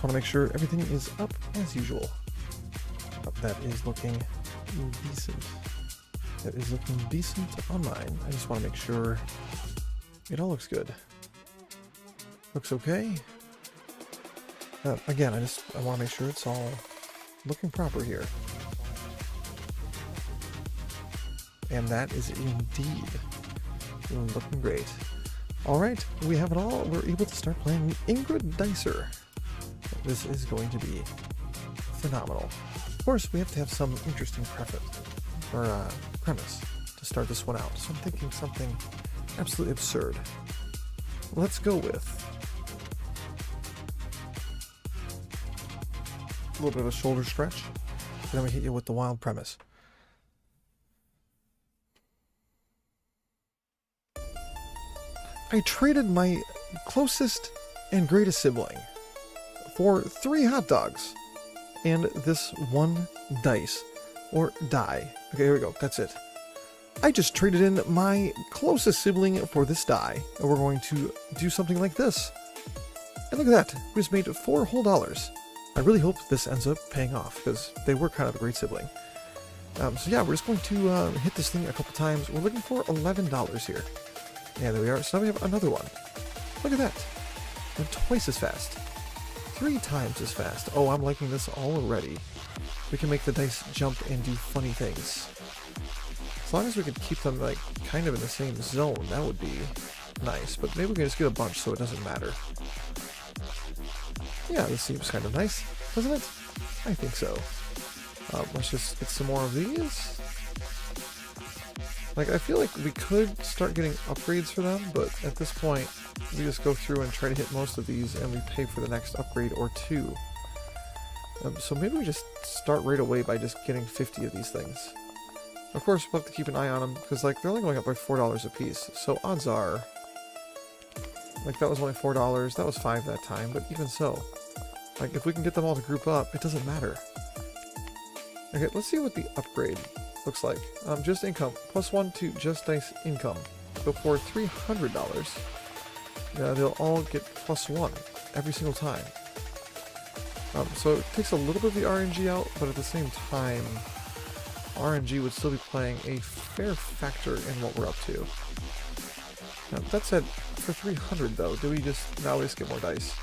just want to make sure everything is up as usual. That is looking decent. That is looking decent on mine. I just want to make sure it all looks good. Looks okay. Again, I want to make sure it's all looking proper here. And that is indeed looking great. Alright, we have it all. We're able to start playing Incredicer. This is going to be phenomenal. Of course, we have to have some interesting premise to start this one out. So I'm thinking something absolutely absurd. Let's go with a little bit of a shoulder stretch. Then we hit you with the wild premise. I traded my closest and greatest sibling for 3 hot dogs and this 1 dice, or die. Okay, here we go, that's it. I just traded in my closest sibling for this die, and we're going to do something like this. And look at that, we just made $4 whole. I really hope this ends up paying off, because they were kind of a great sibling. So yeah, we're just going to hit this thing a couple times. We're looking for $11 here. Yeah, there we are. So now we have another one. Look at that. Went twice as fast. 3 times as fast. Oh, I'm liking this already. We can make the dice jump and do funny things. As long as we can keep them, like, kind of in the same zone, that would be nice. But maybe we can just get a bunch so it doesn't matter. Yeah, this seems kind of nice, doesn't it? I think so. Let's just get some more of these. Like, I feel like we could start getting upgrades for them, but at this point, we just go through and try to hit most of these, and we pay for the next upgrade or 2. So maybe we just start right away by just getting 50 of these things. Of course, we'll have to keep an eye on them, because, like, they're only going up by $4 a piece, so odds are... Like, that was only $4, that was 5 that time, but even so... Like, if we can get them all to group up, it doesn't matter. Okay, let's see what the upgrade looks like. Just income. +1 to just dice income. So for $300, they'll all get +1 every single time. So it takes a little bit of the RNG out, but at the same time, RNG would still be playing a fair factor in what we're up to. Now, that said, for 300 though, do we just now get more dice?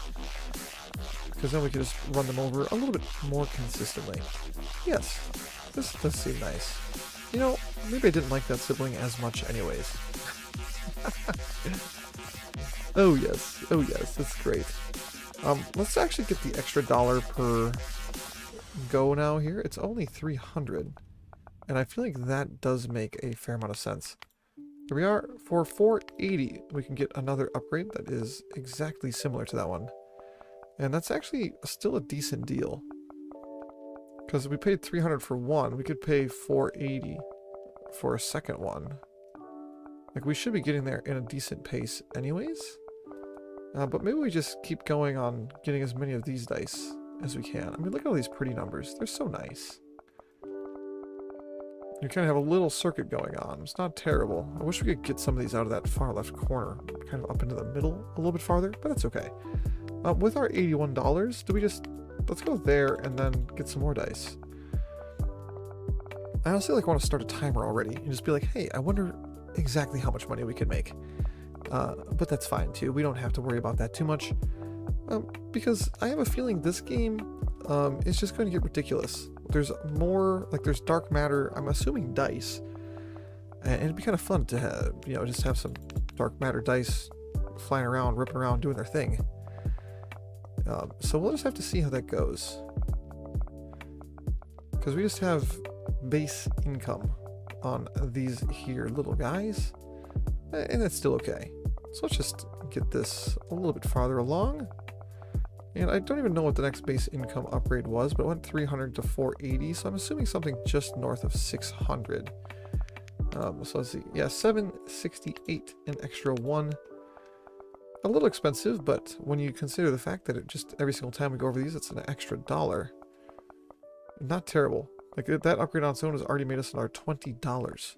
Because then we can just run them over a little bit more consistently. Yes, this does seem nice. You know, maybe I didn't like that sibling as much anyways. Oh yes, that's great. Let's actually get the extra $1 per go now here. It's only 300, and I feel like that does make a fair amount of sense. Here we are. For 480, we can get another upgrade that is exactly similar to that one. And that's actually still a decent deal. Because we paid 300 for one, we could pay 480 for a second one. Like, we should be getting there in a decent pace anyways. But maybe we just keep going on getting as many of these dice as we can. I mean, look at all these pretty numbers. They're so nice. You kind of have a little circuit going on. It's not terrible. I wish we could get some of these out of that far left corner, kind of up into the middle a little bit farther, but that's okay. With our $81, do we just... Let's go there and then get some more dice. I honestly want to start a timer already and just be like, hey, I wonder exactly how much money we can make. But that's fine too. We don't have to worry about that too much. Because I have a feeling this game is just going to get ridiculous. There's more, like there's dark matter, I'm assuming dice. And it'd be kind of fun to have, you know, just have some dark matter dice flying around, ripping around, doing their thing. So we'll just have to see how that goes. Because we just have base income on these here little guys. And that's still okay. So let's just get this a little bit farther along. And I don't even know what the next base income upgrade was, but it went 300 to 480, so I'm assuming something just north of 600. So let's see. Yeah, 768, an extra 1. A little expensive, but when you consider the fact that it just every single time we go over these, it's an extra $1. Not terrible. Like, that upgrade on its own has already made us another $20.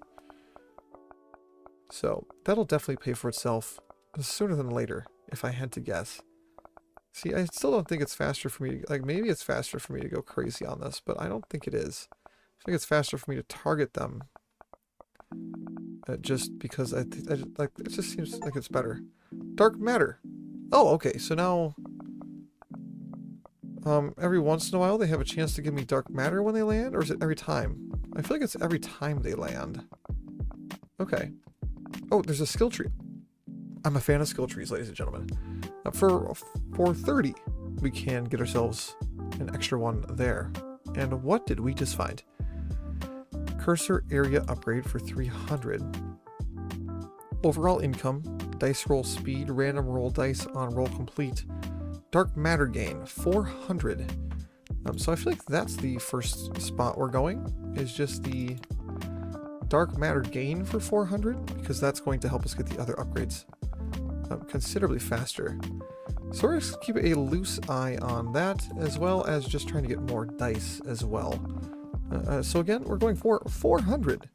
So that'll definitely pay for itself sooner than later, if I had to guess. See, I still don't think it's faster for me. Like, maybe it's faster for me to go crazy on this, but I don't think it is. I think it's faster for me to target them. Just because like, it just seems like it's better. Dark matter. Oh, okay. So now, every once in a while they have a chance to give me dark matter when they land, or is it every time? I feel like it's every time they land. Okay. Oh, there's a skill tree. I'm a fan of skill trees, ladies and gentlemen. For 430, we can get ourselves an extra one there. And what did we just find? Cursor area upgrade for 300. Overall income, dice roll speed, random roll dice on roll complete. Dark matter gain, 400. So I feel like that's the first spot we're going, is just the dark matter gain for 400, because that's going to help us get the other upgrades considerably faster. So we're going to keep a loose eye on that, as well as just trying to get more dice as well. So again, we're going for 400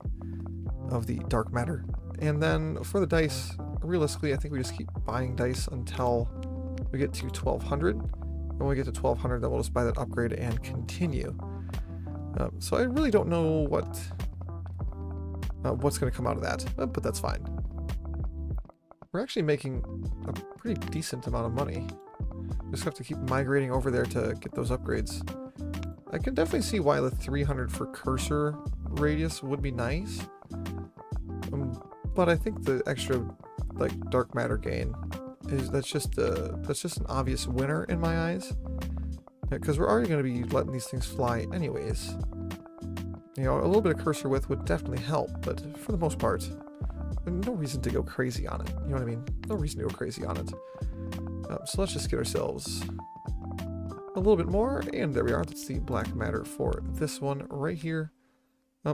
of the dark matter. And then for the dice, realistically, I think we just keep buying dice until we get to 1200. When we get to 1200, then we'll just buy that upgrade and continue. So I really don't know what's going to come out of that, but that's fine. We're actually making a pretty decent amount of money. Just have to keep migrating over there to get those upgrades. I can definitely see why the 300 for cursor radius would be nice. But I think the extra, like, dark matter gain that's just an obvious winner in my eyes. Because we're already going to be letting these things fly anyways. You know, a little bit of cursor width would definitely help, but for the most part, no reason to go crazy on it. You know what I mean? No reason to go crazy on it. So let's just get ourselves a little bit more, and there we are. That's the black matter for this one right here.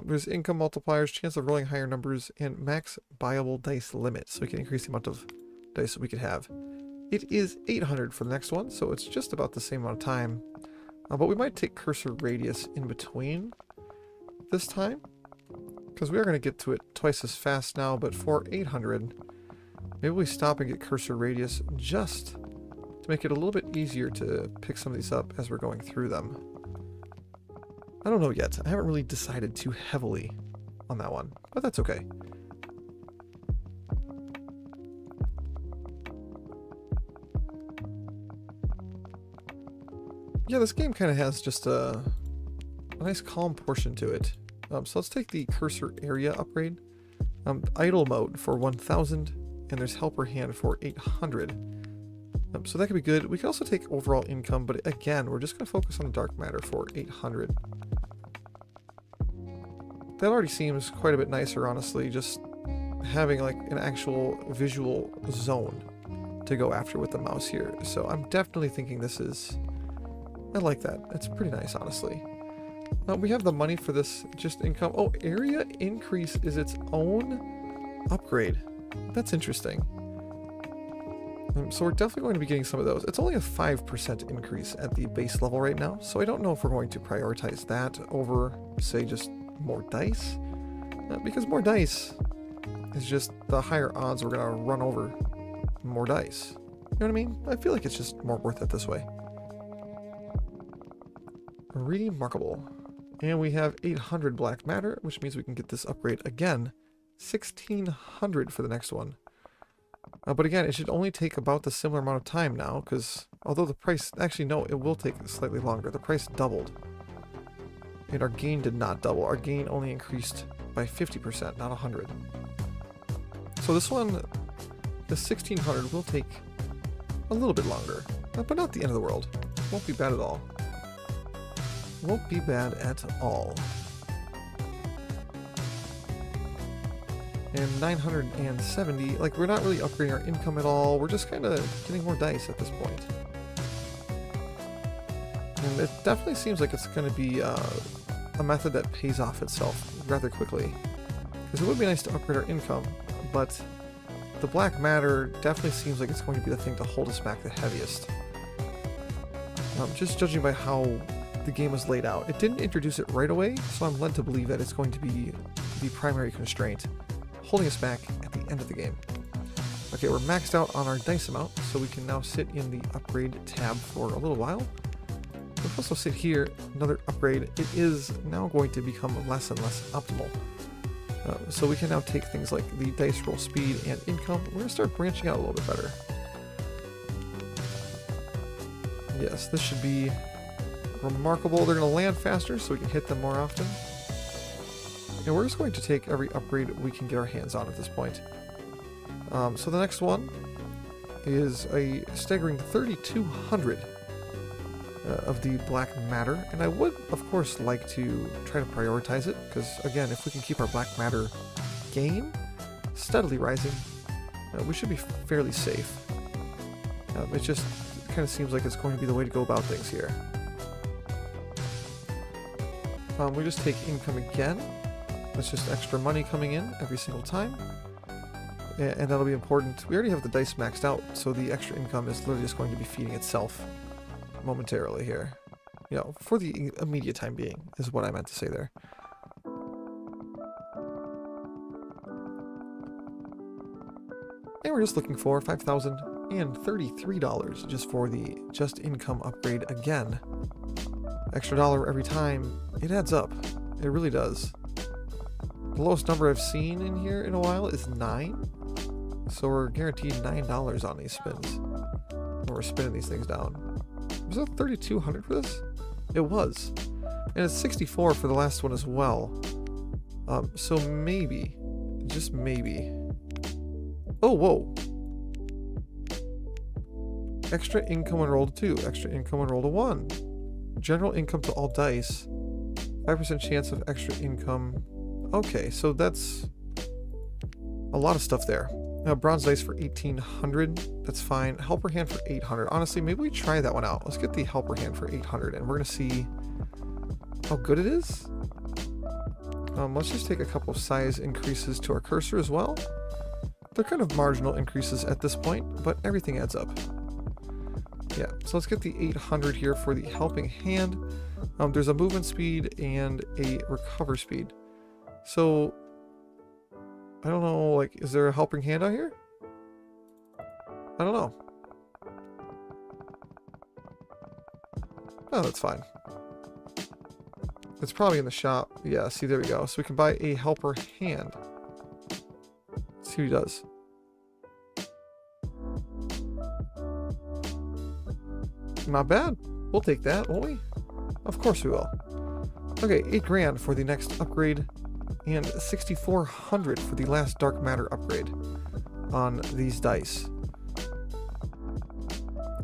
There's income multipliers, chance of rolling higher numbers, and max buyable dice limit, so we can increase the amount of dice that we could have. It is 800 for the next one, so it's just about the same amount of time. But we might take cursor radius in between this time, because we are going to get to it twice as fast now, but for 800, maybe we stop and get cursor radius just to make it a little bit easier to pick some of these up as we're going through them. I don't know yet. I haven't really decided too heavily on that one, but that's okay. Yeah, this game kind of has just a nice calm portion to it. So let's take the cursor area upgrade. Idle mode for 1000, and there's helper hand for 800. So that could be good. We could also take overall income, but again, we're just going to focus on the dark matter for 800. That already seems quite a bit nicer, honestly, just having like an actual visual zone to go after with the mouse here. So I'm definitely thinking this is... I like that. It's pretty nice, honestly. We have the money for this just income. Oh, area increase is its own upgrade. That's interesting. So we're definitely going to be getting some of those. It's only a 5% increase at the base level right now, so I don't know if we're going to prioritize that over, say, just more dice. Because more dice is just the higher odds we're going to run over more dice. You know what I mean? I feel like it's just more worth it this way. Remarkable. And we have 800 black matter, which means we can get this upgrade again. 1600 for the next one. But again, it should only take about the similar amount of time now, because although the price... Actually, no, it will take slightly longer. The price doubled. And our gain did not double. Our gain only increased by 50%, not 100. So this one, the 1600, will take a little bit longer. But not the end of the world. Won't be bad at all. Won't be bad at all. And 970, like, we're not really upgrading our income at all. We're just kind of getting more dice at this point. And it definitely seems like it's going to be a method that pays off itself rather quickly. Because it would be nice to upgrade our income, but the black matter definitely seems like it's going to be the thing to hold us back the heaviest. Just judging by how the game was laid out. It didn't introduce it right away, so I'm led to believe that it's going to be the primary constraint, holding us back at the end of the game. Okay, we're maxed out on our dice amount, so we can now sit in the upgrade tab for a little while. We'll also sit here, another upgrade. It is now going to become less and less optimal. So we can now take things like the dice roll speed and income. We're going to start branching out a little bit better. Yes, this should be remarkable. They're going to land faster, so we can hit them more often. And we're just going to take every upgrade we can get our hands on at this point. So the next one is a staggering 3,200 of the black matter. And I would, of course, like to try to prioritize it, because, again, if we can keep our black matter gain steadily rising, we should be fairly safe. It just kind of seems like it's going to be the way to go about things here. We just take income again. That's just extra money coming in every single time. And that'll be important. We already have the dice maxed out, so the extra income is literally just going to be feeding itself momentarily here. You know, for the immediate time being, is what I meant to say there. And we're just looking for $5,033 just for the just income upgrade again. Extra dollar every time. It adds up. It really does. The lowest number I've seen in here in a while is 9. So we're guaranteed $9 on these spins when we're spinning these things down. Was that 3,200 for this? It was. And it's 64 for the last one as well. So maybe, just maybe. Oh, whoa. Extra income when roll to 2. Extra income when roll to 1. General income to all dice. 5% chance of extra income. Okay, so that's a lot of stuff there. Bronze dice for 1,800. That's fine. Helper hand for 800. Honestly, maybe we try that one out. Let's get the helper hand for 800, and we're going to see how good it is. Let's just take a couple of size increases to our cursor as well. They're kind of marginal increases at this point, but everything adds up. Yeah, so let's get the 800 here for the helping hand. There's a movement speed and a recover speed. So, I don't know, like, is there a helping hand out here? I don't know. Oh, that's fine. It's probably in the shop. Yeah, see, there we go. So we can buy a helper hand. Let's see what he does. Not bad. We'll take that, won't we? Of course we will. Okay, 8 grand for the next upgrade, and 6,400 for the last dark matter upgrade on these dice.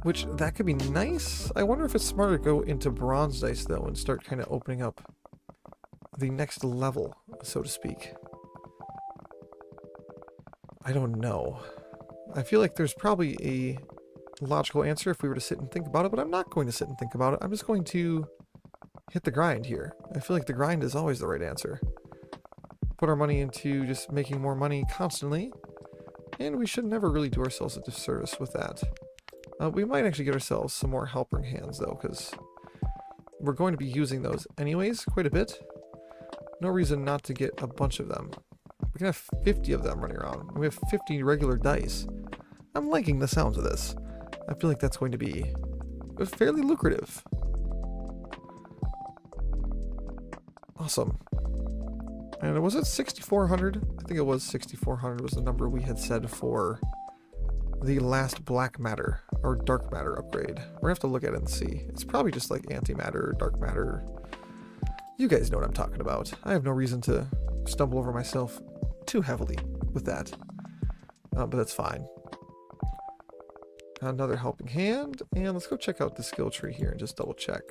Which, that could be nice. I wonder if it's smarter to go into bronze dice, though, and start kind of opening up the next level, so to speak. I don't know. I feel like there's probably a logical answer if we were to sit and think about it, but I'm not going to sit and think about it. I'm just going to hit the grind here. I feel like the grind is always the right answer. Put our money into just making more money constantly, and we should never really do ourselves a disservice with that. We might actually get ourselves some more helping hands, though, because we're going to be using those anyways quite a bit. No reason not to get a bunch of them. We can have 50 of them running around. We have 50 regular dice. I'm liking the sounds of this. I feel like that's going to be fairly lucrative. Awesome. And was it 6,400? I think it was 6,400 was the number we had said for the last black matter or dark matter upgrade. We're gonna have to look at it and see. It's probably just like antimatter or dark matter. You guys know what I'm talking about. I have no reason to stumble over myself too heavily with that. But that's fine. Another helping hand, and let's go check out the skill tree here and just double check.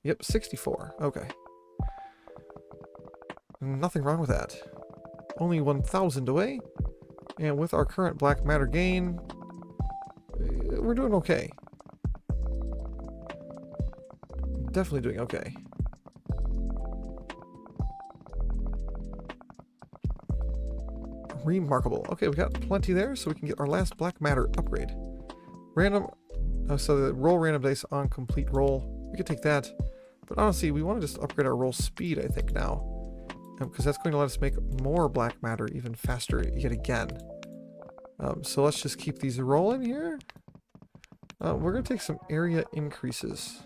Yep, 64. Okay. Nothing wrong with that. Only 1,000 away, and with our current black matter gain, we're doing okay. Definitely doing okay. Remarkable. Okay, we got plenty there, so we can get our last black matter upgrade. Random, so the roll random dice on complete roll. We could take that, but honestly, we want to just upgrade our roll speed, I think, now. Because that's going to let us make more black matter even faster yet again. So let's just keep these rolling here. We're going to take some area increases.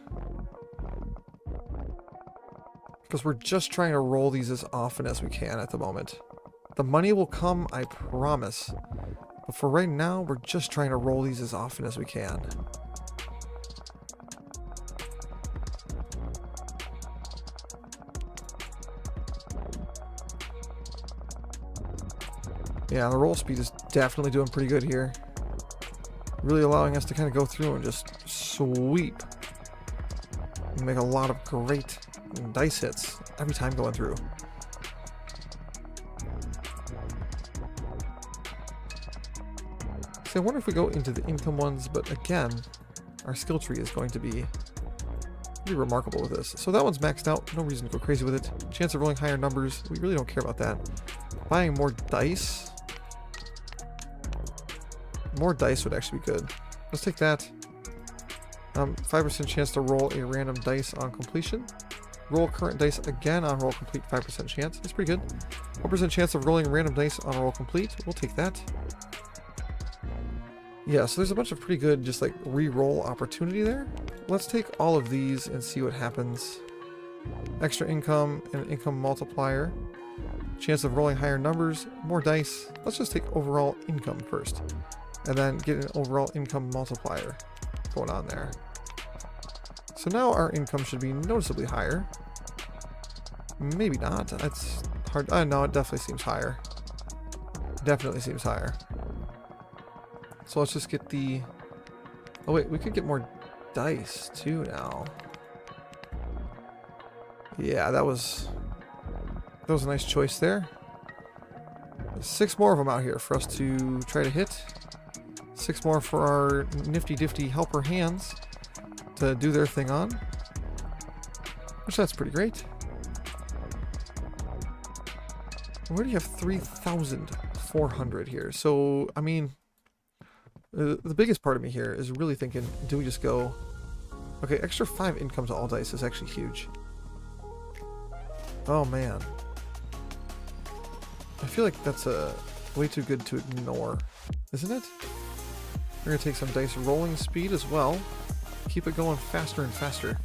Because we're just trying to roll these as often as we can at the moment. The money will come, I promise. But for right now, we're just trying to roll these as often as we can. Yeah, the roll speed is definitely doing pretty good here. Really allowing us to kind of go through and just sweep. And make a lot of great dice hits every time going through. So I wonder if we go into the income ones, but again, our skill tree is going to be pretty remarkable with this. So that one's maxed out, no reason to go crazy with it. Chance of rolling higher numbers, we really don't care about that. Buying more dice. More dice would actually be good. Let's take that. 5% chance to roll a random dice on completion. Roll current dice again on roll complete, 5% chance. That's pretty good. 1% chance of rolling random dice on roll complete. We'll take that. Yeah, so there's a bunch of pretty good just like re-roll opportunity there. Let's take all of these and see what happens. Extra income and an income multiplier. Chance of rolling higher numbers, more dice. Let's just take overall income first. And then get an overall income multiplier going on there. So now our income should be noticeably higher. Maybe not. That's hard. No, it definitely seems higher. Definitely seems higher. So let's just get the... Oh wait, we could get more dice too now. Yeah, that was a nice choice there. 6 more of them out here for us to try to hit. 6 more for our nifty-difty helper hands to do their thing on. Which that's pretty great. We already have 3,400 here. So, I mean, the biggest part of me here is really thinking, do we just go... Okay, extra 5 income to all dice is actually huge. Oh, man. I feel like that's way too good to ignore, isn't it? We're going to take some dice rolling speed as well. Keep it going faster and faster.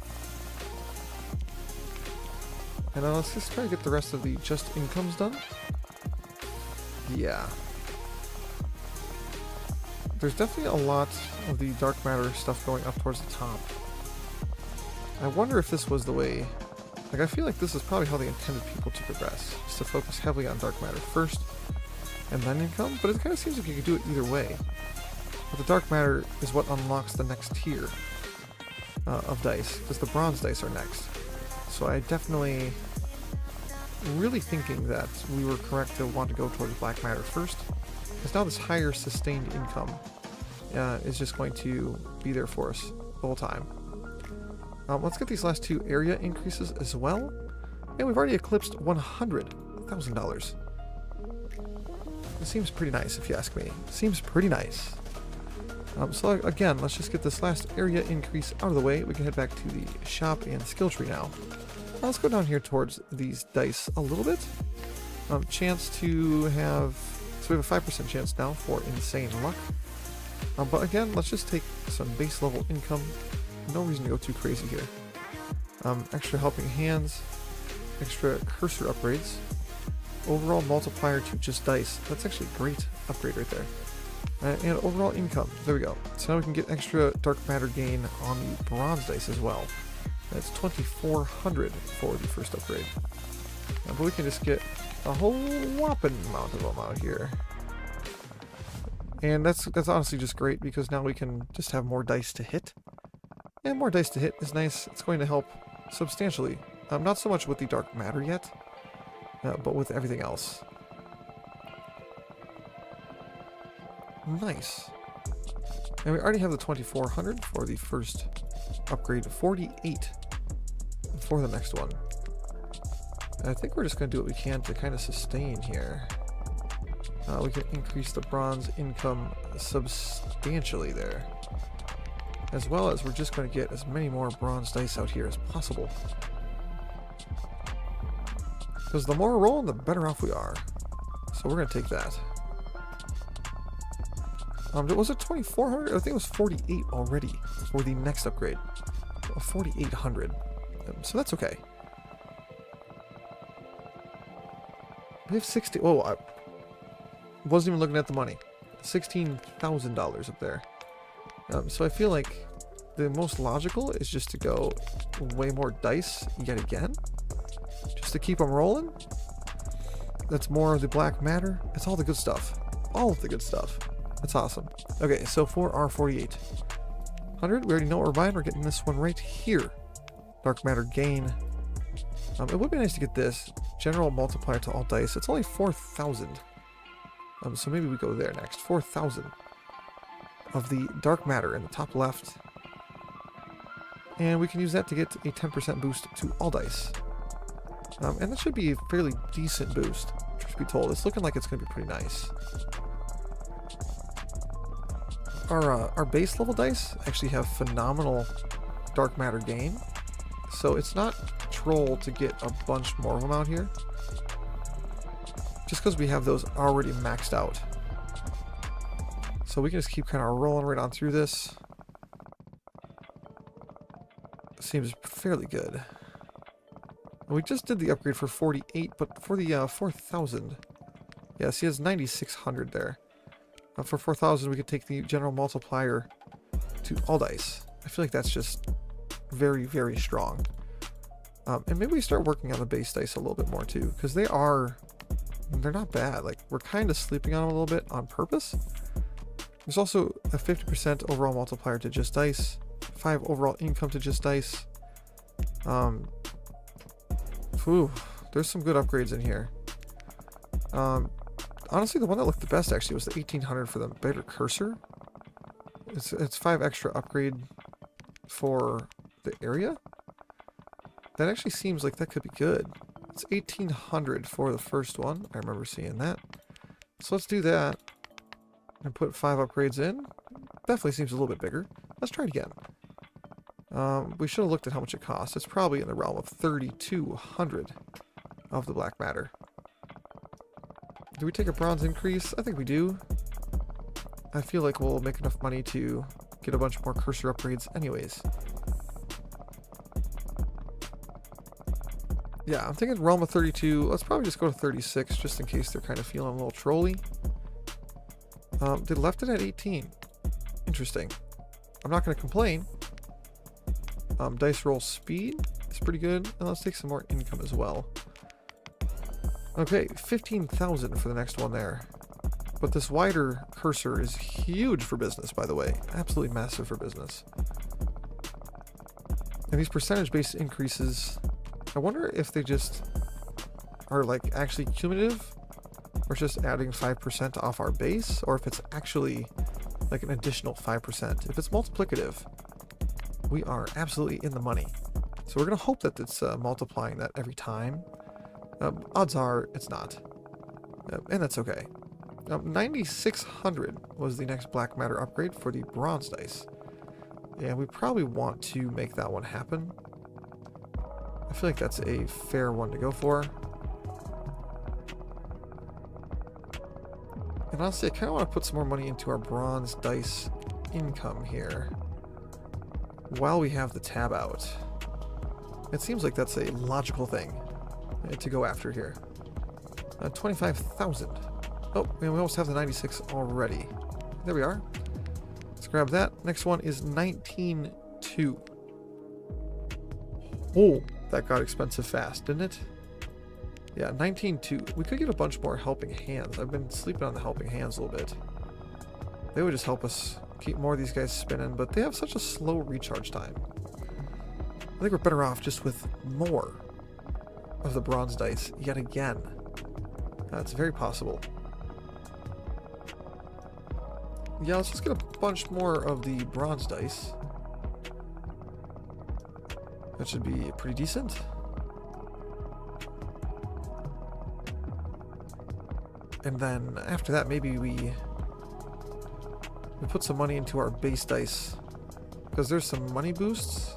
And let's just try to get the rest of the just incomes done. Yeah. There's definitely a lot of the dark matter stuff going up towards the top. I wonder if this was the way... Like, I feel like this is probably how they intended people to progress. Just to focus heavily on dark matter first, and then income. But it kind of seems like you could do it either way. But the dark matter is what unlocks the next tier of dice, because the bronze dice are next. So I definitely really thinking that we were correct to want to go towards black matter first, because now this higher sustained income is just going to be there for us the whole time. Let's get these last 2 area increases as well. And we've already eclipsed $100,000. It seems pretty nice if you ask me. Seems pretty nice. So again, let's just get this last area increase out of the way. We can head back to the shop and skill tree now. Let's go down here towards these dice a little bit. Chance to have... So we have a 5% chance now for insane luck. But again, let's just take some base level income. No reason to go too crazy here. Extra helping hands. Extra cursor upgrades. Overall multiplier to just dice. That's actually a great upgrade right there. And overall income. There we go. So now we can get extra dark matter gain on the bronze dice as well. That's 2,400 for the first upgrade. But we can just get a whole whopping amount of them out here. And that's honestly just great, because now we can just have more dice to hit. And more dice to hit is nice. It's going to help substantially. Not so much with the dark matter yet, but with everything else. Nice. And we already have the 2,400 for the first upgrade, 48 for the next one. And I think we're just going to do what we can to kind of sustain here. We can increase the bronze income substantially there. As well as we're just going to get as many more bronze dice out here as possible. Because the more we're rolling, the better off we are. So we're going to take that. Was it 2400? I think it was 48 already for the next upgrade. 4800. So that's okay. We have 60. Oh, I wasn't even looking at the money. $16,000 up there. So I feel like the most logical is just to go way more dice yet again. Just to keep them rolling. That's more of the black matter. It's all the good stuff. All of the good stuff. That's awesome. Okay, so for our 4800, we already know what we're buying. We're getting this one right here. Dark matter gain. It would be nice to get this. General multiplier to all dice. It's only 4,000. So maybe we go there next. 4,000 of the dark matter in the top left. And we can use that to get a 10% boost to all dice. And that should be a fairly decent boost, truth be told. It's looking like it's going to be pretty nice. Our base level dice actually have phenomenal dark matter gain. So it's not troll to get a bunch more of them out here. Just because we have those already maxed out. So we can just keep kind of rolling right on through this. Seems fairly good. We just did the upgrade for 48, but for the 4,000. Yeah, see, it's 9,600 there. For 4,000, we could take the general multiplier to all dice. I feel like that's just very, very strong. And maybe we start working on the base dice a little bit more too, because they're not bad. Like, we're kind of sleeping on them a little bit on purpose. There's also a 50% overall multiplier to just dice, 5 overall income to just dice. There's some good upgrades in here. Honestly, the one that looked the best actually was the 1800 for the better cursor. It's 5 extra upgrade for the area. That actually seems like that could be good. It's 1800 for the first one. I remember seeing that. So let's do that and put 5 upgrades in. Definitely seems a little bit bigger. Let's try it again. We should have looked at how much it costs. It's probably in the realm of 3,200 of the black matter. Do we take a bronze increase? I think we do. I feel like we'll make enough money to get a bunch more cursor upgrades anyways. Yeah, I'm thinking realm of 32. Let's probably just go to 36 just in case they're kind of feeling a little trolly. They left it at 18. Interesting. I'm not going to complain. Dice roll speed is pretty good. And let's take some more income as well. Okay, 15,000 for the next one there. But this wider cursor is huge for business, by the way. Absolutely massive for business. And these percentage-based increases, I wonder if they just are like actually cumulative, or just adding 5% off our base, or if it's actually like an additional 5%. If it's multiplicative, we are absolutely in the money. So we're going to hope that it's multiplying that every time. Odds are it's not. And that's okay. 9,600 was the next black matter upgrade for the bronze dice. And we probably want to make that one happen. I feel like that's a fair one to go for. And honestly, I kind of want to put some more money into our bronze dice income here while we have the tab out. It seems like that's a logical thing to go after here. 25,000. Oh, and we almost have the 96 already. There we are. Let's grab that. Next one is 19.2. Oh, that got expensive fast, didn't it? Yeah, 19.2. We could get a bunch more helping hands. I've been sleeping on the helping hands a little bit. They would just help us keep more of these guys spinning, but they have such a slow recharge time. I think we're better off just with more of the bronze dice yet again. That's very possible. Yeah, let's just get a bunch more of the bronze dice. That should be pretty decent. And then after that, maybe we put some money into our base dice, because there's some money boosts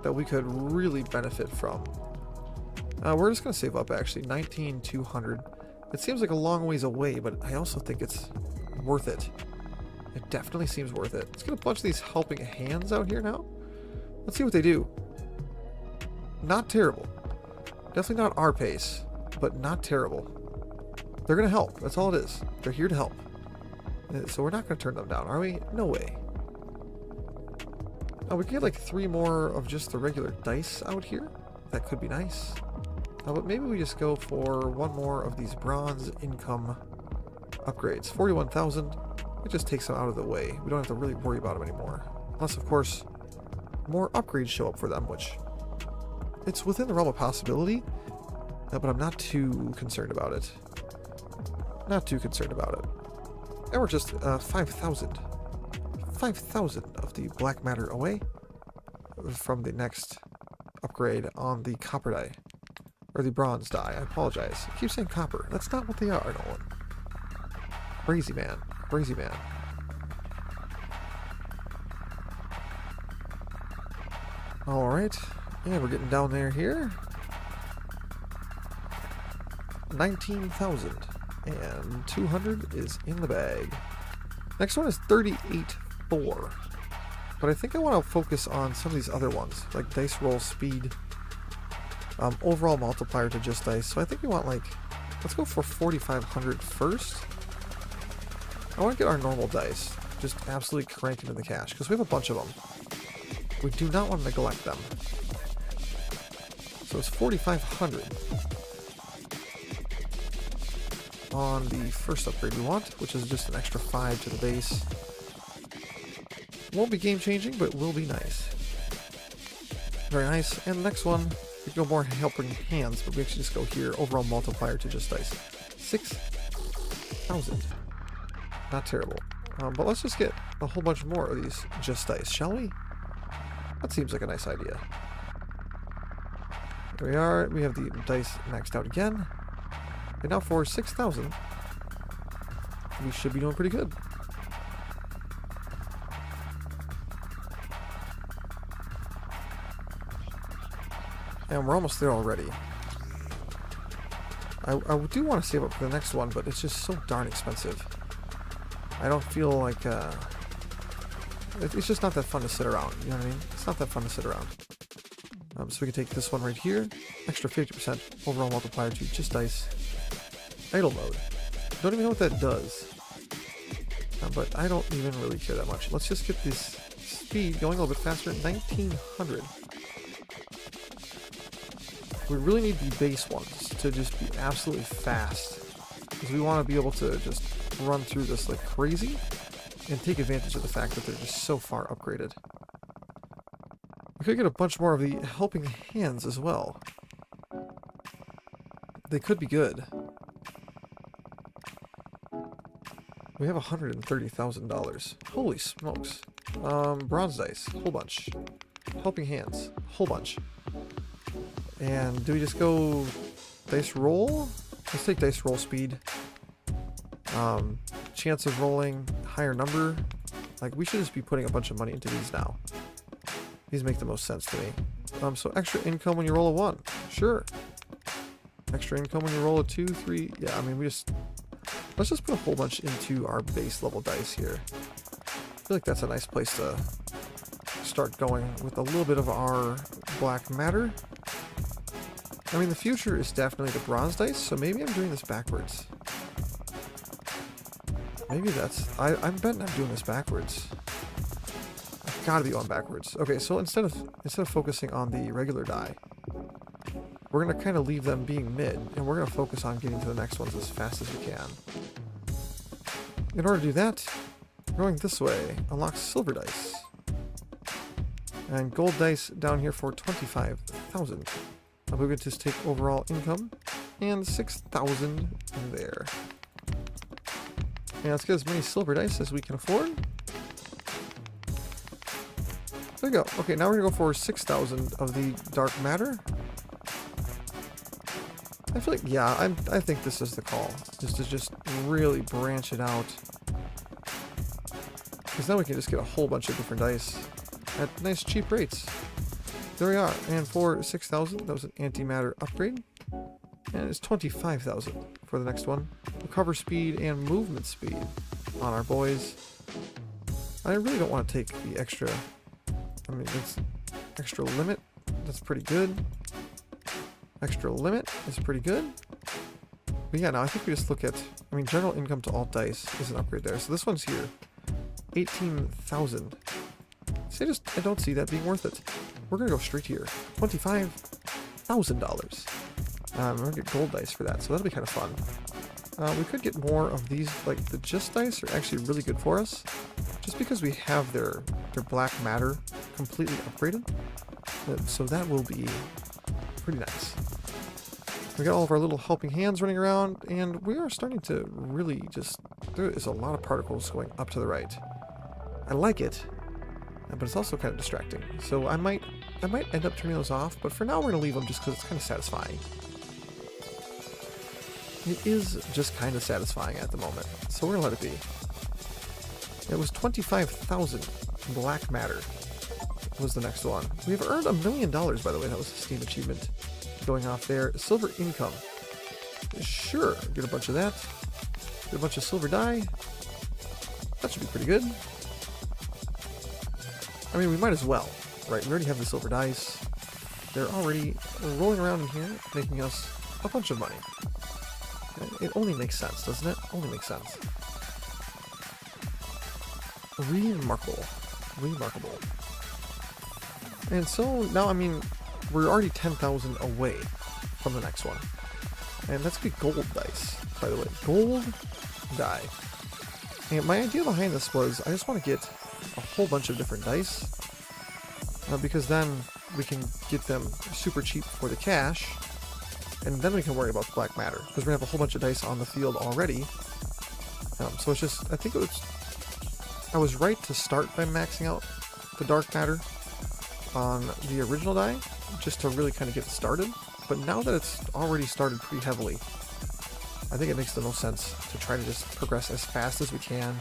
that we could really benefit from. We're just going to save up actually, 19,200. It seems like a long ways away, but I also think it's worth it It definitely seems worth it. Let's get a bunch of these helping hands out here now. Let's see what they do. Not terrible. Definitely not our pace, but not terrible. They're going to help. That's all it is. They're here to help. So we're not going to turn them down, are we? No way. Oh, we can get like 3 more of just the regular dice out here. That could be nice. But maybe we just go for 1 more of these bronze income upgrades. 41,000. It just takes them out of the way. We don't have to really worry about them anymore. Unless, of course, more upgrades show up for them, which it's within the realm of possibility. But I'm not too concerned about it. Not too concerned about it. And we're just 5,000. 5,000 of the black matter away from the next upgrade on the copper die. Or the bronze die. I apologize. I keep saying copper. That's not what they are, Nolan. Crazy man. Crazy man. Alright. And we're getting down there here. 19,200 is in the bag. Next one is 38.4. But I think I want to focus on some of these other ones, like dice roll speed, overall multiplier to just dice. So I think we want like, let's go for 4,500 first. I want to get our normal dice, just absolutely crank into the cash, because we have a bunch of them. We do not want to neglect them. So it's 4,500 on the first upgrade we want, which is just an extra 5 to the base. Won't be game changing, but will be nice. Very nice. And the next one, we can go more helping hands, but we actually just go here, overall multiplier to just dice. 6,000. Not terrible. But let's just get a whole bunch more of these just dice, shall we? That seems like a nice idea. There we are. We have the dice maxed out again. And now for 6,000, we should be doing pretty good. And we're almost there already. I do want to save up for the next one, but it's just so darn expensive. I don't feel like... it's just not that fun to sit around, you know what I mean? It's not that fun to sit around. So we can take this one right here. Extra 50% overall multiplier to just dice. Idle mode. Don't even know what that does. But I don't even really care that much. Let's just get this speed going a little bit faster. 1,900. We really need the base ones to just be absolutely fast. Because we want to be able to just run through this like crazy and take advantage of the fact that they're just so far upgraded. We could get a bunch more of the helping hands as well. They could be good. We have $130,000. Holy smokes. Bronze dice, whole bunch. Helping hands, whole bunch. And do we just go dice roll? Let's take dice roll speed. Chance of rolling, higher number. Like, we should just be putting a bunch of money into these now. These make the most sense to me. So extra income when you roll a 1. Sure. Extra income when you roll a 2, 3. Yeah, I mean, let's just put a whole bunch into our base level dice here. I feel like that's a nice place to start going with a little bit of our black matter. I mean, the future is definitely the bronze dice, so maybe I'm doing this backwards. Maybe that's... I'm betting I'm doing this backwards. I've got to be going backwards. Okay, so instead of focusing on the regular die, we're going to kind of leave them being mid, and we're going to focus on getting to the next ones as fast as we can. In order to do that, going this way unlocks silver dice. And gold dice down here for 25,000. We could just take overall income and 6,000 in there. And let's get as many silver dice as we can afford. There we go. Okay, now we're gonna go for 6,000 of the dark matter. I feel like, yeah, I think this is the call. Just really branch it out. Because now we can just get a whole bunch of different dice at nice cheap rates. There we are. And for 6,000, that was an antimatter upgrade. And it's 25,000 for the next one. Recover speed and movement speed on our boys. I really don't want to take the extra. I mean, it's extra limit. That's pretty good. Extra limit is pretty good. But yeah, now I think we just look at. I mean, general income to all dice is an upgrade there. So this one's here, 18,000. See, I don't see that being worth it. We're gonna go straight here, $25,000. We're gonna get gold dice for that, so that'll be kind of fun. We could get more of these, like the Just dice are actually really good for us, just because we have their black matter completely upgraded. So that will be pretty nice. We got all of our little helping hands running around, and we are starting to really just. There is a lot of particles going up to the right. I like it, but it's also kind of distracting. So I might end up turning those off, but for now we're gonna leave them just because it's kind of satisfying. It is just kind of satisfying at the moment, so we're gonna let it be. It was 25,000 black matter was the next one. We have earned $1 million, by the way. That was a Steam achievement going off there. Silver income. Sure, get a bunch of that. Get a bunch of silver dye. That should be pretty good. I mean, we might as well, right? We already have the silver dice. They're already rolling around in here, making us a bunch of money. It only makes sense, doesn't it? Only makes sense. Remarkable. Remarkable. And so now, I mean, we're already 10,000 away from the next one. And that's going to be gold dice, by the way. Gold die. And my idea behind this was I just want to get a whole bunch of different dice. Because then we can get them super cheap for the cash. And then we can worry about the black matter. Because we're going to have a whole bunch of dice on the field already. So it's just, I think I was right to start by maxing out the dark matter on the original die, just to really kind of get started. But now that it's already started pretty heavily, I think it makes the most sense to try to just progress as fast as we can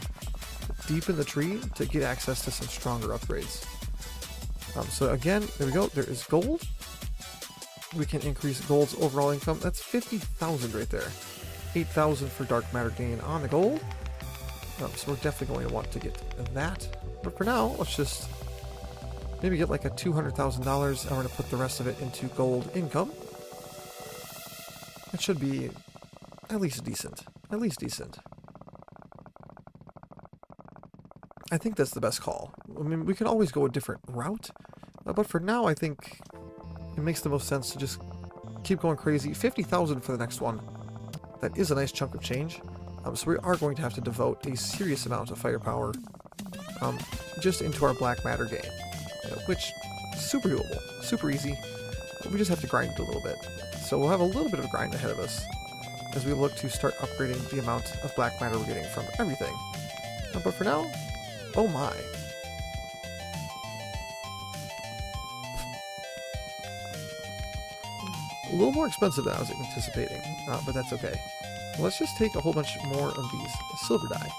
deep in the tree to get access to some stronger upgrades. So again, there we go. There is gold. We can increase gold's overall income. That's 50,000 right there. 8,000 for dark matter gain on the gold. So we're definitely going to want to get that. But for now, let's just maybe get like a $200,000, and we're going to put the rest of it into gold income. It should be at least decent. At least decent. I think that's the best call. I mean, we can always go a different route, but for now, I think it makes the most sense to just keep going crazy. 50,000 for the next one. That is a nice chunk of change. So we are going to have to devote a serious amount of firepower just into our black matter game, which is super doable, super easy. But we just have to grind it a little bit. So we'll have a little bit of a grind ahead of us as we look to start upgrading the amount of black matter we're getting from everything. But for now, oh my. A little more expensive than I was anticipating, but that's okay. Let's just take a whole bunch more of these silver die.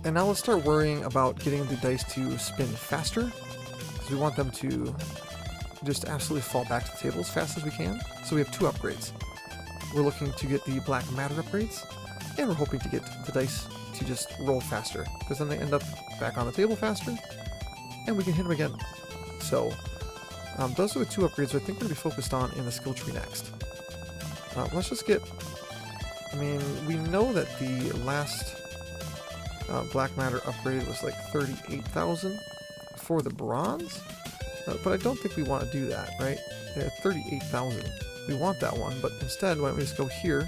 And now let's start worrying about getting the dice to spin faster, because we want them to just absolutely fall back to the table as fast as we can. So we have two upgrades. We're looking to get the black matter upgrades, and we're hoping to get the dice to just roll faster, because then they end up back on the table faster, and we can hit them again. So those are the two upgrades I think we're going to be focused on in the skill tree next. Let's just get, I mean, we know that the last black matter upgrade was like 38,000 for the bronze, but I don't think we want to do that, right? 38,000. We want that one, but instead, why don't we just go here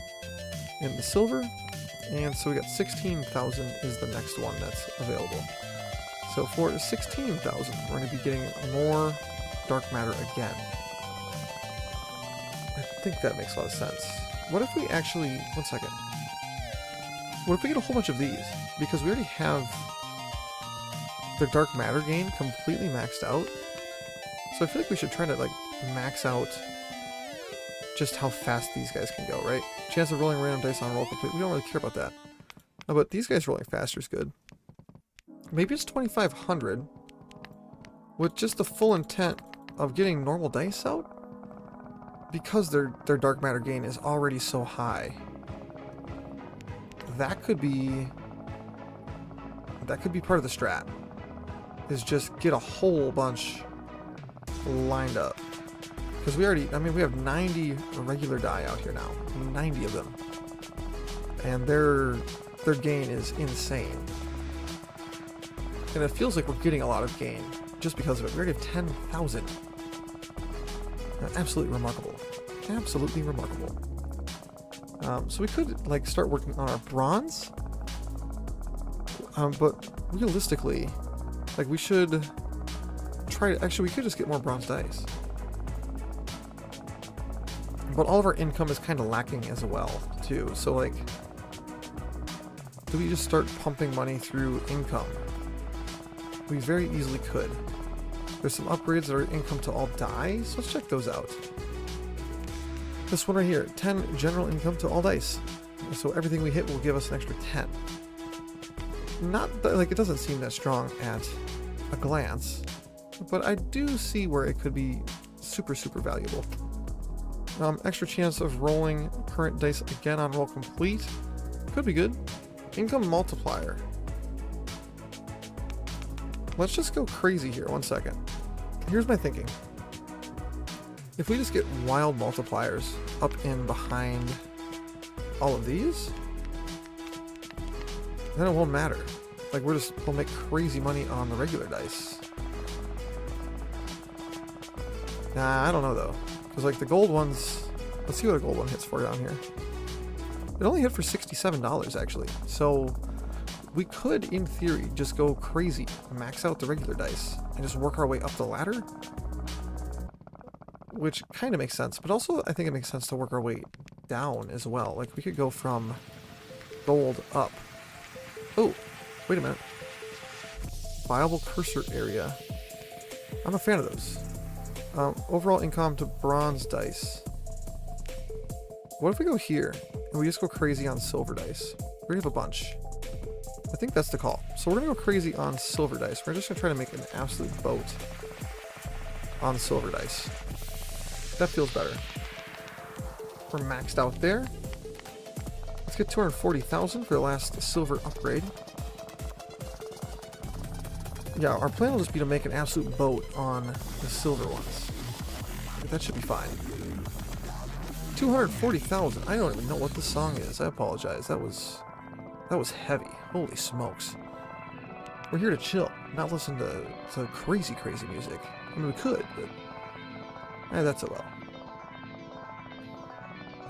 in the silver, and so we got 16,000 is the next one that's available. So for 16,000, we're going to be getting more dark matter again. I think that makes a lot of sense. What if we actually, one second. What if we get a whole bunch of these? Because we already have the dark matter gain completely maxed out. So I feel like we should try to like max out just how fast these guys can go, right? Chance of rolling random dice on roll complete. We don't really care about that. No, but these guys rolling faster is good. Maybe it's 2,500 with just the full intent of getting normal dice out, because their dark matter gain is already so high. That could be that could be part of the strat. Is just get a whole bunch lined up. Because we already, I mean, we have 90 regular die out here now. 90 of them. And their gain is insane. And it feels like we're getting a lot of gain just because of it. We already have 10,000. Absolutely remarkable. Absolutely remarkable. So we could, like, start working on our bronze. But realistically, like, we should try to... Actually, we could just get more bronze dice. But all of our income is kind of lacking as well, too. So, like, do we just start pumping money through income? We very easily could. There's some upgrades that are income to all dice. Let's check those out. This one right here, 10 general income to all dice. So everything we hit will give us an extra 10. Not that, like, it doesn't seem that strong at a glance, but I do see where it could be super, super valuable. Extra chance of rolling current dice again on roll complete. Could be good. Income multiplier. Let's just go crazy here. 1 second. Here's my thinking. If we just get wild multipliers up in behind all of these, then it won't matter. Like, we'll make crazy money on the regular dice. Nah, I don't know though. Because, like, the gold ones, let's see what a gold one hits for down here. It only hit for $67 actually. So we could, in theory, just go crazy, max out the regular dice, and just work our way up the ladder. Which kind of makes sense, but also I think it makes sense to work our way down as well. Like, we could go from gold up. Oh, wait a minute. Viable cursor area. I'm a fan of those. Overall income to bronze dice. What if we go here and we just go crazy on silver dice? We already have a bunch. I think that's the call. So we're going to go crazy on silver dice. We're just going to try to make an absolute boat on silver dice. That feels better. We're maxed out there. Let's get 240,000 for the last silver upgrade. Yeah, our plan will just be to make an absolute boat on the silver ones. That should be fine. 240,000. I don't even know what this song is. I apologize. That was heavy. Holy smokes. We're here to chill, not listen to crazy, crazy music. I mean, we could, but that's a well.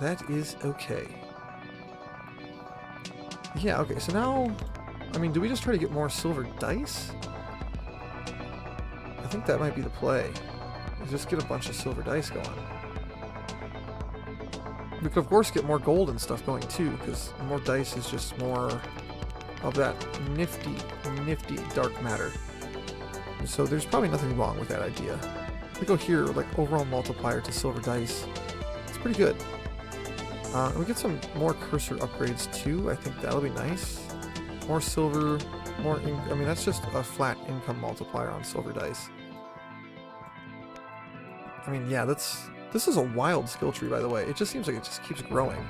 That is okay. Yeah, okay, so now, I mean, do we just try to get more silver dice? I think that might be the play. Just get a bunch of silver dice going. We could, of course, get more gold and stuff going, too, because more dice is just more of that nifty, nifty dark matter. So there's probably nothing wrong with that idea. We go here, like, overall multiplier to silver dice. It's pretty good. We get some more cursor upgrades, too. I think that'll be nice. More silver, more I mean, that's just a flat income multiplier on silver dice. I mean, yeah, this is a wild skill tree, by the way. It just seems like it just keeps growing.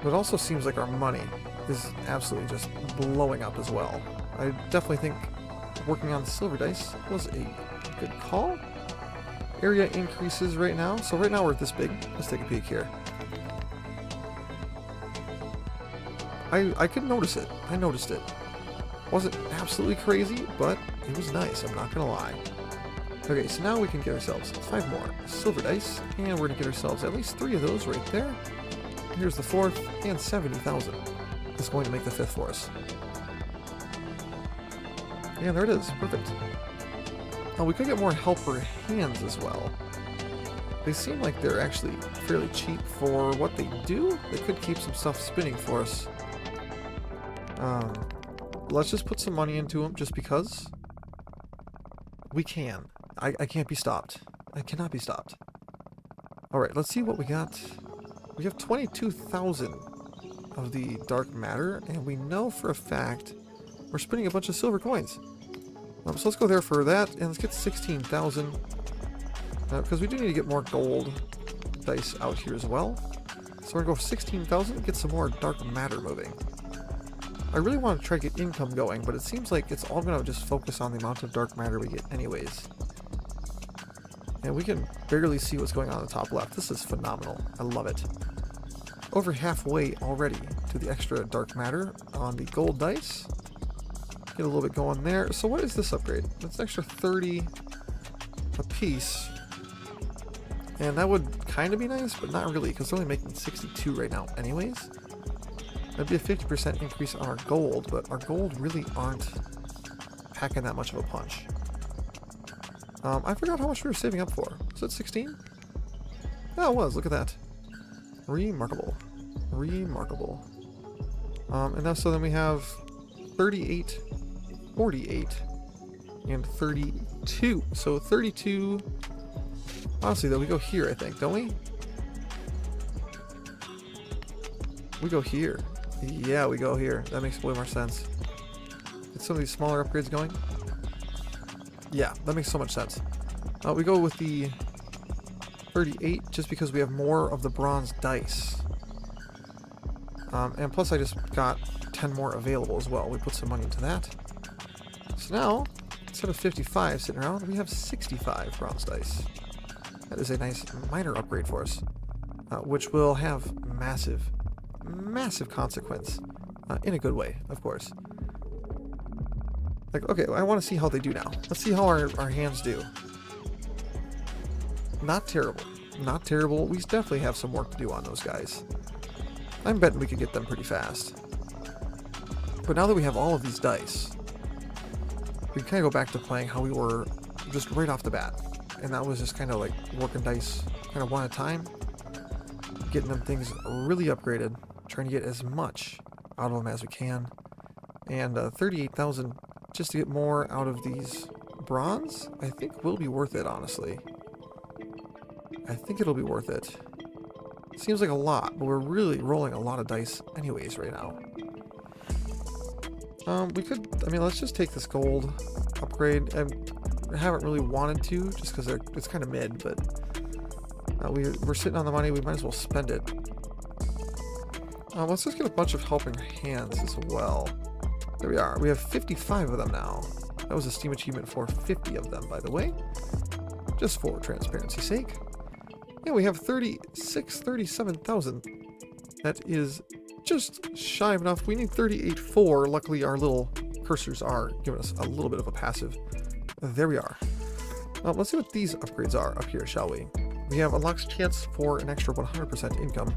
But it also seems like our money is absolutely just blowing up as well. I definitely think working on silver dice was a good call. Area increases right now. So right now we're this big. Let's take a peek here. I could notice it. I noticed it. Wasn't absolutely crazy, but it was nice, I'm not gonna lie. Okay, so now we can get ourselves 5 more silver dice, and we're gonna get ourselves at least 3 of those right there. Here's the 4th, and 70,000 is going to make the 5th for us. Yeah, there it is, perfect. Oh, we could get more helper hands as well. They seem like they're actually fairly cheap for what they do. They could keep some stuff spinning for us. Let's just put some money into them just because we can. I can't be stopped. I cannot be stopped. Alright, let's see what we got. We have 22,000 of the dark matter, and we know for a fact we're spinning a bunch of silver coins. So let's go there for that, and let's get 16,000. Because we do need to get more gold dice out here as well. So we're going to go 16,000, get some more dark matter moving. I really want to try to get income going, but it seems like it's all going to just focus on the amount of dark matter we get anyways. And we can barely see what's going on the top left. This is phenomenal. I love it. Over halfway already to the extra dark matter on the gold dice. Get a little bit going there. So what is this upgrade? That's an extra 30 a piece. And that would kind of be nice, but not really, because they're only making 62 right now anyways. That'd be a 50% increase on our gold, but our gold really aren't packing that much of a punch. I forgot how much we were saving up for. Was it 16? Oh, it was. Look at that. Remarkable. Remarkable. And now, so then we have 38, 48, and 32. So 32... Honestly, though, we go here, I think, don't we? We go here. Yeah, we go here. That makes way more sense. Get some of these smaller upgrades going. Yeah, that makes so much sense. We go with the 38 just because we have more of the bronze dice. And plus I just got 10 more available as well. We put some money into that. So now, instead of 55 sitting around, we have 65 bronze dice. That is a nice minor upgrade for us, which will have massive, massive consequence, in a good way, of course. Like, okay, I want to see how they do now. Let's see how our hands do. Not terrible. Not terrible. We definitely have some work to do on those guys. I'm betting we could get them pretty fast. But now that we have all of these dice, we can kind of go back to playing how we were just right off the bat. And that was just kind of like working dice kind of one at a time. Getting them things really upgraded. Trying to get as much out of them as we can. And 38,000 just to get more out of these bronze, I think will be worth it, honestly. I think it'll be worth it. Seems like a lot, but we're really rolling a lot of dice anyways right now. We could, I mean, let's just take this gold upgrade. I haven't really wanted to, just because it's kind of mid, but we're sitting on the money, we might as well spend it. Let's just get a bunch of helping hands as well. There we are. We have 55 of them now. That was a Steam achievement for 50 of them, by the way. Just for transparency's sake. Yeah, we have 37,000. That is just shy of enough. We need 38.4. Luckily, our little cursors are giving us a little bit of a passive. There we are. Let's see what these upgrades are up here, shall we? We have unlocks chance for an extra 100% income.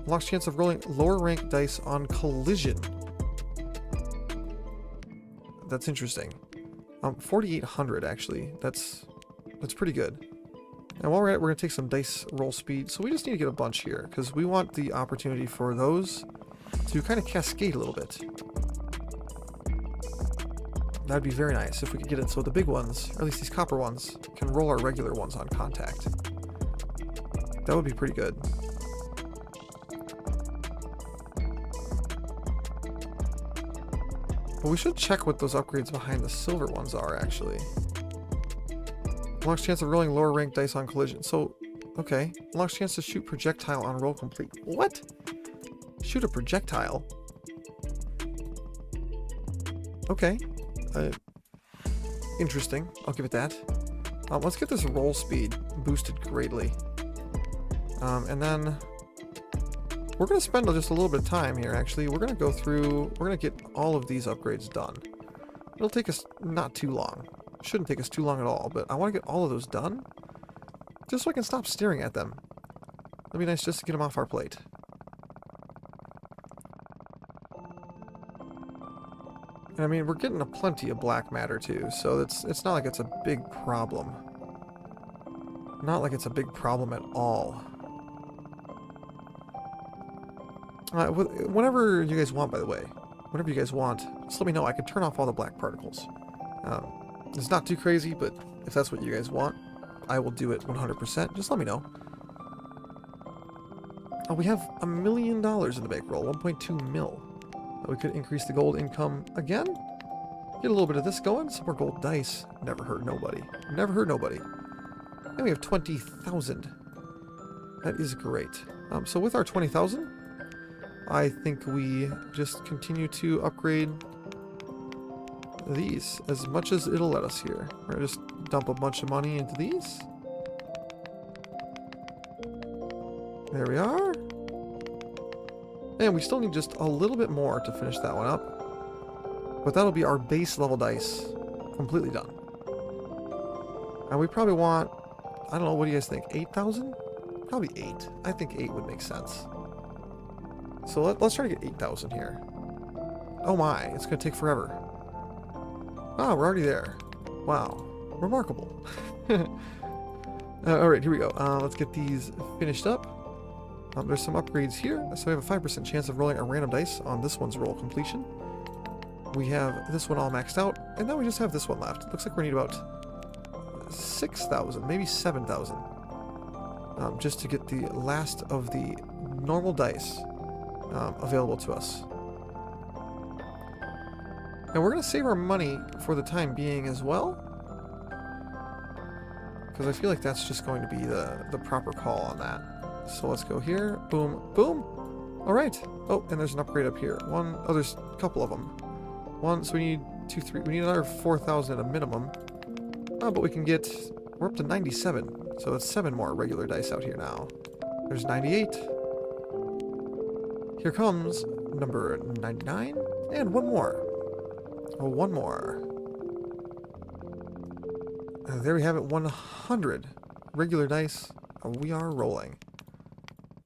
Unlocks chance of rolling lower rank dice on collision. That's interesting. 4,800 actually. That's pretty good. And while we're at it, we're going to take some dice roll speed. So we just need to get a bunch here, because we want the opportunity for those to kind of cascade a little bit. That'd be very nice if we could get it so the big ones, or at least these copper ones, can roll our regular ones on contact. That would be pretty good. But we should check what those upgrades behind the silver ones are, actually. Unlocks chance of rolling lower ranked dice on collision. So, okay. Unlocks chance to shoot projectile on roll complete. What? Shoot a projectile? Okay. Interesting. I'll give it that. Let's get this roll speed boosted greatly. And then we're going to spend just a little bit of time here, actually. We're going to go through, we're going to get all of these upgrades done. It'll take us not too long. Shouldn't take us too long at all, but I want to get all of those done just so I can stop staring at them. That'd be nice just to get them off our plate. And I mean, we're getting a plenty of black matter too, so it's not like it's a big problem. Not like it's a big problem at all. Whenever you guys want, by the way, whenever you guys want, just let me know. I can turn off all the black particles. It's not too crazy, but if that's what you guys want, I will do it 100%. Just let me know. Oh, we have $1 million in the bankroll, 1.2 mil. We could increase the gold income again. Get a little bit of this going. Some more gold dice. Never hurt nobody. Never hurt nobody. And we have 20,000. That is great. So with our 20,000, I think we just continue to upgrade these as much as it'll let us here. We're gonna just dump a bunch of money into these. There we are. And we still need just a little bit more to finish that one up. But that'll be our base level dice completely done. And we probably want, I don't know, what do you guys think? 8,000? Probably 8. I think 8 would make sense. So let's try to get 8,000 here. Oh my, it's going to take forever. Ah, we're already there. Wow. Remarkable. Alright, here we go. Let's get these finished up. There's some upgrades here. So we have a 5% chance of rolling a random dice on this one's roll completion. We have this one all maxed out. And now we just have this one left. Looks like we need about 6,000, maybe 7,000. Just to get the last of the normal dice available to us. And we're going to save our money for the time being as well. Because I feel like that's just going to be the proper call on that. So let's go here. Boom, boom. Alright. Oh, and there's an upgrade up here. Oh, there's a couple of them. One, so we need 2, 3. We need another 4,000 at a minimum. But we can get, we're up to 97. So that's 7 more regular dice out here now. There's 98. Here comes number 99. And one more. Oh, one more. There we have it, 100 regular dice. We are rolling.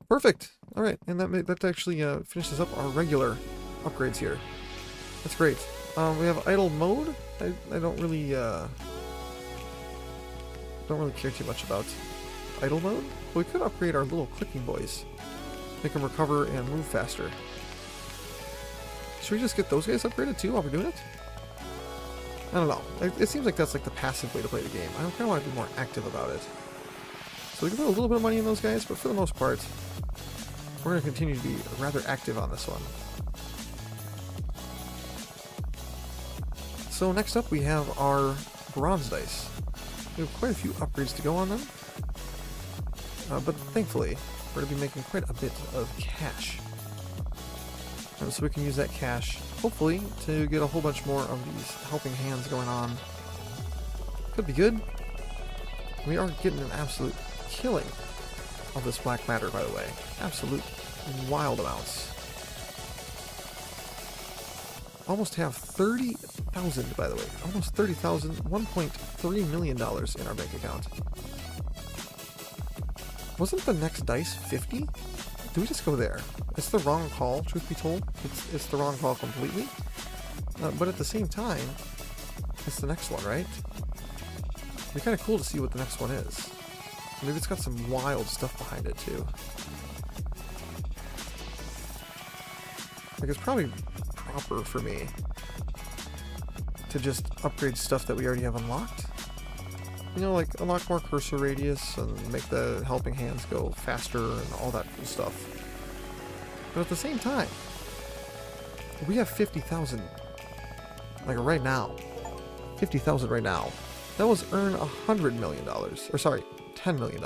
Perfect. All right, and that actually finishes up our regular upgrades here. That's great. We have idle mode. I don't really care too much about idle mode. But we could upgrade our little clicking boys, make them recover and move faster. Should we just get those guys upgraded too while we're doing it? I don't know. It seems like that's like the passive way to play the game. I kind of want to be more active about it. So we can put a little bit of money in those guys, but for the most part, we're going to continue to be rather active on this one. So next up we have our bronze dice. We have quite a few upgrades to go on them. But thankfully, we're going to be making quite a bit of cash. So we can use that cash, hopefully, to get a whole bunch more of these helping hands going on. Could be good. We are getting an absolute killing of this black matter, by the way. Absolute wild amounts. Almost have 30,000, by the way. Almost 30,000, $1.3 million in our bank account. Wasn't the next dice 50? Do we just go there? It's the wrong call, truth be told. It's the wrong call completely. But at the same time, it's the next one, right? It'd be kind of cool to see what the next one is. Maybe it's got some wild stuff behind it, too. Like, it's probably proper for me to just upgrade stuff that we already have unlocked. You know, like unlock more cursor radius and make the helping hands go faster and all that cool stuff. But at the same time, we have 50,000, like right now. 50,000 right now. That was earn $100 million, or sorry, $10 million.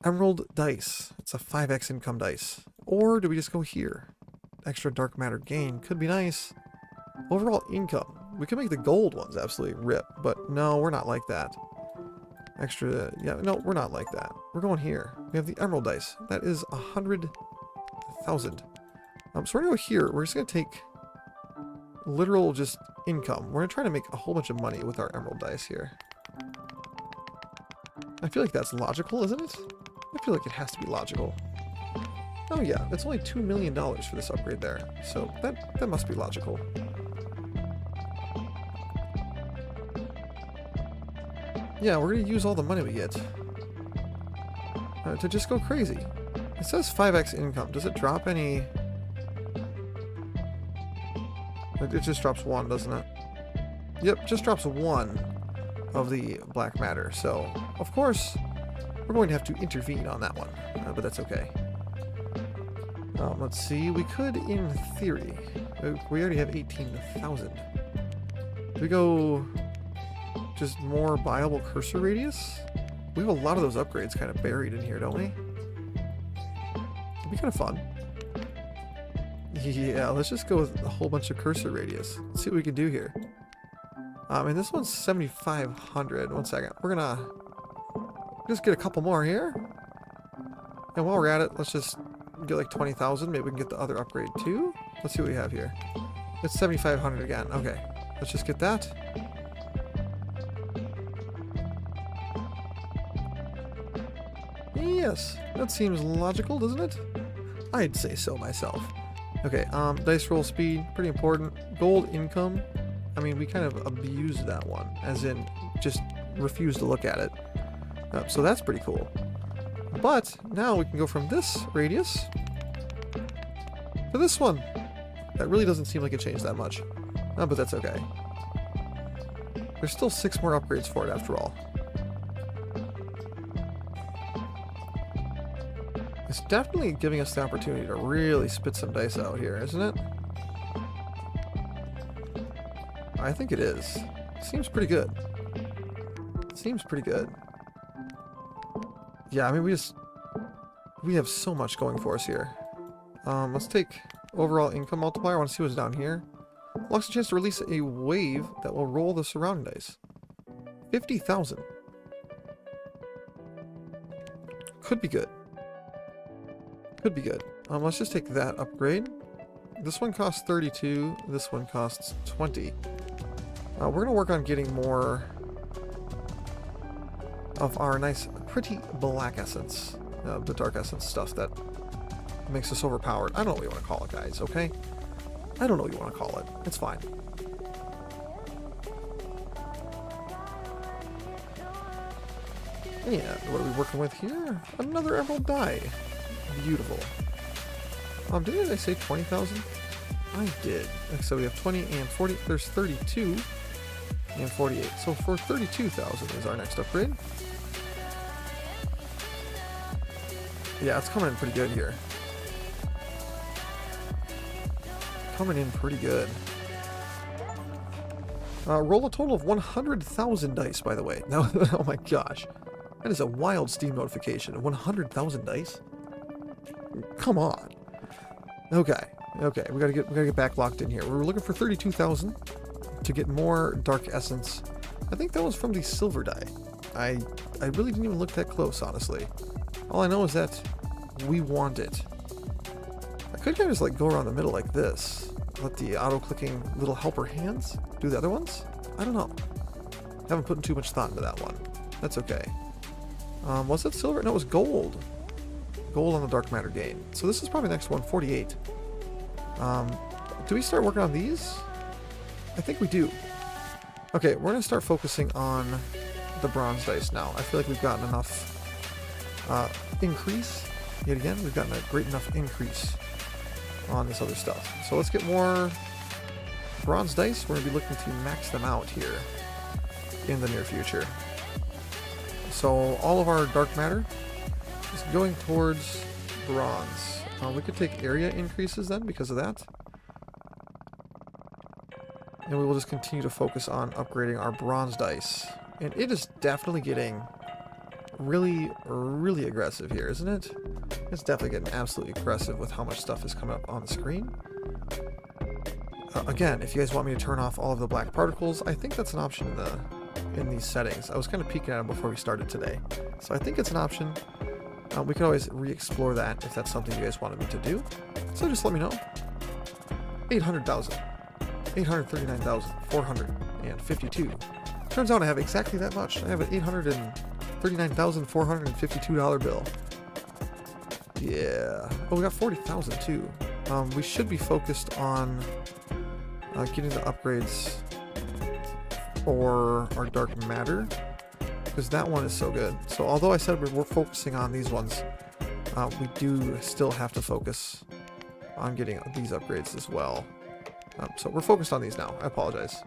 Emerald dice. It's a 5x income dice. Or do we just go here? Extra dark matter gain could be nice. Overall income. We could make the gold ones absolutely rip, but no, we're not like that. Extra, yeah, no, we're not like that. We're going here. We have the emerald dice. That is 100,000. So we're gonna go here. We're just gonna take literal just income. We're gonna try to make a whole bunch of money with our emerald dice here. I feel like that's logical, isn't it? I feel like it has to be logical. Oh yeah, that's only $2 million for this upgrade there. So that must be logical. Yeah, we're going to use all the money we get to just go crazy. It says 5x income. Does it drop any? It just drops 1, doesn't it? Yep, just drops 1 of the black matter. So, of course, we're going to have to intervene on that one, but that's okay. Let's see. We could, in theory, we already have 18,000. Do we go just more viable cursor radius? We have a lot of those upgrades kind of buried in here, don't we? It'd be kind of fun. Yeah, let's just go with a whole bunch of cursor radius. Let's see what we can do here. And this one's 7,500. One second. We're gonna just get a couple more here. And while we're at it, let's just get like 20,000. Maybe we can get the other upgrade too. Let's see what we have here. It's 7,500 again. Okay. Let's just get that. Yes. That seems logical, doesn't it? I'd say so myself. Okay, dice roll speed, pretty important. Gold income. I mean, we kind of abused that one, as in just refused to look at it. So that's pretty cool. But now we can go from this radius to this one. That really doesn't seem like it changed that much. But that's okay. There's still 6 more upgrades for it after all. It's definitely giving us the opportunity to really spit some dice out here, isn't it? I think it is. Seems pretty good. Seems pretty good. Yeah, I mean, we have so much going for us here. Let's take overall income multiplier. I want to see what's down here. Unlocks a chance to release a wave that will roll the surrounding dice. 50,000. Could be good. Could be good. Let's just take that upgrade. This one costs 32. This one costs 20. We're going to work on getting more of our nice, pretty black essence. The dark essence stuff that makes us overpowered. I don't know what you want to call it, guys, okay? I don't know what you want to call it. It's fine. Yeah, what are we working with here? Another emerald die. Beautiful. Didn't I say 20,000? I did. So we have 20 and 40. There's 32 and 48. So for 32,000 is our next upgrade. Yeah, it's coming in pretty good here. Coming in pretty good. Roll a total of 100,000 dice, by the way. Now, oh my gosh. That is a wild Steam notification. 100,000 dice? Come on. Okay. Okay, we gotta get back locked in here. We were looking for 32,000 to get more dark essence. I think that was from the silver die. I really didn't even look that close, honestly. All I know is that we want it. I could kind of just like go around the middle like this. Let the auto-clicking little helper hands do the other ones. I don't know. Haven't put too much thought into that one. That's okay. Was it silver? No, it was gold. Gold on the dark matter gain. So this is probably the next one, 48. Do we start working on these? I think we do. Okay, we're going to start focusing on the bronze dice now. I feel like we've gotten enough increase. Yet again, we've gotten a great enough increase on this other stuff. So let's get more bronze dice. We're going to be looking to max them out here in the near future. So all of our dark matter is going towards bronze. We could take area increases then because of that. And we will just continue to focus on upgrading our bronze dice. And it is definitely getting really, really aggressive here, isn't it? It's definitely getting absolutely aggressive with how much stuff is coming up on the screen. Again, if you guys want me to turn off all of the black particles, I think that's an option in these settings. I was kind of peeking at them before we started today. So I think it's an option. We can always re-explore that if that's something you guys wanted me to do. So just let me know. 800,000. 839,452. Turns out I have exactly that much. I have an $839,452 bill. Yeah. Oh, we got 40,000 too. We should be focused on getting the upgrades for our dark matter, because that one is so good. So although I said we're focusing on these ones, we do still have to focus on getting these upgrades as well. So we're focused on these now. I apologize.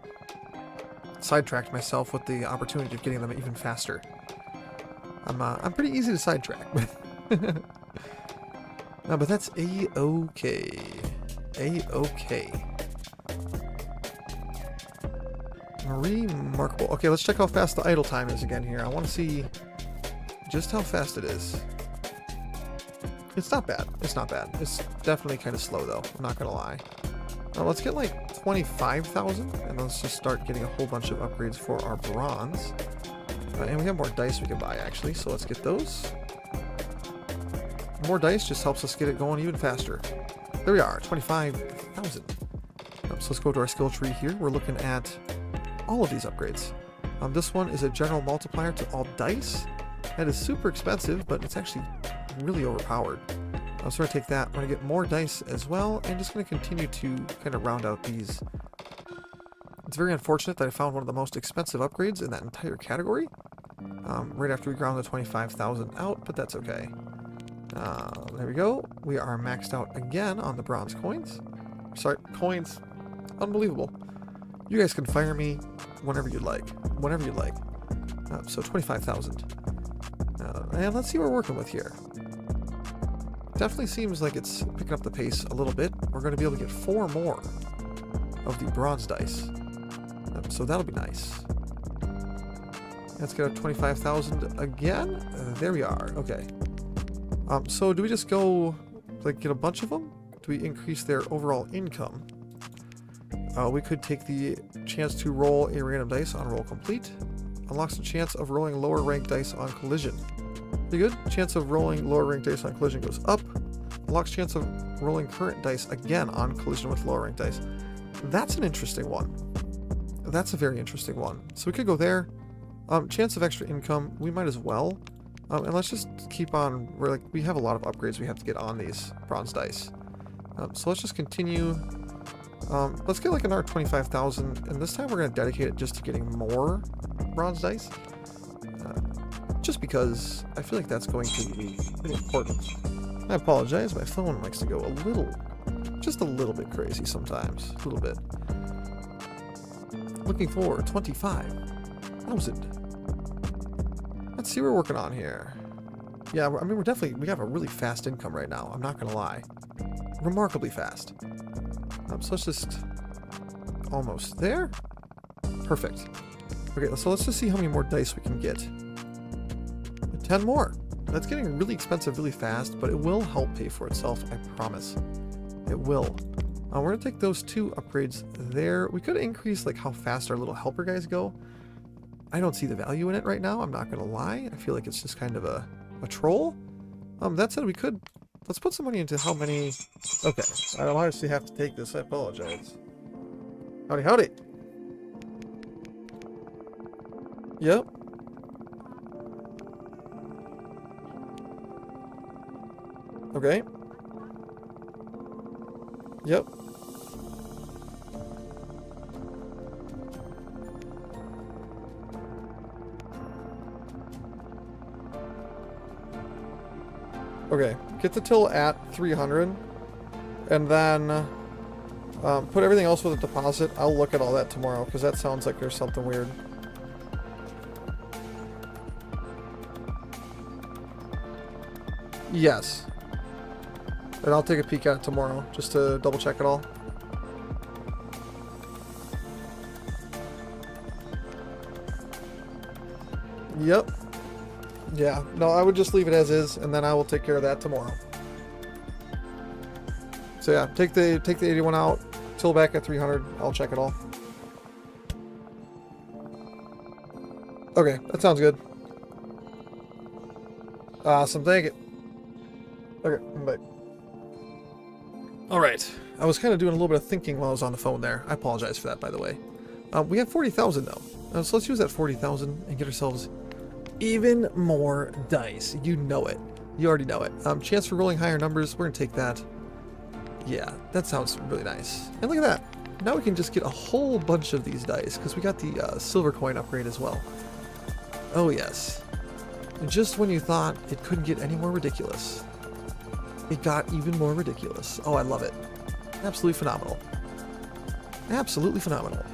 Sidetracked myself with the opportunity of getting them even faster. I'm pretty easy to sidetrack. No, but that's A-okay. A-okay. Remarkable. Okay, let's check how fast the idle time is again here. I want to see just how fast it is. It's not bad. It's not bad. It's definitely kind of slow though. I'm not gonna lie. Let's get like 25,000 and let's just start getting a whole bunch of upgrades for our bronze. And we have more dice we can buy actually, so let's get those. More dice just helps us get it going even faster. There we are, 25,000. So let's go to our skill tree here. We're looking at all of these upgrades. This one is a general multiplier to all dice. That is super expensive, but it's actually really overpowered. So we're going to take that. We're going to get more dice as well, and just going to continue to kind of round out these. It's very unfortunate that I found one of the most expensive upgrades in that entire category right after we ground the 25,000 out, but that's okay. There we go. We are maxed out again on the bronze coins. Sorry, coins. Unbelievable. You guys can fire me whenever you'd like. Whenever you'd like. So 25,000. And let's see what we're working with here. Definitely seems like it's picking up the pace a little bit. We're going to be able to get 4 more of the bronze dice. So that'll be nice. Let's get up 25,000 again. There we are. Okay. So do we just go like get a bunch of them? Do we increase their overall income? We could take the chance to roll a random dice on roll complete. Unlocks the chance of rolling lower ranked dice on collision. Pretty good. Chance of rolling lower ranked dice on collision goes up. Unlocks chance of rolling current dice again on collision with lower ranked dice. That's an interesting one. That's a very interesting one. So we could go there. Chance of extra income, we might as well. And let's just keep on. We have a lot of upgrades we have to get on these bronze dice. So let's just continue. Let's get like another 25,000, and this time we're going to dedicate it just to getting more bronze dice. Just because I feel like that's going to be pretty important. I apologize, my phone likes to go just a little bit crazy sometimes. A little bit. Looking for 25,000. Let's see what we're working on here. Yeah, I mean, we have a really fast income right now. I'm not going to lie. Remarkably fast. So let's just almost there. Perfect. Okay, so let's just see how many more dice we can get. 10 more. That's getting really expensive really fast, but it will help pay for itself, I promise. It will. We're going to take those 2 upgrades there. We could increase like how fast our little helper guys go. I don't see the value in it right now, I'm not going to lie. I feel like it's just kind of a troll. That said, we could... Let's put some money into how many... Okay, I'll obviously have to take this, I apologize. Howdy, howdy! Yep. Okay. Yep. Okay, get the till at 300, and then put everything else with a deposit. I'll look at all that tomorrow, because that sounds like there's something weird. Yes. And I'll take a peek at it tomorrow, just to double check it all. Yep. Yeah, no, I would just leave it as is, and then I will take care of that tomorrow. So yeah, take the 81 out, till back at 300, I'll check it all. Okay, that sounds good. Awesome, thank it. Okay, bye. Alright, I was kind of doing a little bit of thinking while I was on the phone there. I apologize for that, by the way. We have 40,000 though, so let's use that 40,000 and get ourselves even more dice. You know it. You already know it. Chance for rolling higher numbers, we're going to take that. Yeah, that sounds really nice. And look at that. Now we can just get a whole bunch of these dice, because we got the silver coin upgrade as well. Oh yes. Just when you thought it couldn't get any more ridiculous, it got even more ridiculous. Oh, I love it. Absolutely phenomenal. Absolutely phenomenal.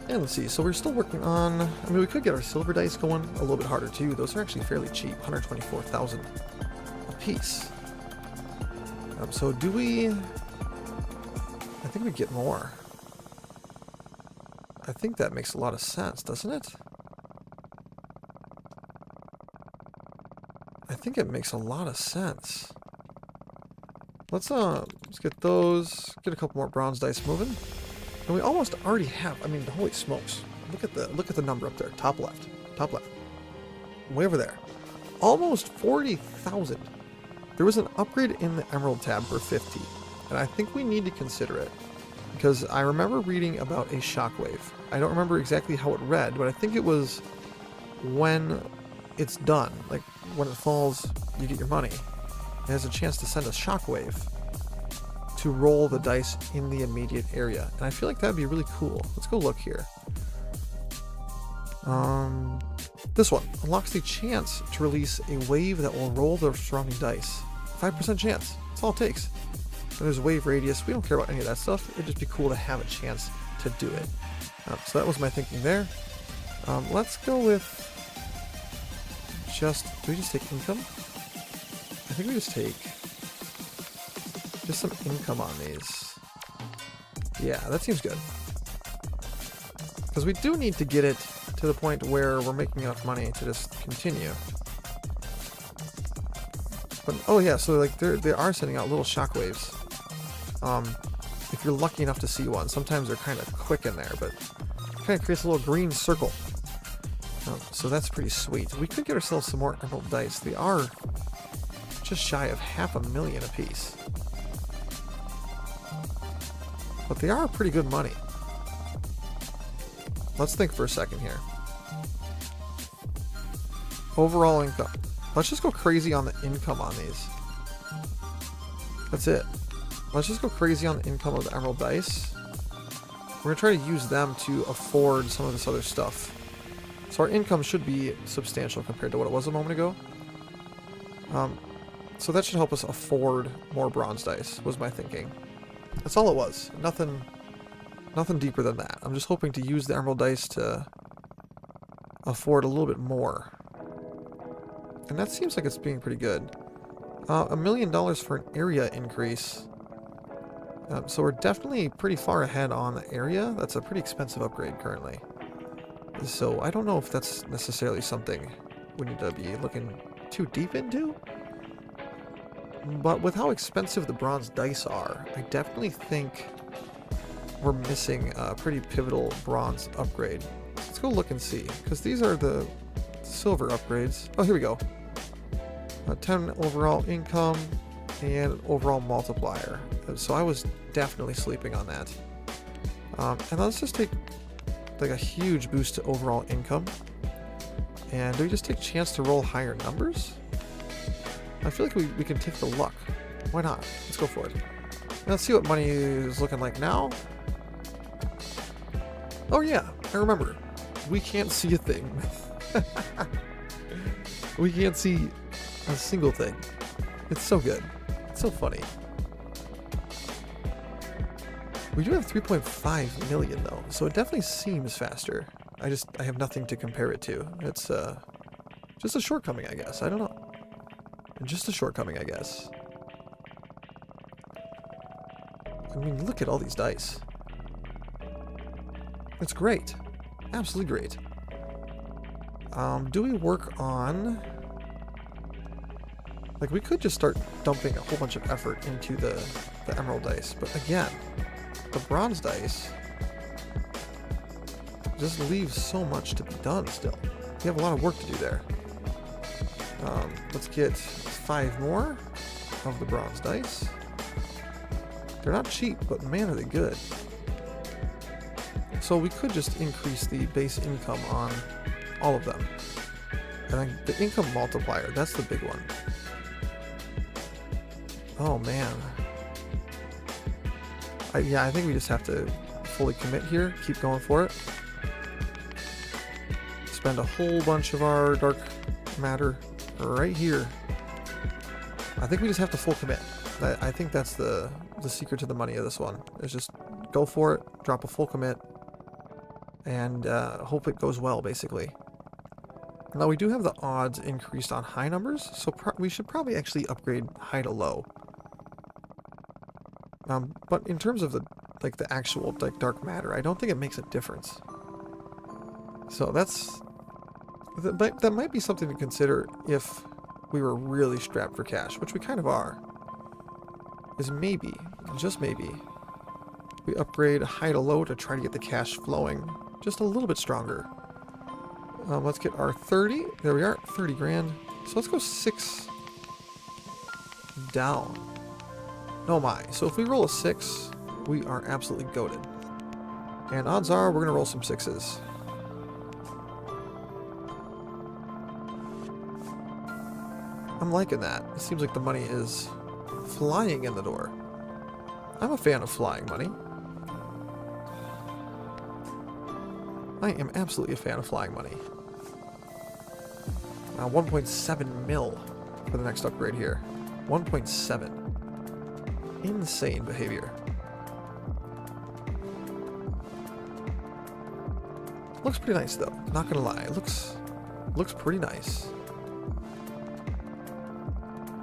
And let's see, so we're still working on... I mean, we could get our silver dice going a little bit harder too. Those are actually fairly cheap, 124,000 a piece. So do we... I think we get more. I think that makes a lot of sense, doesn't it? I think it makes a lot of sense. Let's get those, get a couple more bronze dice moving. And we almost already have, I mean, holy smokes. Look at the number up there, top left. Top left. Way over there. Almost 40,000. There was an upgrade in the Emerald tab for 50, and I think we need to consider it. Because I remember reading about a shockwave. I don't remember exactly how it read, but I think it was when it's done, like when it falls, you get your money. It has a chance to send a shockwave to roll the dice in the immediate area. And I feel like that'd be really cool. Let's go look here. This one unlocks the chance to release a wave that will roll the surrounding dice. 5% chance. That's all it takes. And there's a wave radius. We don't care about any of that stuff. It'd just be cool to have a chance to do it. So that was my thinking there. Let's go with do we just take income? I think we just take some income on these. Yeah, that seems good. Because we do need to get it to the point where we're making enough money to just continue. But oh yeah, so like they are sending out little shockwaves. If you're lucky enough to see one, sometimes they're kind of quick in there, but it kind of creates a little green circle. So that's pretty sweet. We could get ourselves some more emerald dice. They are just shy of 500,000 apiece. But they are pretty good money. Let's think for a second here. Overall income. Let's just go crazy on the income on these. That's it. Let's just go crazy on the income of the emerald dice. We're going to try to use them to afford some of this other stuff. So our income should be substantial compared to what it was a moment ago. So that should help us afford more bronze dice, was my thinking. That's all it was. Nothing deeper than that. I'm just hoping to use the emerald dice to afford a little bit more. And that seems like it's being pretty good. $1 million for an area increase. So we're definitely pretty far ahead on the area. That's a pretty expensive upgrade currently. So I don't know if that's necessarily something we need to be looking too deep into. But with how expensive the bronze dice are, I definitely think we're missing a pretty pivotal bronze upgrade. Let's go look and see, because these are the silver upgrades. Oh, here we go. 10 overall income and an overall multiplier. So I was definitely sleeping on that. And let's just take like a huge boost to overall income. And do we just take chance to roll higher numbers? I feel like we can take the luck. Why not? Let's go for it. And let's see what money is looking like now. Oh yeah, I remember. We can't see a thing. We can't see a single thing. It's so good. It's so funny. We do have 3.5 million though, so it definitely seems faster. I have nothing to compare it to. It's just a shortcoming, I guess. I don't know. Just a shortcoming, I guess. I mean, look at all these dice. It's great. Absolutely great. Do we work on... Like, we could just start dumping a whole bunch of effort into the emerald dice, but again, the bronze dice just leaves so much to be done still. We have a lot of work to do there. Let's get 5 more of the bronze dice. They're not cheap, but man, are they good. So we could just increase the base income on all of them. And then the income multiplier, that's the big one. Oh man. Yeah, I think we just have to fully commit here, keep going for it. Spend a whole bunch of our dark matter right here. I think we just have to full commit. I think that's the secret to the money of this one, is just go for it, drop a full commit, and hope it goes well, basically. Now, we do have the odds increased on high numbers, so we should probably actually upgrade high to low. But in terms of the actual dark matter, I don't think it makes a difference. So that might be something to consider if we were really strapped for cash, which we kind of are. Is maybe, just maybe, we upgrade high to low to try to get the cash flowing just a little bit stronger. Let's get our 30. There we are, 30 grand. So let's go 6 down. Oh my. So if we roll a 6, we are absolutely goated. And odds are we're going to roll some 6s. I'm liking that. It seems like the money is flying in the door. I'm a fan of flying money. I am absolutely a fan of flying money. 1.7 mil for the next upgrade here. 1.7. Insane behavior. Looks pretty nice though, not gonna lie. It looks pretty nice.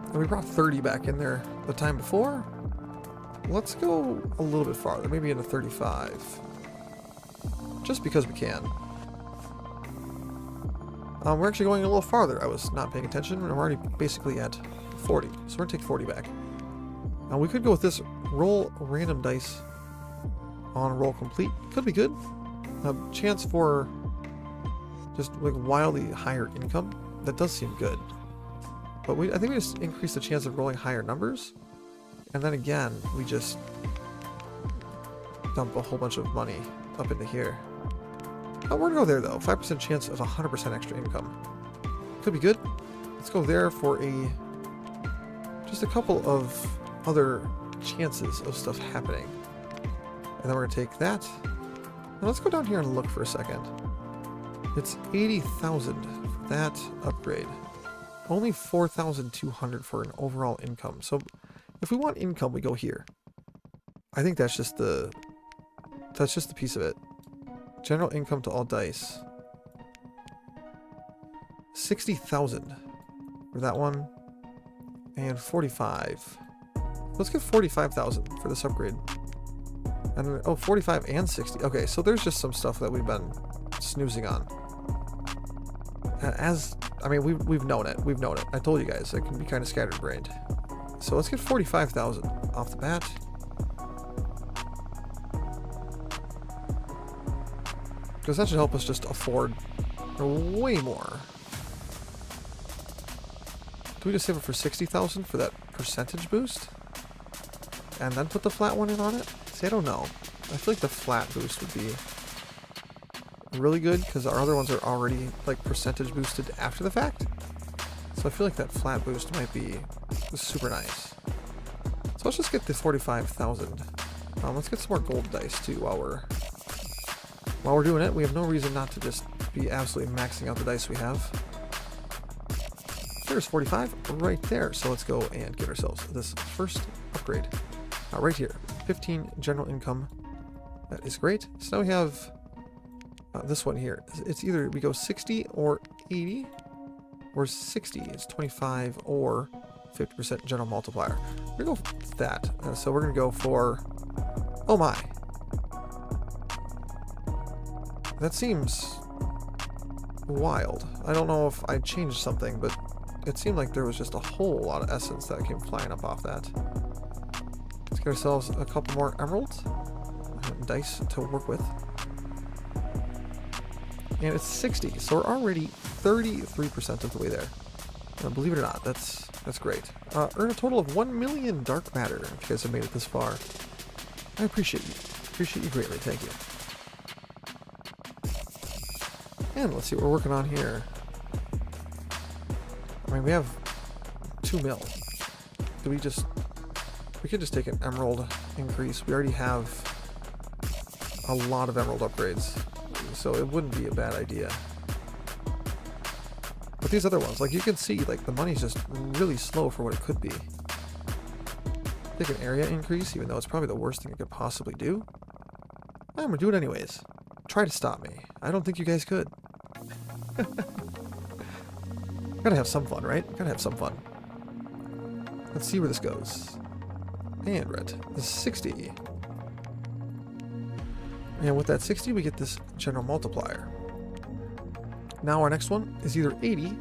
And we brought 30 back in there the time before. Let's go a little bit farther, maybe into 35. Just because we can. We're actually going a little farther. I was not paying attention, and we're already basically at 40. So we're going to take 40 back. Now we could go with this roll random dice on roll complete. Could be good. A chance for just like wildly higher income. That does seem good. But I think we just increase the chance of rolling higher numbers. And then again, we just dump a whole bunch of money up into here. Oh, we're gonna go there though. 5% chance of 100% extra income. Could be good. Let's go there for just a couple of other chances of stuff happening. And then we're gonna take that. And let's go down here and look for a second. It's 80,000 for that upgrade. Only 4,200 for an overall income. So if we want income, we go here. I think that's just the piece of it. General income to all dice. 60,000 for that one. And 45. Let's get 45,000 for this upgrade. And oh, 45 and 60. Okay, so there's just some stuff that we've been snoozing on. I mean, we've known it. We've known it. I told you guys, I can be kind of scatterbrained. So let's get 45,000 off the bat. Because that should help us just afford way more. Do we just save it for 60,000 for that percentage boost? And then put the flat one in on it? See, I don't know. I feel like the flat boost would be really good because our other ones are already like percentage boosted after the fact. So I feel like that flat boost might be super nice. So let's just get the 45,000. Let's get some more gold dice too while we're doing it. We have no reason not to just be absolutely maxing out the dice we have. There's 45 right there. So let's go and get ourselves this first upgrade. Right here, 15 general income. That is great. So now we have this one here. It's either we go 60 or 80, or 60 is 25 or 50% general multiplier. We're going to go with that. So we're going to go for, oh my. That seems wild. I don't know if I changed something, but it seemed like there was just a whole lot of essence that came flying up off that. Let's get ourselves a couple more emeralds and dice to work with. And it's 60, so we're already 33% of the way there. Believe it or not, that's great. Earn a total of 1 million dark matter if you guys have made it this far. I appreciate you. Appreciate you greatly. Thank you. And let's see what we're working on here. I mean, we have 2 mil. We could just take an emerald increase. We already have a lot of emerald upgrades, so it wouldn't be a bad idea. But these other ones, like you can see, like the money's just really slow for what it could be. Take an area increase, even though it's probably the worst thing it could possibly do. I'm gonna do it anyways. Try to stop me. I don't think you guys could. Gotta have some fun, right? Gotta have some fun. Let's see where this goes. And red is 60. And with that 60, we get this general multiplier. Now our next one is either 80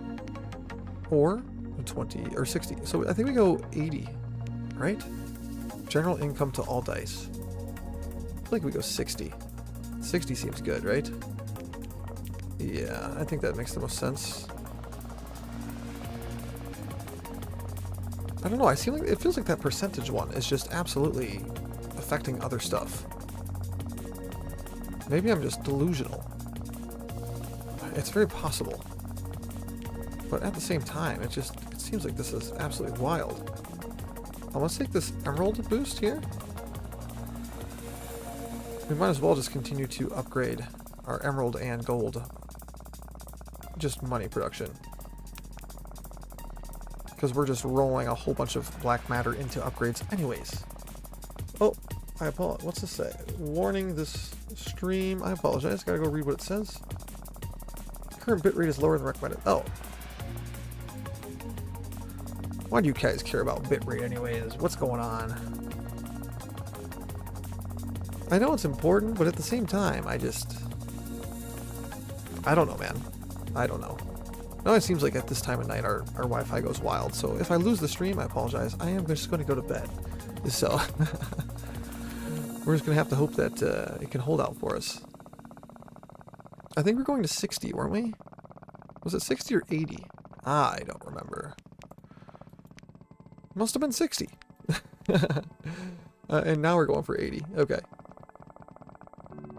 or 20 or 60. So I think we go 80, right? General income to all dice. I feel like we go 60. 60 seems good, right? Yeah, I think that makes the most sense. I don't know, I feel like it feels like that percentage one is just absolutely affecting other stuff. Maybe I'm just delusional. It's very possible. But at the same time, it seems like this is absolutely wild. Let's take this emerald boost here. We might as well just continue to upgrade our emerald and gold. Just money production. Because we're just rolling a whole bunch of black matter into upgrades anyways. Oh, I apologize. What's this say? Warning, this stream. I apologize. Gotta go read what it says. Current bitrate is lower than recommended. Oh. Why do you guys care about bitrate anyways? What's going on? I know it's important, but at the same time, I don't know, man. I don't know. No, it seems like at this time of night our Wi-Fi goes wild, so if I lose the stream, I apologize. I am just going to go to bed. So, we're just going to have to hope that it can hold out for us. I think we're going to 60, weren't we? Was it 60 or 80? I don't remember. Must have been 60. And now we're going for 80. Okay.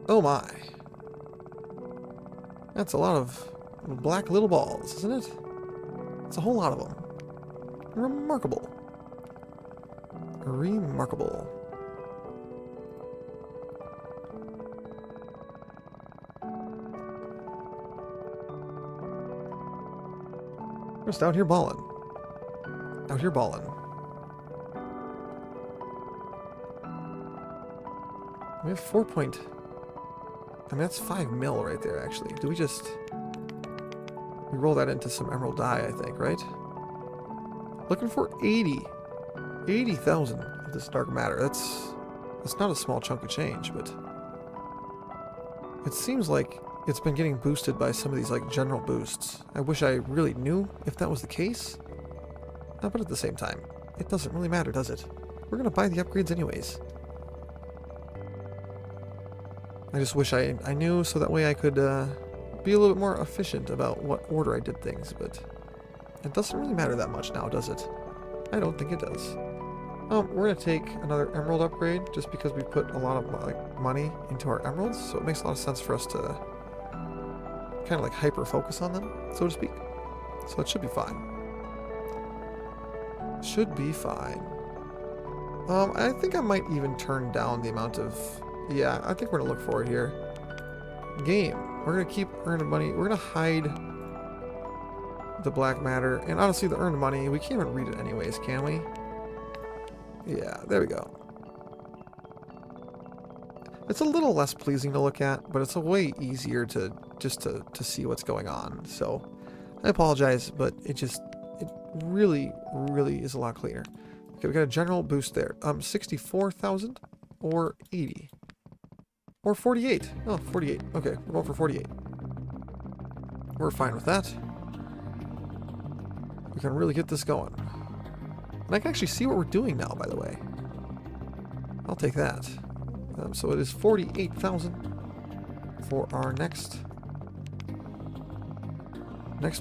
Oh my. That's a lot of black little balls, isn't it? It's a whole lot of them. Remarkable. Remarkable. We're just out here balling. Out here balling. We have 4 point... I mean, that's 5 mil right there, actually. Do we just... We roll that into some emerald dye, I think, right? Looking for 80. 80,000 of this dark matter. That's not a small chunk of change, but... It seems like it's been getting boosted by some of these, like, general boosts. I wish I really knew if that was the case. But at the same time, it doesn't really matter, does it? We're gonna buy the upgrades anyways. I just wish I knew so that way I could be a little bit more efficient about what order I did things, but it doesn't really matter that much now, does it? I don't think it does. We're going to take another emerald upgrade just because we put a lot of money into our emeralds, so it makes a lot of sense for us to kind of like hyper-focus on them, so to speak. So it should be fine. Should be fine. I think I might even turn down the amount of... Yeah, I think we're going to look for it here. Game. We're going to keep earning money. We're going to hide the black matter. And honestly, the earned money, we can't even read it anyways, can we? Yeah, there we go. It's a little less pleasing to look at, but it's a way easier to see what's going on. So, I apologize, but it really, really is a lot cleaner. Okay, we got a general boost there. 64,000 or 80. Or 48. Oh, 48. Okay, we're going for 48. We're fine with that. We can really get this going. And I can actually see what we're doing now, by the way. I'll take that. So it is 48,000 for our next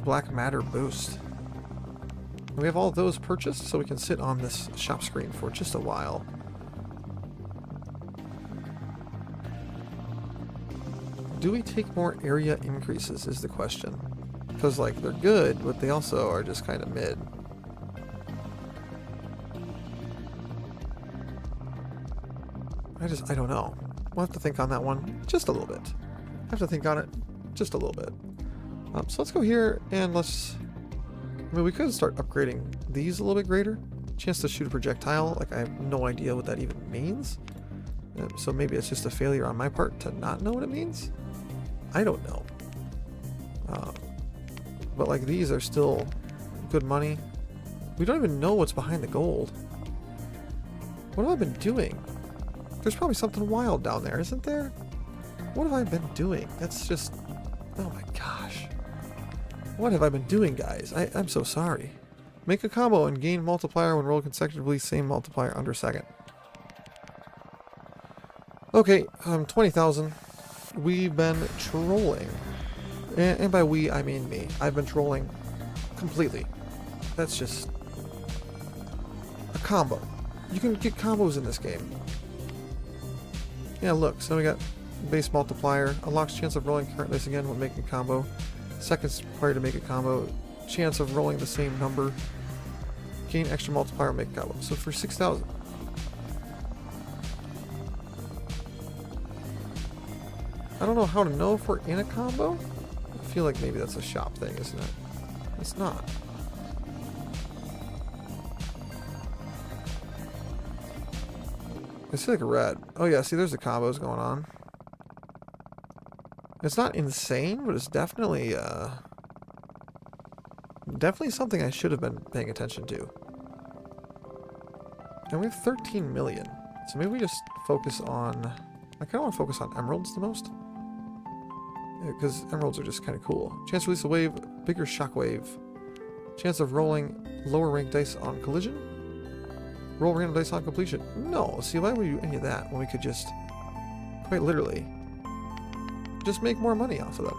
black matter boost. And we have all of those purchased, so we can sit on this shop screen for just a while. Do we take more area increases is the question. Because, like, they're good, but they also are just kind of mid. I don't know. We'll have to think on that one just a little bit. I have to think on it just a little bit. So let's go here and let's... I mean, we could start upgrading these a little bit greater. Chance to shoot a projectile. Like, I have no idea what that even means. So maybe it's just a failure on my part to not know what it means. I don't know. But like these are still good money. We don't even know what's behind the gold. What have I been doing? There's probably something wild down there, isn't there? What have I been doing? That's just... Oh my gosh. What have I been doing, guys? I'm so sorry. Make a combo and gain multiplier when rolled consecutively, same multiplier under second. Okay, 20,000. We've been trolling. And by we, I mean me. I've been trolling completely. That's just a combo. You can get combos in this game. Yeah, look, so we got base multiplier, unlocks chance of rolling current dice again when making a combo. Seconds required to make a combo. Chance of rolling the same number. Gain extra multiplier and make a combo. So for 6,000. I don't know how to know if we're in a combo. I feel like maybe that's a shop thing, isn't it? It's not. I see like a red. Oh yeah, see there's the combos going on. It's not insane, but it's definitely definitely something I should have been paying attention to. And we have 13 million. So maybe we just focus on... I kind of want to focus on emeralds the most. Because emeralds are just kind of cool. Chance to release a wave, bigger shockwave. Chance of rolling lower rank dice on collision. Roll random dice on completion. No, see, why would we do any of that when we could just, quite literally, just make more money off of them?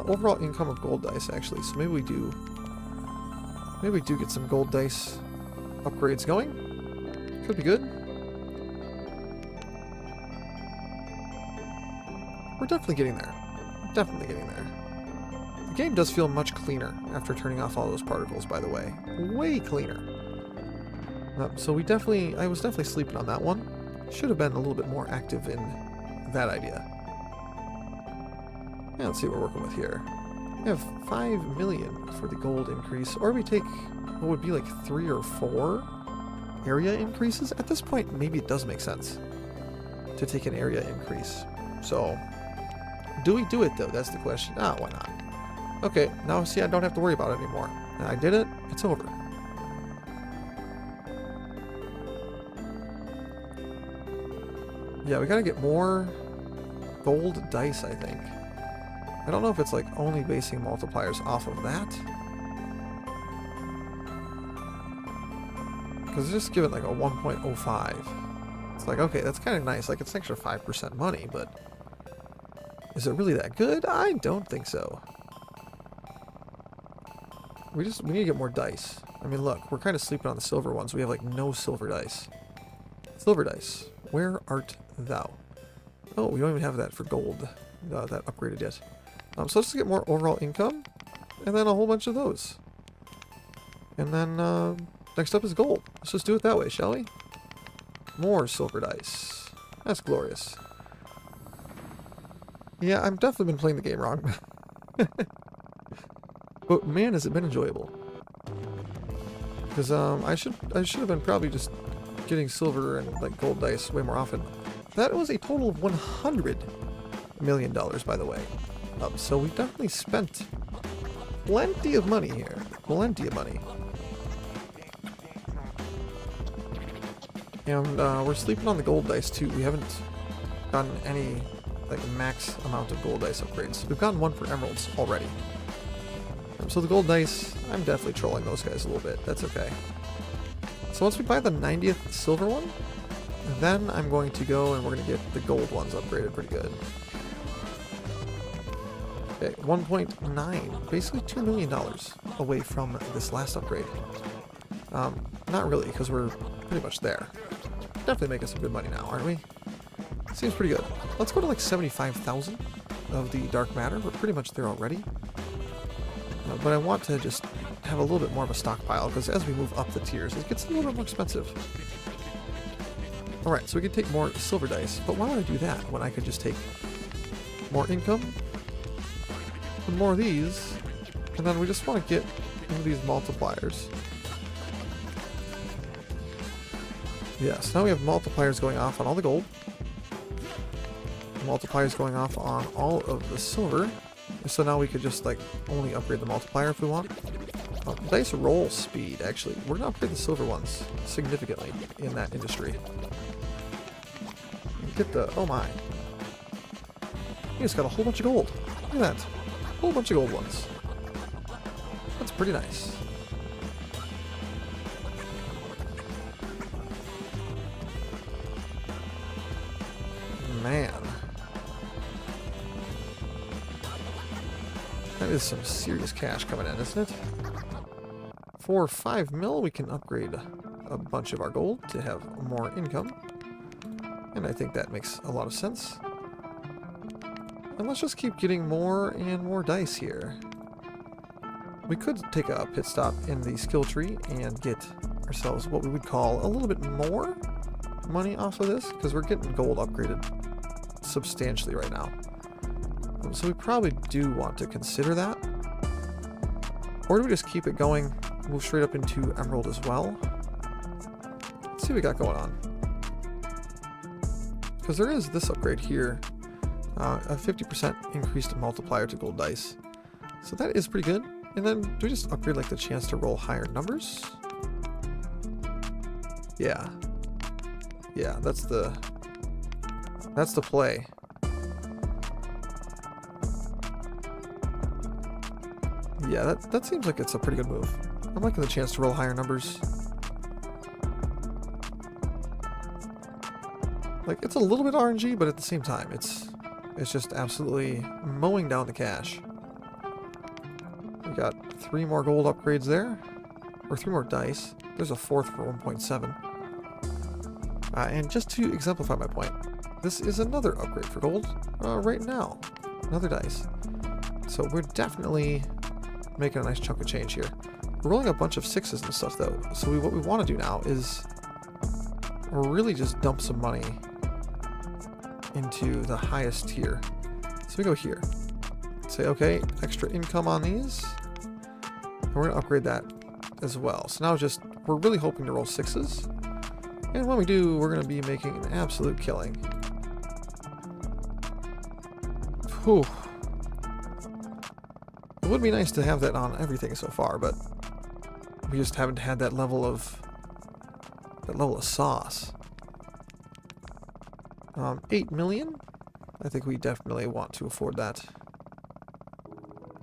Overall income of gold dice, actually. So maybe we do get some gold dice upgrades going. Could be good. We're definitely getting there. Definitely getting there. The game does feel much cleaner after turning off all those particles, by the way. Way cleaner. So I was definitely sleeping on that one. Should have been a little bit more active in that idea. Yeah, let's see what we're working with here. We have 5 million for the gold increase, or we take what would be like 3 or 4 area increases. At this point, maybe it does make sense to take an area increase. So, do we do it though? That's the question. Ah, why not? Okay, now see, I don't have to worry about it anymore. I did it, it's over. Yeah, we gotta get more gold dice, I think. I don't know if it's like only basing multipliers off of that. Because it's just given like a 1.05. It's like, okay, that's kind of nice. Like, it's an extra 5% money, but is it really that good? I don't think so. We need to get more dice. I mean, look, we're kind of sleeping on the silver ones. We have like no silver dice. Silver dice. Where art thou? Oh, we don't even have that for gold. That upgraded yet. So let's get more overall income. And then a whole bunch of those. And then next up is gold. Let's just do it that way, shall we? More silver dice. That's glorious. Yeah, I've definitely been playing the game wrong. But man, has it been enjoyable. Because I should have been probably just getting silver and like gold dice way more often. That was a total of $100 million, by the way. So we definitely spent plenty of money here. Plenty of money. And we're sleeping on the gold dice too. We haven't gotten any like max amount of gold dice upgrades. We've gotten one for emeralds already. So the gold dice, I'm definitely trolling those guys a little bit. That's okay. So once we buy the 90th silver one, then I'm going to go and we're going to get the gold ones upgraded pretty good. Okay, 1.9, basically $2 million away from this last upgrade. Not really, because we're pretty much there. Definitely making some good money now, aren't we? Seems pretty good. Let's go to like 75,000 of the dark matter. We're pretty much there already. But I want to just have a little bit more of a stockpile, because as we move up the tiers, it gets a little bit more expensive. Alright, so we can take more silver dice, but why would I do that when I could just take more income and more of these, and then we just want to get into these multipliers. Yes, now we have multipliers going off on all the gold, multipliers going off on all of the silver. So now we could just like only upgrade the multiplier if we want. Dice roll speed, actually. We're gonna upgrade the silver ones significantly in that industry. Get the, oh my. You just got a whole bunch of gold. Look at that. A whole bunch of gold ones. pretty nice. Man. That is some serious cash coming in, isn't it? For 5 mil, we can upgrade a bunch of our gold to have more income. And I think that makes a lot of sense. And let's just keep getting more and more dice here. We could take a pit stop in the skill tree and get ourselves what we would call a little bit more money off of this, because we're getting gold upgraded substantially right now. So we probably do want to consider that. Or do we just keep it going, move straight up into emerald as well? Let's see what we got going on. Because there is this upgrade here, a 50% increased multiplier to gold dice. So that is pretty good. And then do we just upgrade like the chance to roll higher numbers? Yeah. Yeah, that's the play. Yeah, that seems like it's a pretty good move. I'm liking the chance to roll higher numbers. Like, it's a little bit RNG, but at the same time, it's just absolutely mowing down the cash. We got 3 more gold upgrades there, or 3 more dice. There's a 4th for 1.7. And just to exemplify my point, this is another upgrade for gold right now. Another dice. So we're definitely making a nice chunk of change here. We're rolling a bunch of 6s and stuff though. So what we want to do now is really just dump some money into the highest tier. So we go here. Say, okay, extra income on these. And we're going to upgrade that as well. So now we're really hoping to roll 6s. And when we do, we're going to be making an absolute killing. Whew. It would be nice to have that on everything so far, but we just haven't had that level of sauce. 8 million? I think we definitely want to afford that.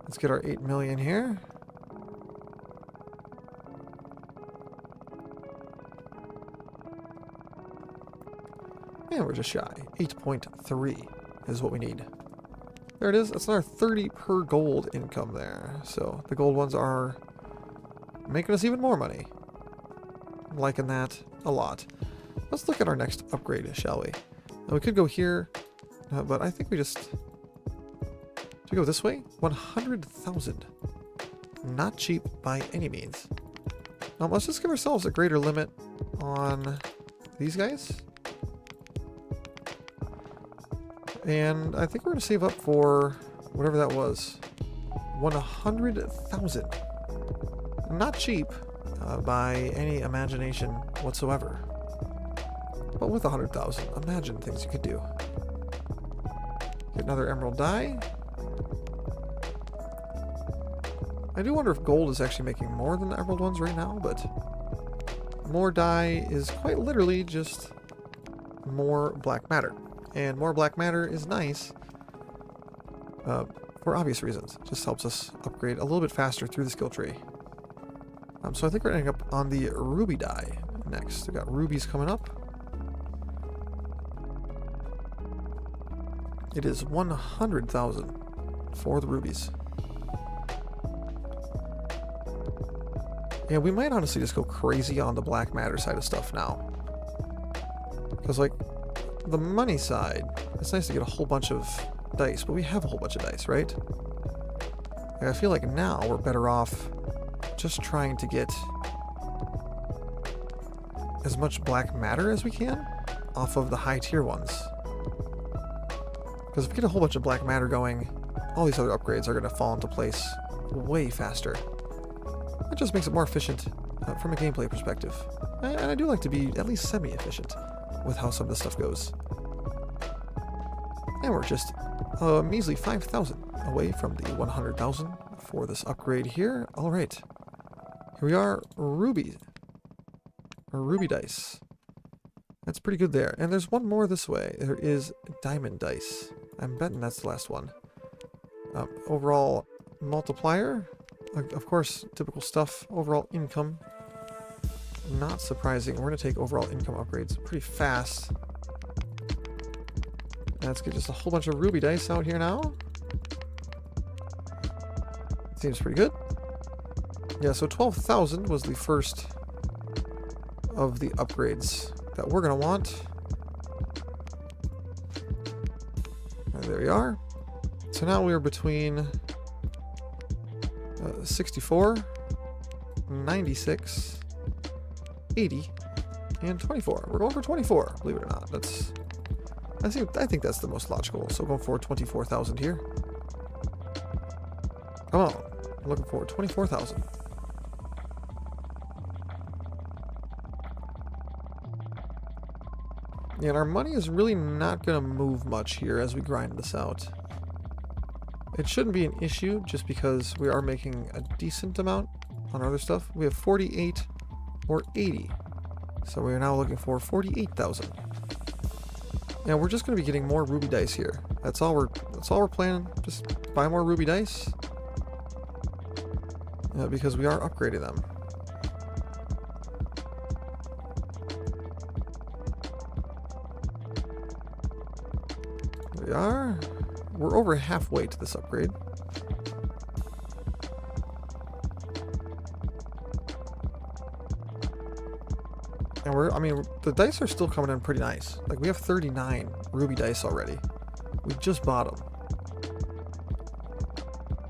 Let's get our 8 million here. And we're just shy. 8.3 is what we need. There it is. That's another 30 per gold income there. So the gold ones are making us even more money. I'm liking that a lot. Let's look at our next upgrade, shall we? Now we could go here, but I think we go this way? 100,000. Not cheap by any means. Let's just give ourselves a greater limit on these guys. And I think we're going to save up for whatever that was. 100,000. Not cheap by any imagination whatsoever. But with 100,000, imagine things you could do. Get another emerald die. I do wonder if gold is actually making more than the emerald ones right now, but more die is quite literally just more black matter. And more black matter is nice for obvious reasons. It just helps us upgrade a little bit faster through the skill tree. So I think we're ending up on the ruby die next. We've got rubies coming up. It is 100,000 for the rubies. Yeah, we might honestly just go crazy on the black matter side of stuff now. Because, like, the money side, it's nice to get a whole bunch of dice, but we have a whole bunch of dice, right? Like, I feel like now we're better off just trying to get as much black matter as we can off of the high tier ones. Because if we get a whole bunch of black matter going, all these other upgrades are going to fall into place way faster. It just makes it more efficient from a gameplay perspective. And I do like to be at least semi-efficient with how some of this stuff goes. And we're just a measly 5,000 away from the 100,000 for this upgrade here. Alright. Here we are, ruby. Or ruby dice. That's pretty good there. And there's one more this way. There is diamond dice. I'm betting that's the last one. Overall multiplier Of course, typical stuff. Overall income. Not surprising. We're going to take overall income upgrades pretty fast. Let's get just a whole bunch of ruby dice out here now. Seems pretty good. Yeah, so 12,000 was the first of the upgrades that we're going to want. And there we are. So now we are between 64, 96, 80, and 24. We're going for 24, believe it or not. I think that's the most logical. So going for 24,000 here. Come on. I'm looking for 24,000. And our money is really not going to move much here as we grind this out. It shouldn't be an issue just because we are making a decent amount on other stuff. We have 48 or 80. So we are now looking for 48,000. And we're just going to be getting more ruby dice here. That's all we're planning. Just buy more ruby dice. Because we are upgrading them. There we are. We're over halfway to this upgrade. And the dice are still coming in pretty nice. Like, we have 39 ruby dice already. We just bought them.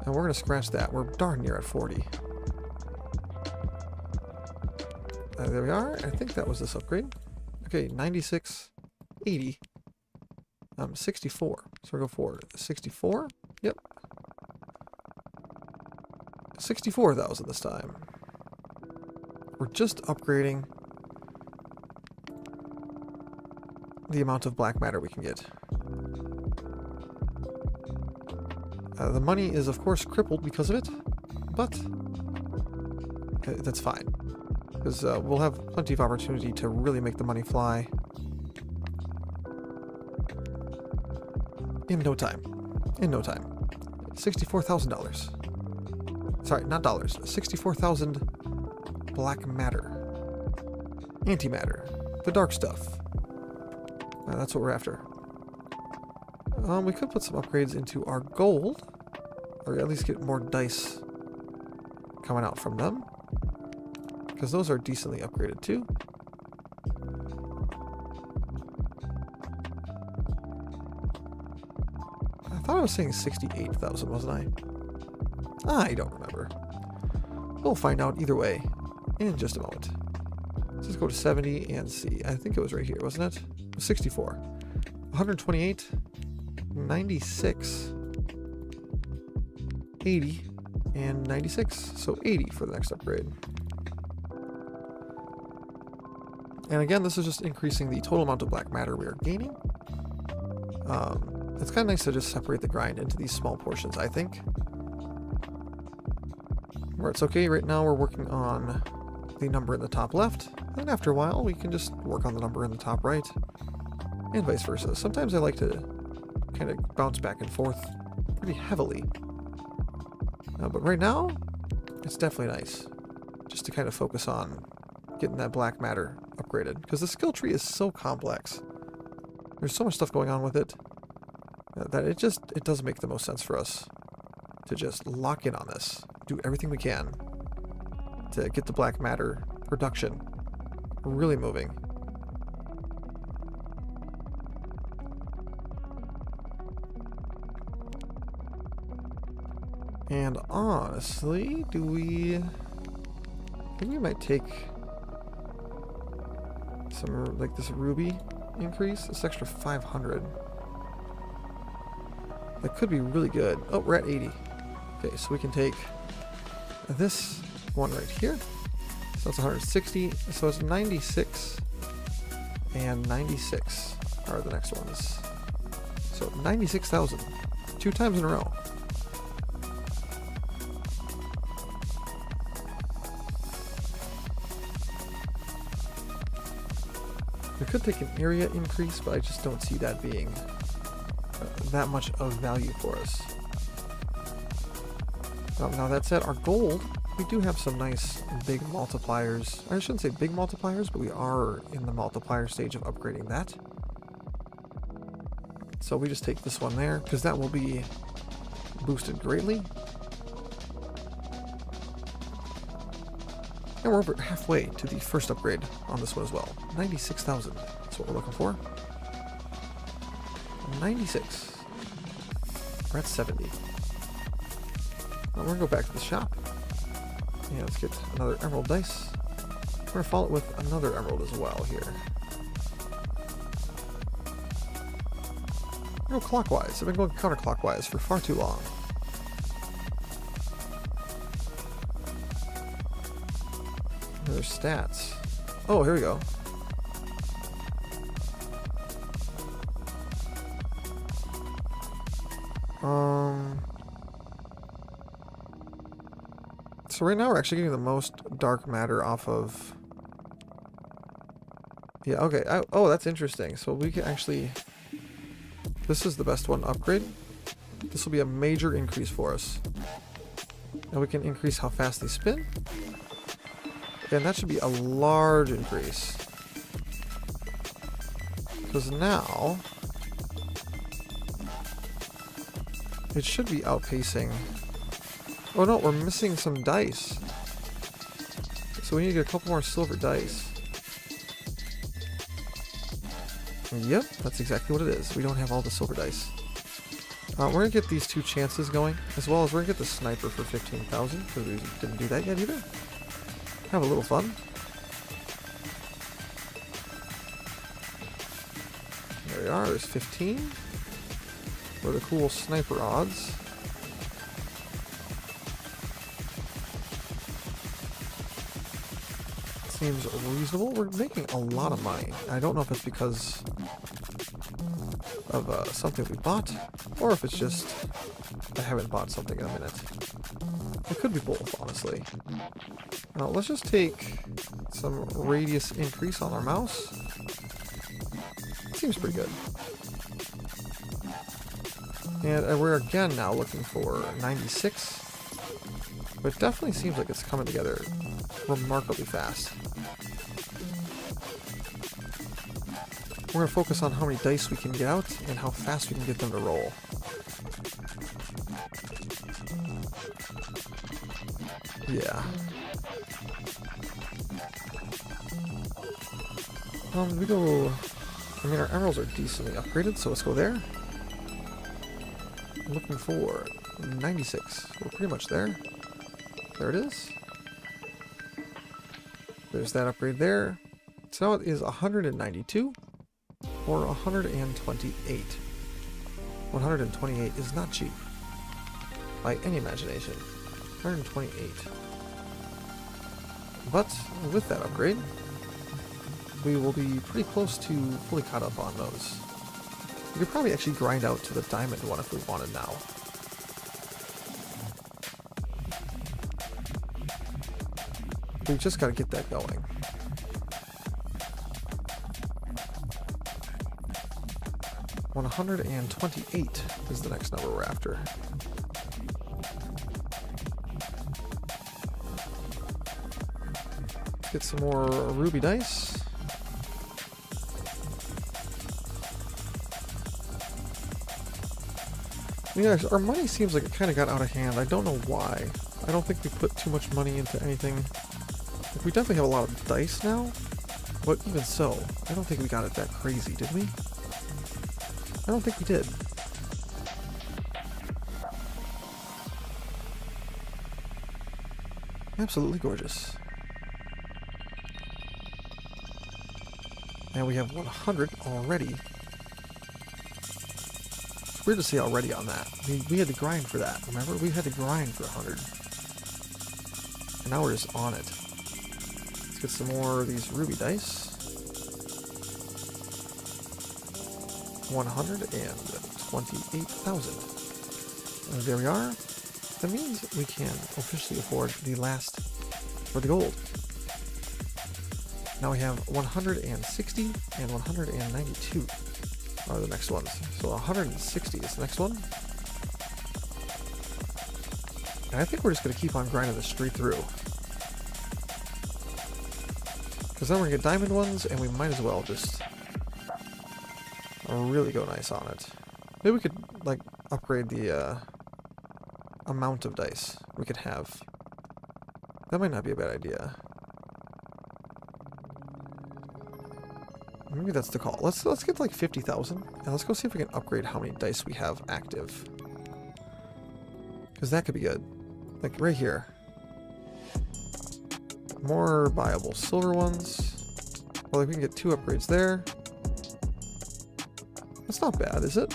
And we're going to scratch that. We're darn near at 40. There we are. I think that was this upgrade. Okay, 96, 80, 64. So we'll go for 64. Yep. 64,000 this time. We're just upgrading the amount of black matter we can get. The money is, of course, crippled because of it, but that's fine. Because we'll have plenty of opportunity to really make the money fly in no time. In no time. $64,000. Sorry, not dollars. 64,000 black matter. Antimatter. The dark stuff. That's what we're after. We could put some upgrades into our gold, or at least get more dice coming out from them, because those are decently upgraded too. I thought I was saying 68,000, wasn't I? I don't remember. We'll find out either way in just a moment. Let's just go to 70 and see. I think it was right here, wasn't it? 64. 128. 96, 80, and 96. So 80 for the next upgrade. And again, this is just increasing the total amount of black matter we are gaining. It's kind of nice to just separate the grind into these small portions, I think. Where it's okay, right now we're working on the number in the top left, and after a while we can just work on the number in the top right, and vice versa. Sometimes I like to kind of bounce back and forth pretty heavily. But right now, it's definitely nice just to kind of focus on getting that black matter upgraded, because the skill tree is so complex. There's so much stuff going on with it that it does make the most sense for us to just lock in on this, do everything we can to get the black matter production really moving. And honestly, I think we might take some, like, this ruby increase, this extra 500. That could be really good. Oh, we're at 80. Okay, so we can take this one right here. So that's 160. So it's 96 and 96 are the next ones. So 96,000. 2 times in a row. We could take an area increase, but I just don't see that being that much of value for us. Now that said, our gold, we do have some nice big multipliers. I shouldn't say big multipliers, but we are in the multiplier stage of upgrading that. So we just take this one there, because that will be boosted greatly. And we're over halfway to the first upgrade on this one as well. 96,000. That's what we're looking for. 96. We're at 70. We're going to go back to the shop. Yeah, let's get another emerald dice. We're going to follow it with another emerald as well here. Go clockwise. I've been going counterclockwise for far too long. There's stats. Oh, here we go. So right now we're actually getting the most dark matter off of... Yeah, okay. Oh, that's interesting. So we can actually... This is the best one to upgrade. This will be a major increase for us. And we can increase how fast they spin. And that should be a large increase. Because now... it should be outpacing... Oh no, we're missing some dice. So we need to get a couple more silver dice. Yep, that's exactly what it is. We don't have all the silver dice. We're going to get these two chances going, as well as we're going to get the sniper for 15,000, because we didn't do that yet either. Have a little fun. There we are, there's 15. For the cool sniper odds. Seems reasonable. We're making a lot of money. I don't know if it's because of something we bought, or if it's just I haven't bought something in a minute. It could be both, honestly. Now let's just take some radius increase on our mouse. Seems pretty good. And we're again now looking for 96. But it definitely seems like it's coming together remarkably fast. We're going to focus on how many dice we can get out and how fast we can get them to roll. Yeah. We go... I mean, our emeralds are decently upgraded, so let's go there. I'm looking for 96. We're pretty much there. There it is. There's that upgrade there. So now it is 192 or 128. 128 is not cheap by any imagination. 128. But with that upgrade, we will be pretty close to fully caught up on those. We could probably actually grind out to the diamond one if we wanted now. We've just got to get that going. $128 is the next number we're after. Get some more ruby dice. Yeah, our money seems like it kind of got out of hand. I don't know why. I don't think we put too much money into anything. Like, we definitely have a lot of dice now, but even so, I don't think we got it that crazy, did we? I don't think we did. Absolutely gorgeous. And we have 100 already. It's weird to say already on that. We had to grind for that, remember? We had to grind for 100. And now we're just on it. Let's get some more of these ruby dice. 128,000. There we are. That means we can officially afford the last for the gold. Now we have 160 and 192 are the next ones. So 160 is the next one. And I think we're just going to keep on grinding this straight through. Because then we're going to get diamond ones, and we might as well just really go nice on it. Maybe we could, like, upgrade the amount of dice we could have. That might not be a bad idea. Maybe that's the call. Let's get like 50,000, and let's go see if we can upgrade how many dice we have active. Because that could be good. Like right here. More buyable silver ones. Well, if we can get 2 upgrades there. That's not bad, is it?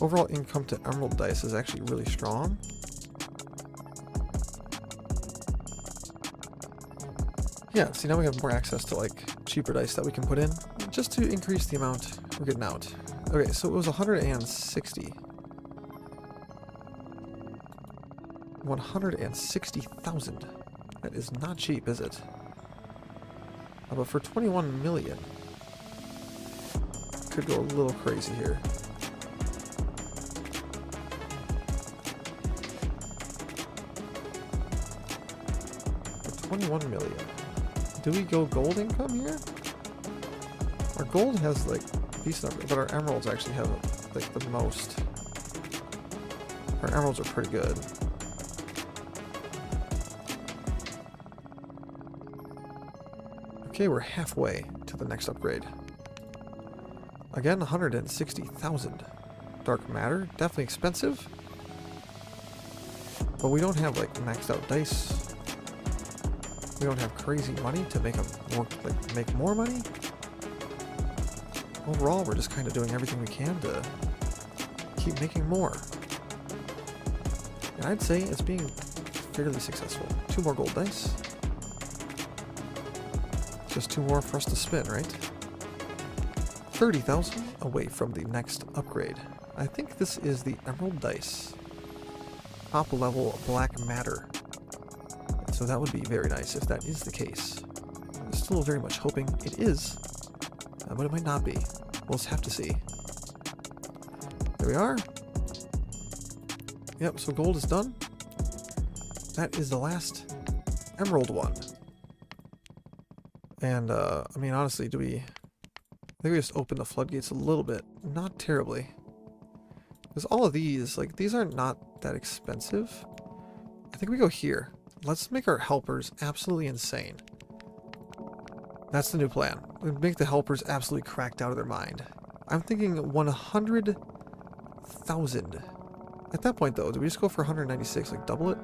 Overall income to emerald dice is actually really strong. Yeah, see now we have more access to like cheaper dice that we can put in just to increase the amount we're getting out. Okay, so it was 160. 160,000. That is not cheap, is it? But for 21 million, could go a little crazy here. For 21 million. Do we go gold income here? Our gold has like decent numbers, but our emeralds actually have like the most. Our emeralds are pretty good. Okay, we're halfway to the next upgrade. Again, 160,000. Dark matter, definitely expensive. But we don't have like maxed out dice. We don't have crazy money to make them more, like, make more money. Overall, we're just kind of doing everything we can to keep making more. And I'd say it's being fairly successful. 2 more gold dice. Just 2 more for us to spin, right? 30,000 away from the next upgrade. I think this is the emerald dice. Top level black matter. So that would be very nice if that is the case. I'm still very much hoping it is, but it might not be. We'll just have to see. There we are. Yep, so gold is done. That is the last emerald one. And, I mean, honestly, I think we just opened the floodgates a little bit. Not terribly. Because all of these, like, these are not that expensive. I think we go here. Let's make our helpers absolutely insane. That's the new plan. We make the helpers absolutely cracked out of their mind. I'm thinking 100,000. At that point, though, do we just go for 196, like double it?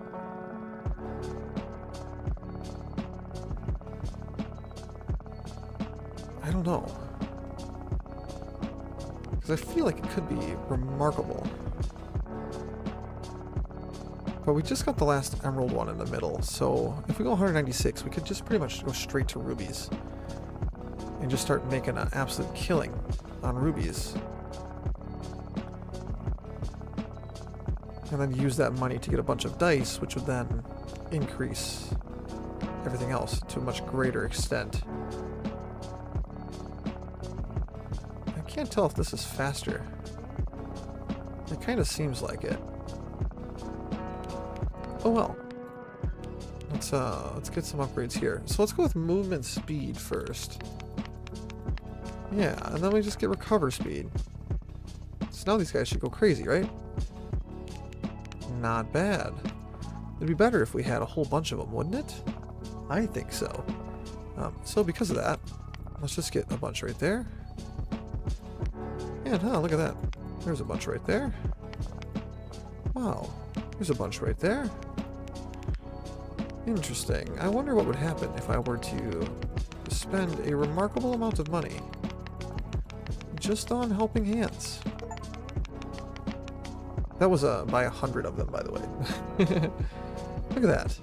I don't know. Because I feel like it could be remarkable. But we just got the last emerald one in the middle, so if we go 196, we could just pretty much go straight to rubies. And just start making an absolute killing on rubies. And then use that money to get a bunch of dice, which would then increase everything else to a much greater extent. I can't tell if this is faster. It kind of seems like it. Oh well. Let's get some upgrades here. So let's go with movement speed first. Yeah, and then we just get recover speed. So now these guys should go crazy, right? Not bad. It'd be better if we had a whole bunch of them, wouldn't it? I think so. So because of that, let's just get a bunch right there. And look at that. There's a bunch right there. Wow. There's a bunch right there. Interesting. I wonder what would happen if I were to spend a remarkable amount of money just on helping hands. That was by 100 of them, by the way. Look at that.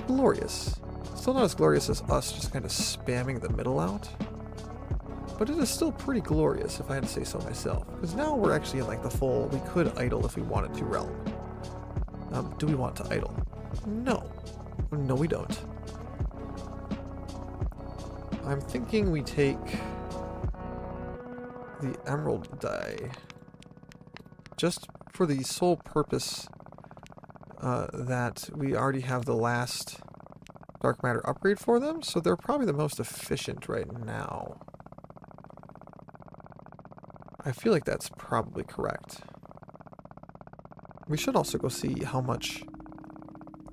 Glorious. Still not as glorious as us just kind of spamming the middle out. But it is still pretty glorious, if I had to say so myself. Because now we're actually in like the full, we could idle if we wanted to realm. Do we want to idle? No. No, we don't. I'm thinking we take the emerald die just for the sole purpose that we already have the last dark matter upgrade for them, so they're probably the most efficient right now. I feel like that's probably correct. We should also go see how much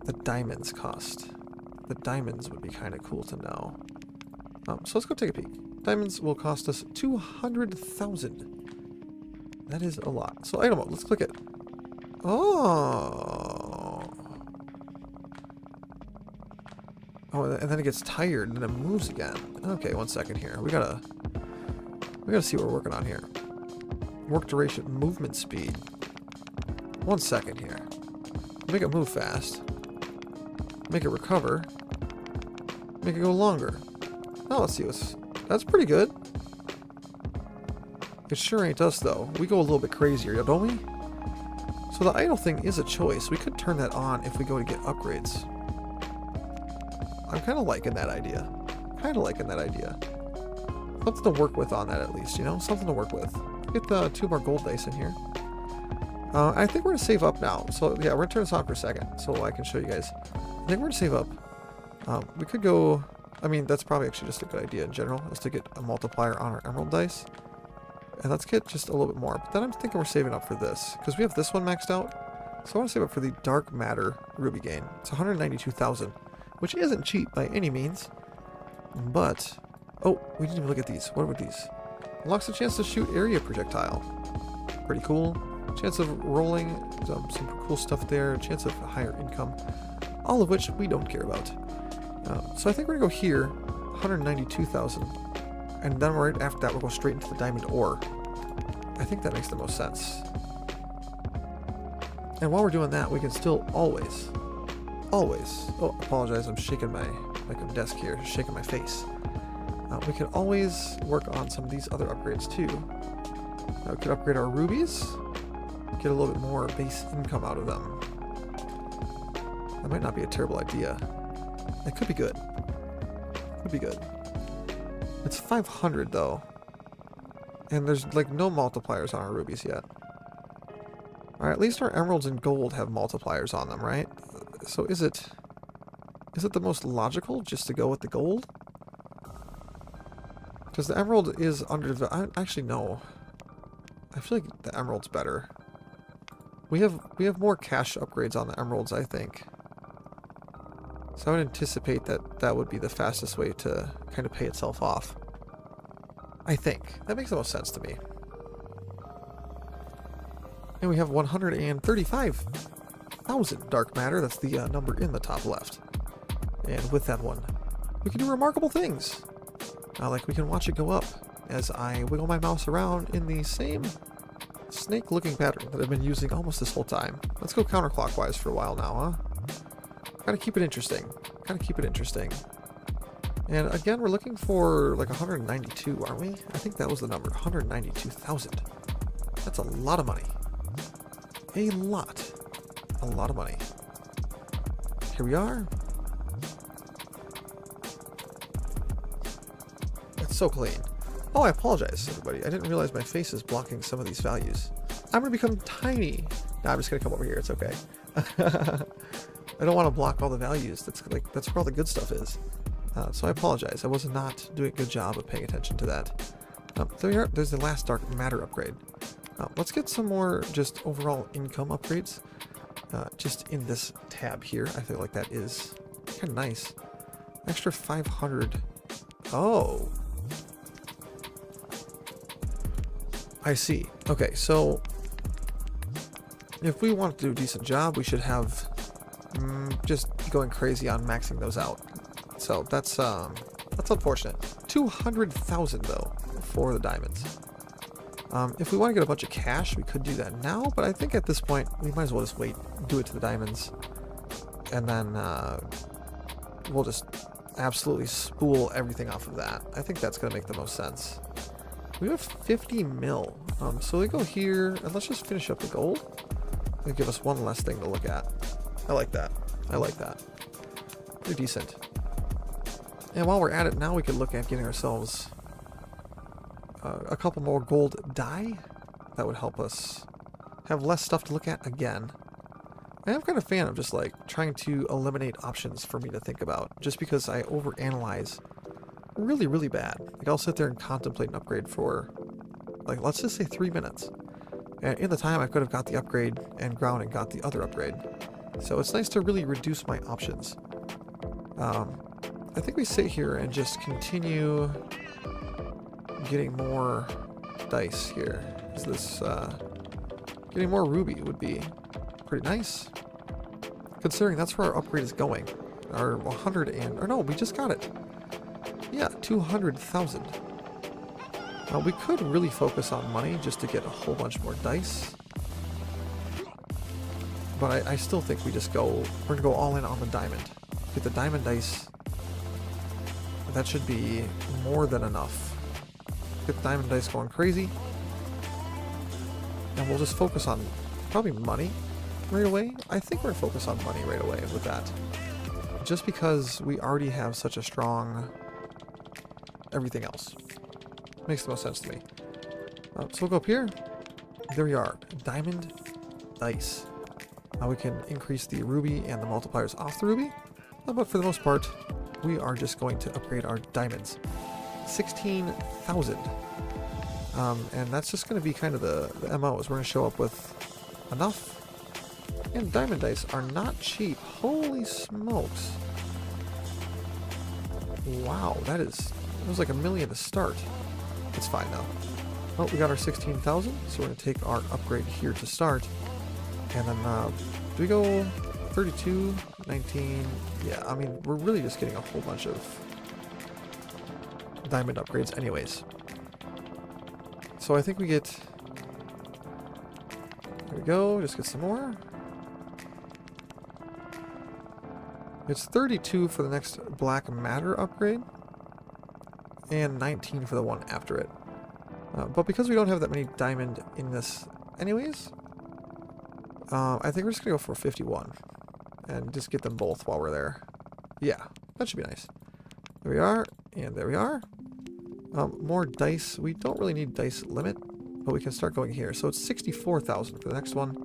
the diamonds cost. The diamonds would be kind of cool to know. So let's go take a peek. Diamonds will cost us 200,000. That is a lot. So item mode, let's click it. Oh. Oh, and then it gets tired and then it moves again. Okay, 1 second here. We gotta see what we're working on here. Work duration, movement speed. 1 second here. Make it move fast. Make it recover. Make it go longer. Oh, let's see what's... That's pretty good. It sure ain't us, though. We go a little bit crazier, don't we? So the idle thing is a choice. We could turn that on if we go to get upgrades. I'm kind of liking that idea. Something to work with on that, at least, you know? Something to work with. Get the 2 more gold dice in here. I think we're going to save up now. So, yeah, we're going to turn this on for a second so I can show you guys. I think we're going to save up. We could go... I mean, that's probably actually just a good idea in general, is to get a multiplier on our emerald dice. And let's get just a little bit more. But then I'm thinking we're saving up for this, because we have this one maxed out. So I want to save up for the dark matter ruby gain. It's 192,000, which isn't cheap by any means. But... Oh, we didn't even look at these. What were these? Unlocks the chance to shoot area projectile. Pretty cool. Chance of rolling, some cool stuff there. Chance of higher income. All of which we don't care about. So I think we're going to go here. 192,000. And then right after that we'll go straight into the diamond ore. I think that makes the most sense. And while we're doing that, we can still always... Oh, apologize, I'm shaking my desk here. Shaking my face. We can always work on some of these other upgrades too. We could upgrade our rubies. Get a little bit more base income out of them. That might not be a terrible idea. It could be good. It's 500 though. And there's like no multipliers on our rubies yet. Alright, at least our emeralds and gold have multipliers on them, right? So is it the most logical just to go with the gold? Because the emerald is actually, no. I feel like the emerald's better. We have more cash upgrades on the emeralds, I think. So I would anticipate that would be the fastest way to kind of pay itself off. I think. That makes the most sense to me. And we have 135,000 dark matter. That's the number in the top left. And with that one, we can do remarkable things. Like we can watch it go up as I wiggle my mouse around in the same snake-looking pattern that I've been using almost this whole time. Let's go counterclockwise for a while now, huh? Gotta keep it interesting. And again, we're looking for like 192, aren't we? I think that was the number, 192,000. That's a lot of money. A lot of money. Here we are. It's so clean. Oh, I apologize, everybody. I didn't realize my face is blocking some of these values. I'm gonna become tiny. Nah, I'm just gonna come over here. It's okay. I don't want to block all the values. That's where all the good stuff is. So I apologize. I was not doing a good job of paying attention to that. There we are. There's the last dark matter upgrade. Let's get some more just overall income upgrades. Just in this tab here. I feel like that is kind of nice. Extra 500. Oh. I see. Okay, so if we want to do a decent job, we should have just going crazy on maxing those out. So that's unfortunate. 200,000 though for the diamonds. If we want to get a bunch of cash, we could do that now, but I think at this point we might as well just wait, do it to the diamonds, and then we'll just absolutely spool everything off of that. I think that's going to make the most sense. We have 50 mil, so we go here, and let's just finish up the gold. It'll give us one less thing to look at. I like that. Pretty decent. And while we're at it, now we could look at getting ourselves a couple more gold dye. That would help us have less stuff to look at again. I am kind of a fan of just like trying to eliminate options for me to think about, just because I overanalyze really, really bad. Like I'll sit there and contemplate an upgrade for, like, let's just say 3 minutes. And in the time, I could have got the upgrade and ground and got the other upgrade. So it's nice to really reduce my options. I think we sit here and just continue getting more dice here. Is this, getting more ruby would be pretty nice. Considering that's where our upgrade is going. Our 100 and, or no, we just got it. Yeah, 200,000. We could really focus on money just to get a whole bunch more dice. But I still think we just go, we're going to go all in on the diamond. Get the diamond dice. That should be more than enough. Get the diamond dice going crazy. And we'll just focus on probably money right away. I think we're going to focus on money right away with that. Just because we already have such a strong everything else. Makes the most sense to me. So we'll go up here. There we are. Diamond dice. Now we can increase the ruby and the multipliers off the ruby. But for the most part, we are just going to upgrade our diamonds. 16,000. And that's just going to be kind of the MO, is we're going to show up with enough. And diamond dice are not cheap. Holy smokes. Wow, that is... It was like $1 million to start. It's fine though. Oh, we got our 16,000, so we're going to take our upgrade here to start. And then, do we go 32, 19? Yeah, I mean, we're really just getting a whole bunch of diamond upgrades anyways. So I think we get... There we go, just get some more. It's 32 for the next black matter upgrade. And 19 for the one after it. But because we don't have that many diamond in this anyways, I think we're just going to go for 51. And just get them both while we're there. Yeah, that should be nice. There we are, and there we are. More dice. We don't really need dice limit, but we can start going here. So it's 64,000 for the next one.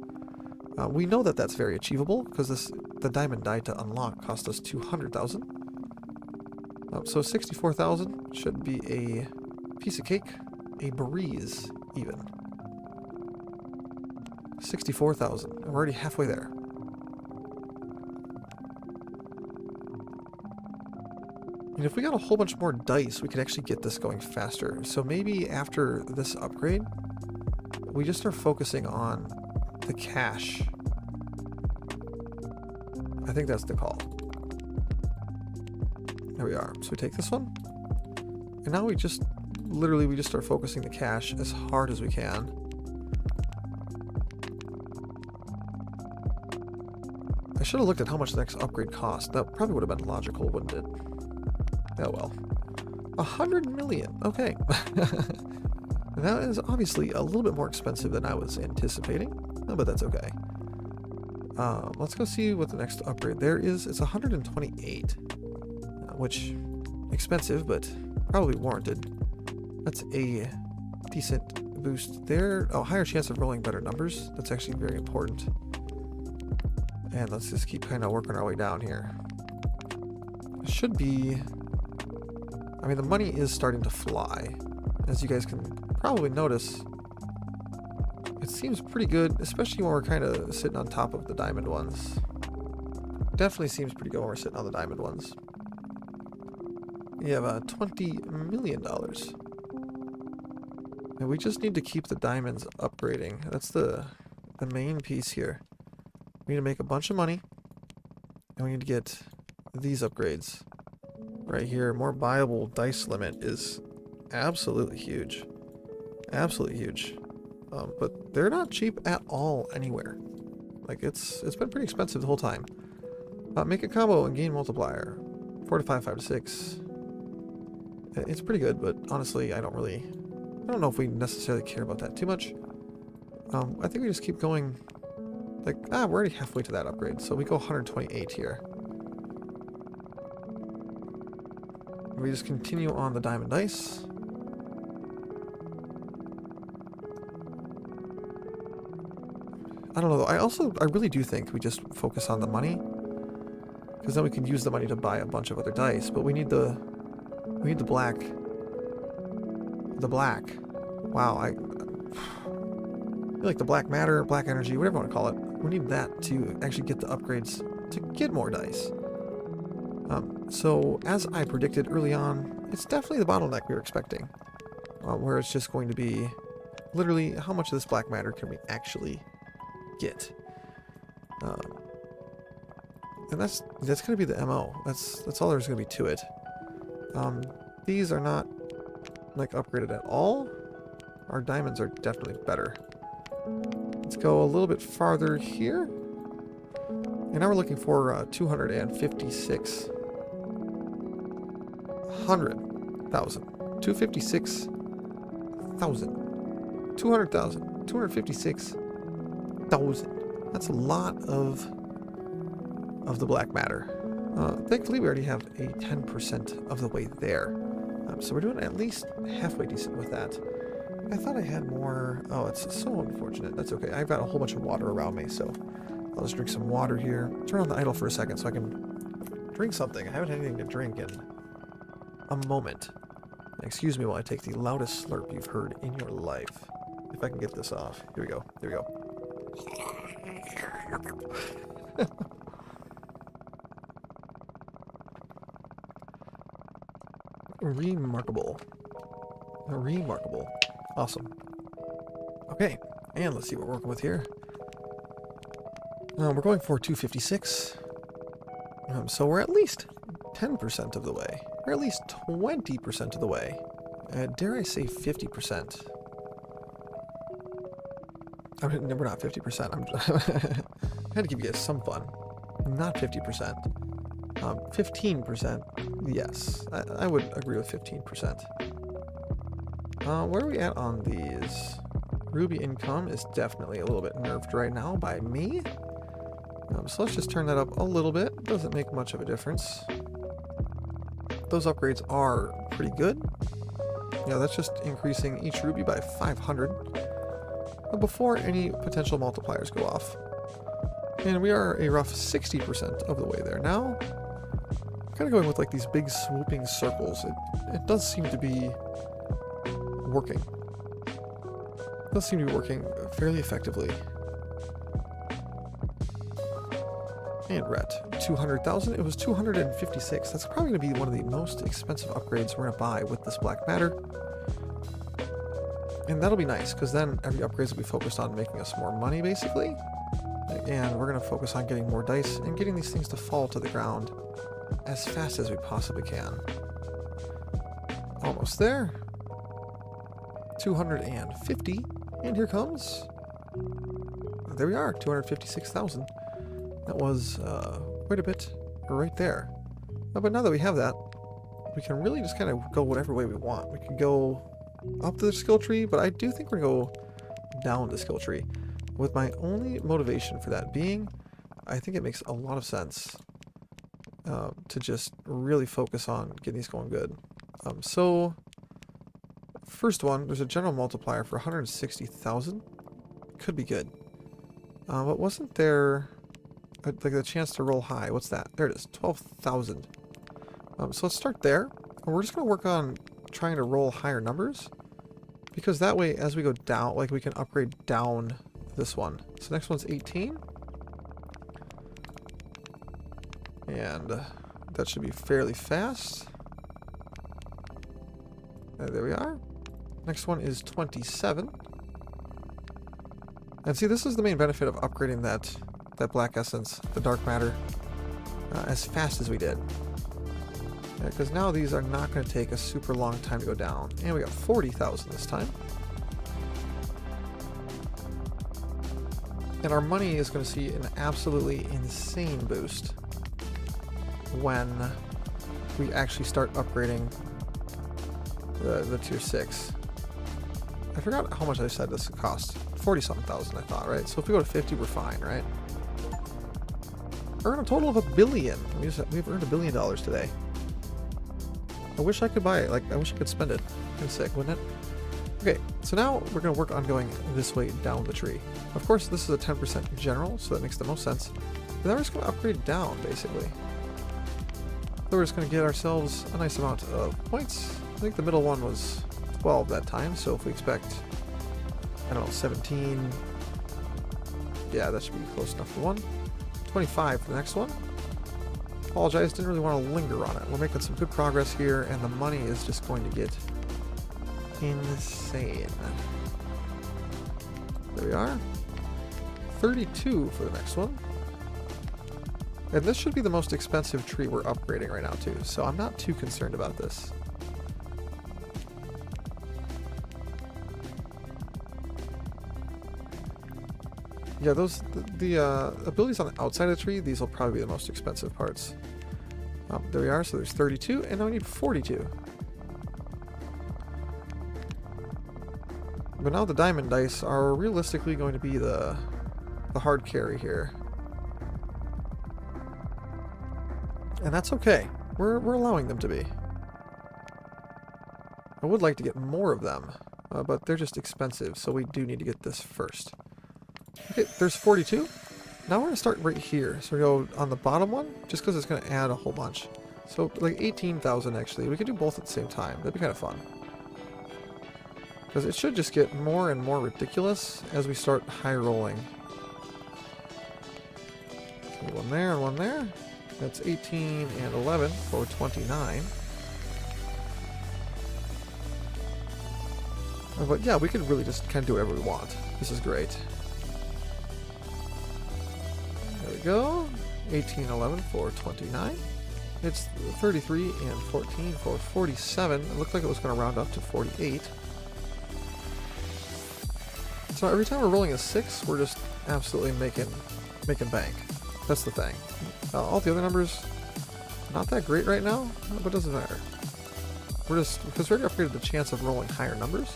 We know that that's very achievable, because the diamond die to unlock cost us 200,000. So 64,000 should be a piece of cake, a breeze even. 64,000, we're already halfway there. And if we got a whole bunch more dice, we could actually get this going faster. So maybe after this upgrade, we just start focusing on the cash. I think that's the call. There we are. So we take this one. And now we just, literally, we just start focusing the cash as hard as we can. I should have looked at how much the next upgrade cost. That probably would have been logical, wouldn't it? Oh well. 100 million. Okay. That is obviously a little bit more expensive than I was anticipating, but that's okay. Let's go see what the next upgrade there is. It's 128, which expensive, but probably warranted. That's a decent boost there. Oh, higher chance of rolling better numbers. That's actually very important. And let's just keep kind of working our way down here. It should be... I mean, the money is starting to fly. As you guys can probably notice, it seems pretty good, especially when we're kind of sitting on top of the diamond ones. Definitely seems pretty good when we're sitting on the diamond ones. We have $20 million. And we just need to keep the diamonds upgrading. That's the main piece here. We need to make a bunch of money, and we need to get these upgrades right here. More viable dice limit is absolutely huge. Absolutely huge. But they're not cheap at all anywhere. Like, it's been pretty expensive the whole time. Make a combo and gain multiplier. 4 to 5, 5 to 6. It's pretty good, but honestly, I don't know if we necessarily care about that too much. I think we just keep going. Like, we're already halfway to that upgrade, so we go 128 here. We just continue on the diamond dice. I don't know though. I really do think we just focus on the money, because then we can use the money to buy a bunch of other dice. But we need the black. The black. Wow, I feel like the black matter, black energy, whatever you want to call it. We need that to actually get the upgrades to get more dice. So as I predicted early on, it's definitely the bottleneck we were expecting, where it's just going to be literally how much of this black matter can we actually get, and that's going to be the MO. That's all there's going to be to it. These are not like upgraded at all. Our diamonds are definitely better. Let's go a little bit farther here, and now we're looking for 256. 100,000, 256,000, 200,000, 256,000. That's a lot of the black matter. Thankfully, we already have a 10% of the way there, so we're doing at least halfway decent with that. I thought I had more. Oh, it's so unfortunate. That's okay. I've got a whole bunch of water around me, so I'll just drink some water here. Turn on the idle for a second so I can drink something. I haven't had anything to drink in a moment. Excuse me while I take the loudest slurp you've heard in your life. If I can get this off. Here we go. There we go. Remarkable. Remarkable. Awesome. Okay, and let's see what we're working with here. We're going for 256. So we're at least 10% of the way. Or at least 20% of the way. Dare I say 50%? I mean, we're not 50%. I had to give you guys some fun. Not 50%. 15%. Yes, I would agree with 15%. Where are we at on these? Ruby income is definitely a little bit nerfed right now by me. So let's just turn that up a little bit. Doesn't make much of a difference. Those upgrades are pretty good. Yeah, that's just increasing each ruby by 500 before any potential multipliers go off. And we are a rough 60% of the way there now. Kind of going with like these big swooping circles. It does seem to be working. It does seem to be working fairly effectively. And we're at 200,000. It was 256. That's probably going to be one of the most expensive upgrades we're going to buy with this black matter. And that'll be nice, because then every upgrade will be focused on making us more money, basically. And we're going to focus on getting more dice and getting these things to fall to the ground as fast as we possibly can. Almost there. 250. And here comes... There we are, 256,000. That was quite a bit right there. But now that we have that, we can really just kind of go whatever way we want. We can go up the skill tree, but I do think we're going to go down the skill tree. With my only motivation for that being, I think it makes a lot of sense to just really focus on getting these going good. So, first one, there's a general multiplier for 160,000. Could be good. But wasn't there... like the chance to roll high? What's that? There it is, 12,000. So let's start there. And we're just going to work on trying to roll higher numbers, because that way, as we go down, like we can upgrade down this one. So next one's 18. And that should be fairly fast. There we are. Next one is 27. And see, this is the main benefit of upgrading that black essence, the dark matter, as fast as we did. Because now these are not going to take a super long time to go down. And we got 40,000 this time. And our money is going to see an absolutely insane boost when we actually start upgrading the tier 6. I forgot how much I said this would cost. 40-something thousand, I thought, right? So if we go to 50, we're fine, right? Earn a total of $1 billion. We've earned $1 billion today. I wish I could buy it. Like, I wish I could spend it. It's sick, wouldn't it? Okay, so now we're going to work on going this way down the tree. Of course, this is a 10% general, so that makes the most sense. But then we're just going to upgrade down, basically. So we're just going to get ourselves a nice amount of points. I think the middle one was 12 that time, so if we expect, I don't know, 17, yeah, that should be close enough for one. 25 for the next one. Apologize, didn't really want to linger on it. We're making some good progress here, and the money is just going to get insane. There we are. 32 for the next one. And this should be the most expensive tree we're upgrading right now too, so I'm not too concerned about this. Yeah, the abilities on the outside of the tree, these will probably be the most expensive parts. There we are, so there's 32, and now we need 42. But now the diamond dice are realistically going to be the hard carry here. And that's okay. We're allowing them to be. I would like to get more of them, but they're just expensive, so we do need to get this first. Okay, there's 42. Now we're going to start right here. So we go on the bottom one, just because it's going to add a whole bunch. So like 18,000 actually. We could do both at the same time. That'd be kind of fun. Because it should just get more and more ridiculous as we start high rolling. So one there and one there. That's 18 and 11 for 29. But yeah, we could really just kind of do whatever we want. This is great. There we go. 18, 11 for 29. It's 33 and 14 for 47. It looked like it was going to round up to 48. So every time we're rolling a 6, we're just absolutely making bank. That's the thing. All the other numbers, not that great right now, but it doesn't matter. We're just, because we already upgraded the chance of rolling higher numbers.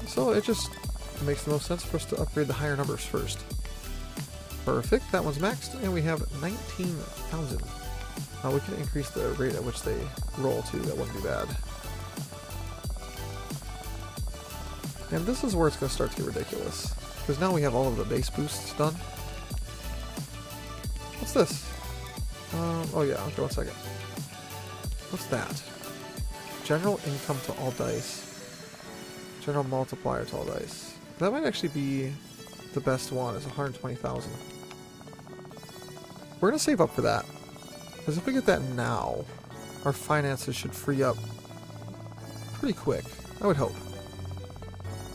So it just makes the most sense for us to upgrade the higher numbers first. Perfect, that one's maxed, and we have 19,000. We can increase the rate at which they roll too, that wouldn't be bad. And this is where it's going to start to get ridiculous. Because now we have all of the base boosts done. What's this? Oh yeah, okay, 1 second. What's that? General income to all dice. General multiplier to all dice. That might actually be the best one, is 120,000. We're going to save up for that. Because if we get that now, our finances should free up pretty quick, I would hope.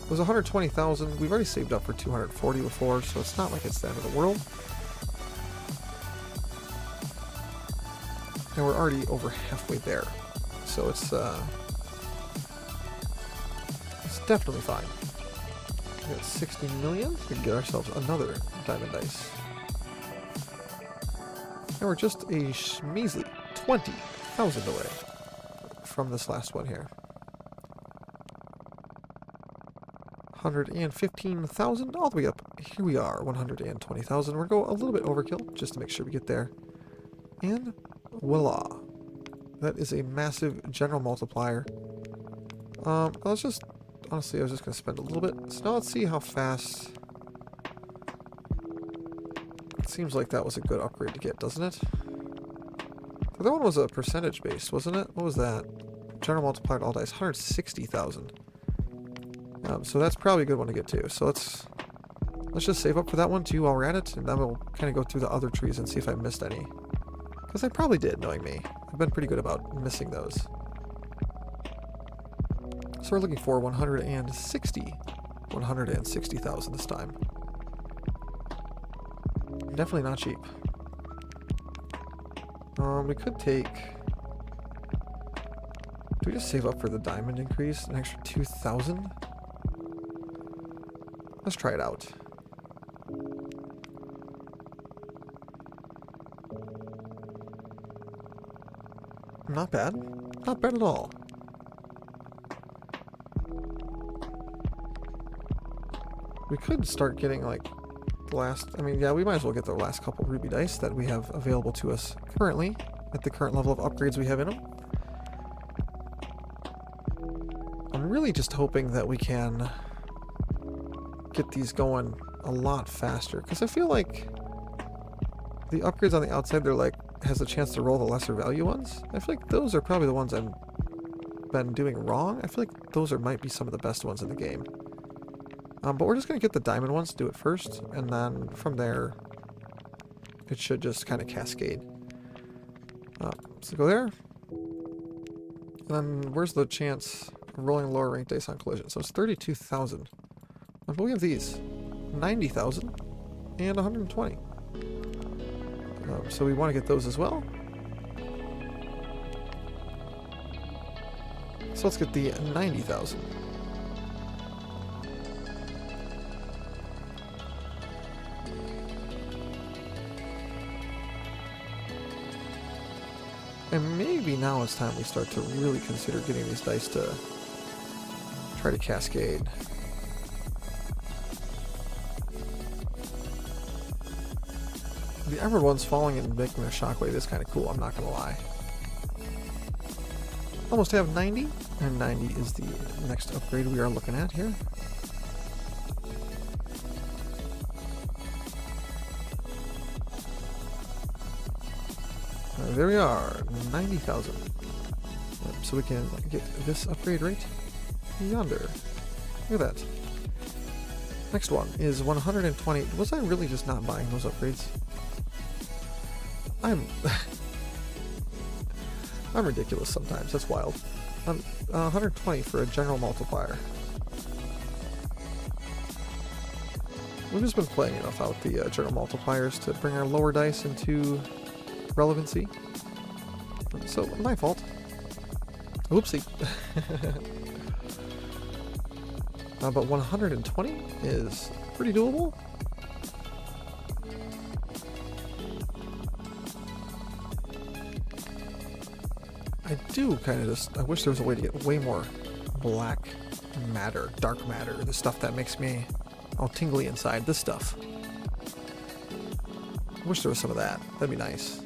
It was 120,000. We've already saved up for 240 before, so it's not like it's the end of the world. And we're already over halfway there. So it's definitely fine. We got 60 million. We can get ourselves another diamond dice. And we're just a measly 20,000 away from this last one here. 115,000 all the way up. Here we are, 120,000. We're going a little bit overkill just to make sure we get there. And voila. That is a massive general multiplier. Let's just, honestly, I was just going to spend a little bit. So now let's see how fast. It seems like that was a good upgrade to get, doesn't it? The other one was a percentage based, wasn't it? What was that? General multiplier to all dice, 160,000. So that's probably a good one to get to. So let's just save up for that one too while we're at it, and then we'll kind of go through the other trees and see if I missed any. Because I probably did, knowing me. I've been pretty good about missing those. So we're looking for 160,000 this time. Definitely not cheap. We could take... Do we just save up for the diamond increase? An extra 2,000? Let's try it out. Not bad. Not bad at all. We could start getting, like, the last... I mean, yeah, we might as well get the last couple ruby dice that we have available to us currently, at the current level of upgrades we have in them. I'm really just hoping that we can get these going a lot faster, because I feel like the upgrades on the outside, they're like, has a chance to roll the lesser value ones. I feel like those are probably the ones I've been doing wrong. I feel like those might be some of the best ones in the game. But we're just going to get the diamond ones, do it first, and then from there, it should just kind of cascade. So go there. And then where's the chance of rolling lower rank dice on collision? So it's 32,000. But we have these. 90,000 and 120. So we want to get those as well. So let's get the 90,000. And maybe now it's time we start to really consider getting these dice to try to cascade. The emerald ones falling and making a shockwave is kind of cool, I'm not going to lie. Almost have 90, and 90 is the next upgrade we are looking at here. There we are, 90,000. So we can get this upgrade right yonder. Look at that. Next one is 120. Was I really just not buying those upgrades? I'm ridiculous sometimes. That's wild. 120 for a general multiplier. We've just been playing enough out the general multipliers to bring our lower dice into relevancy. So, my fault. Oopsie. But 120 is pretty doable. I do kind of just, I wish there was a way to get way more black matter, dark matter, the stuff that makes me all tingly inside, this stuff. I wish there was some of that. That'd be nice.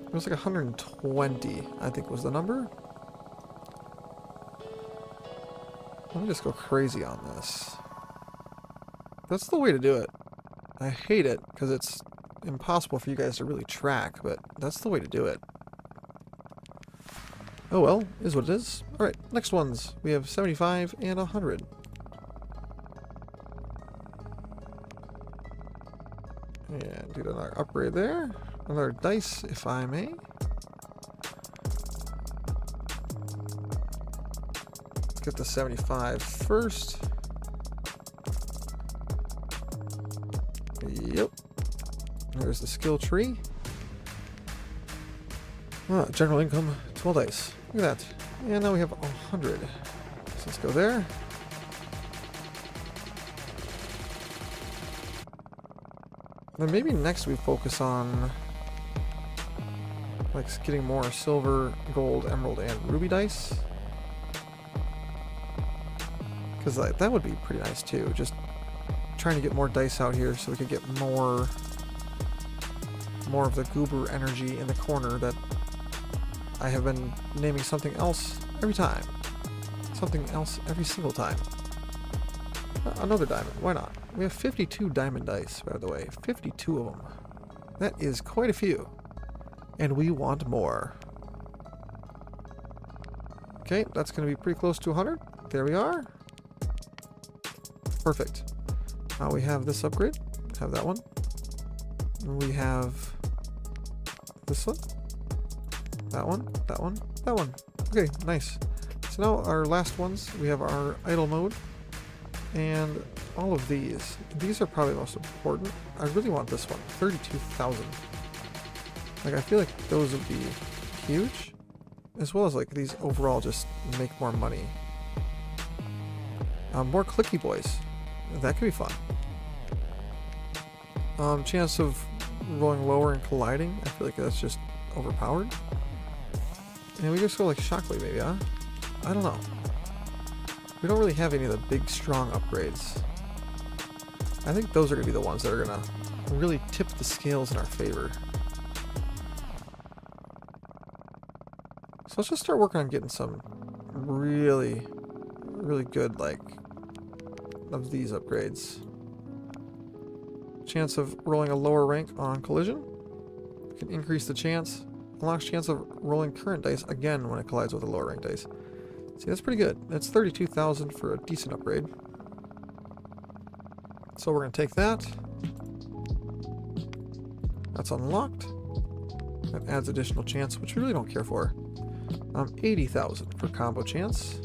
It was like 120, I think was the number. Let me just go crazy on this. That's the way to do it. I hate it because it's impossible for you guys to really track, but that's the way to do it. Oh well, is what it is. Alright, next ones. We have 75 and 100. And do another upgrade there. Another dice, if I may. Get the 75 first. Yep. There's the skill tree. General income, 12 dice. Look at that. And now we have 100. So let's go there. Then maybe next we focus on like getting more silver, gold, emerald, and ruby dice. Because like, that would be pretty nice too. Just trying to get more dice out here so we could get more of the goober energy in the corner that I have been naming something else every time. Something else every single time. Another diamond, why not? We have 52 diamond dice, by the way. 52 of them. That is quite a few. And we want more. Okay, that's going to be pretty close to 100. There we are. Perfect. Now we have this upgrade. Have that one. We have this one. That one. That one. That one. Okay, nice. So now our last ones, we have our idle mode. And all of these. These are probably the most important. I really want this one. 32,000. Like, I feel like those would be huge. As well as, like, these overall just make more money. More clicky boys. That could be fun. Chance of rolling lower and colliding. I feel like that's just overpowered. And we just go like shockwave maybe, huh? I don't know. We don't really have any of the big strong upgrades. I think those are going to be the ones that are going to really tip the scales in our favor. So let's just start working on getting some really, really good, like, of these upgrades. Chance of rolling a lower rank on collision. Can increase the chance. Unlocks chance of rolling current dice again when it collides with a lower rank dice. See, that's pretty good. That's 32,000 for a decent upgrade. So we're going to take that. That's unlocked. That adds additional chance, which we really don't care for. 80,000 for combo chance.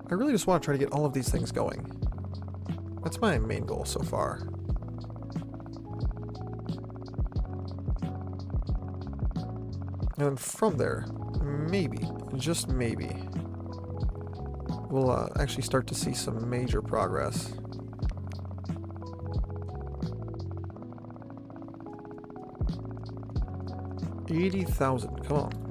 I really just want to try to get all of these things going. That's my main goal so far. And then from there, maybe, just maybe, we'll actually start to see some major progress. $80,000, come on.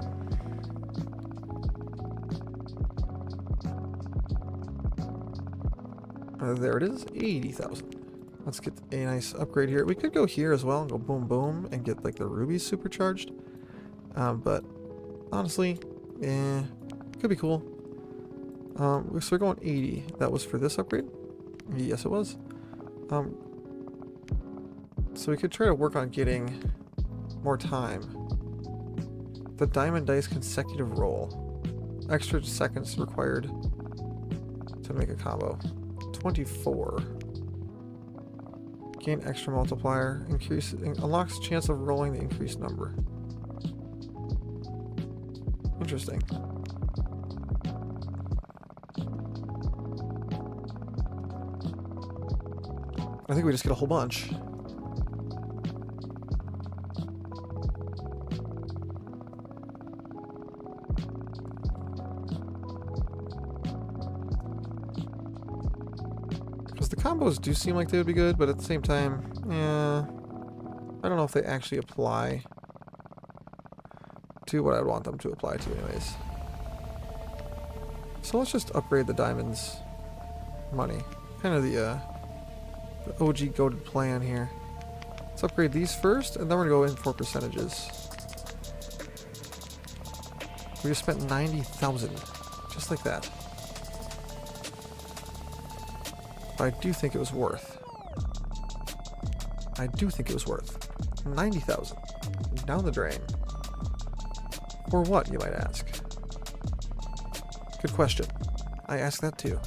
There it is, 80,000. Let's get a nice upgrade here. We could go here as well and go boom boom and get like the rubies supercharged. But honestly, could be cool. So we're going 80. That was for this upgrade? Yes, it was. So we could try to work on getting more time. The diamond dice consecutive roll. Extra seconds required to make a combo. 24. Gain extra multiplier. Unlocks chance of rolling the increased number. Interesting. I think we just get a whole bunch. Because the combos do seem like they would be good, but at the same time, I don't know if they actually apply to what I would want them to apply to anyways. So let's just upgrade the diamonds money. Kind of the OG goated plan here. Let's upgrade these first, and then we're going to go in for percentages. We just spent 90,000, just like that. But I do think it was worth. I do think it was worth 90,000 down the drain. For what, you might ask? Good question. I ask that too.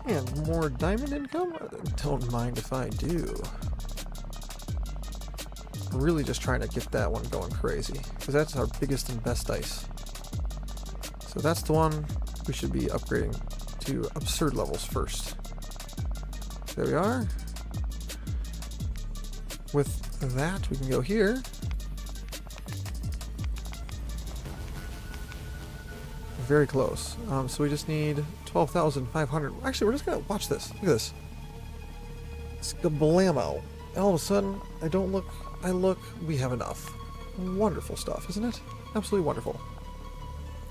And more diamond income? Don't mind if I do. Really just trying to get that one going crazy, because that's our biggest and best dice. So that's the one we should be upgrading to absurd levels first. There we are. With that, we can go here. Very close. So we just need 12,500. Actually, we're just gonna watch this. Look at this. It's blammo. All of a sudden, I don't look. I look. We have enough. Wonderful stuff, isn't it? Absolutely wonderful.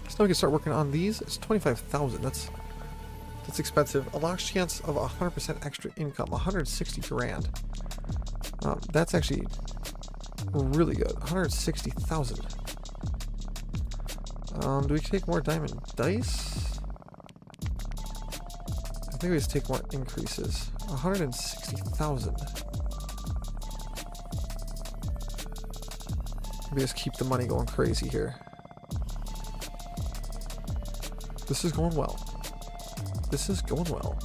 So now we can start working on these. It's 25,000. That's expensive. A launch chance of 100% extra income. 160 grand. That's actually really good. 160,000. Do we take more diamond dice? I think we just take more increases. 160,000. We just keep the money going crazy here. This is going well. This is going well.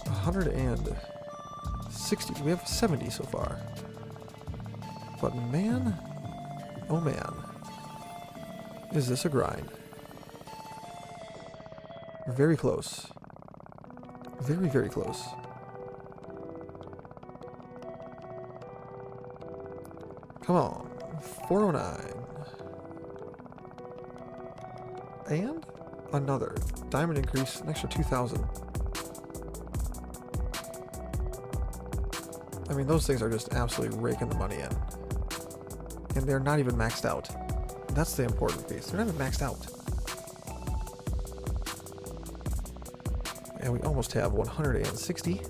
160. We have 70 so far. But man, oh man, is this a grind. Very close. Very, very close. Come on. 409. And another diamond increase, an extra 2,000. I mean, those things are just absolutely raking the money in. And they're not even maxed out. That's the important piece. They're not even maxed out. And we almost have 160.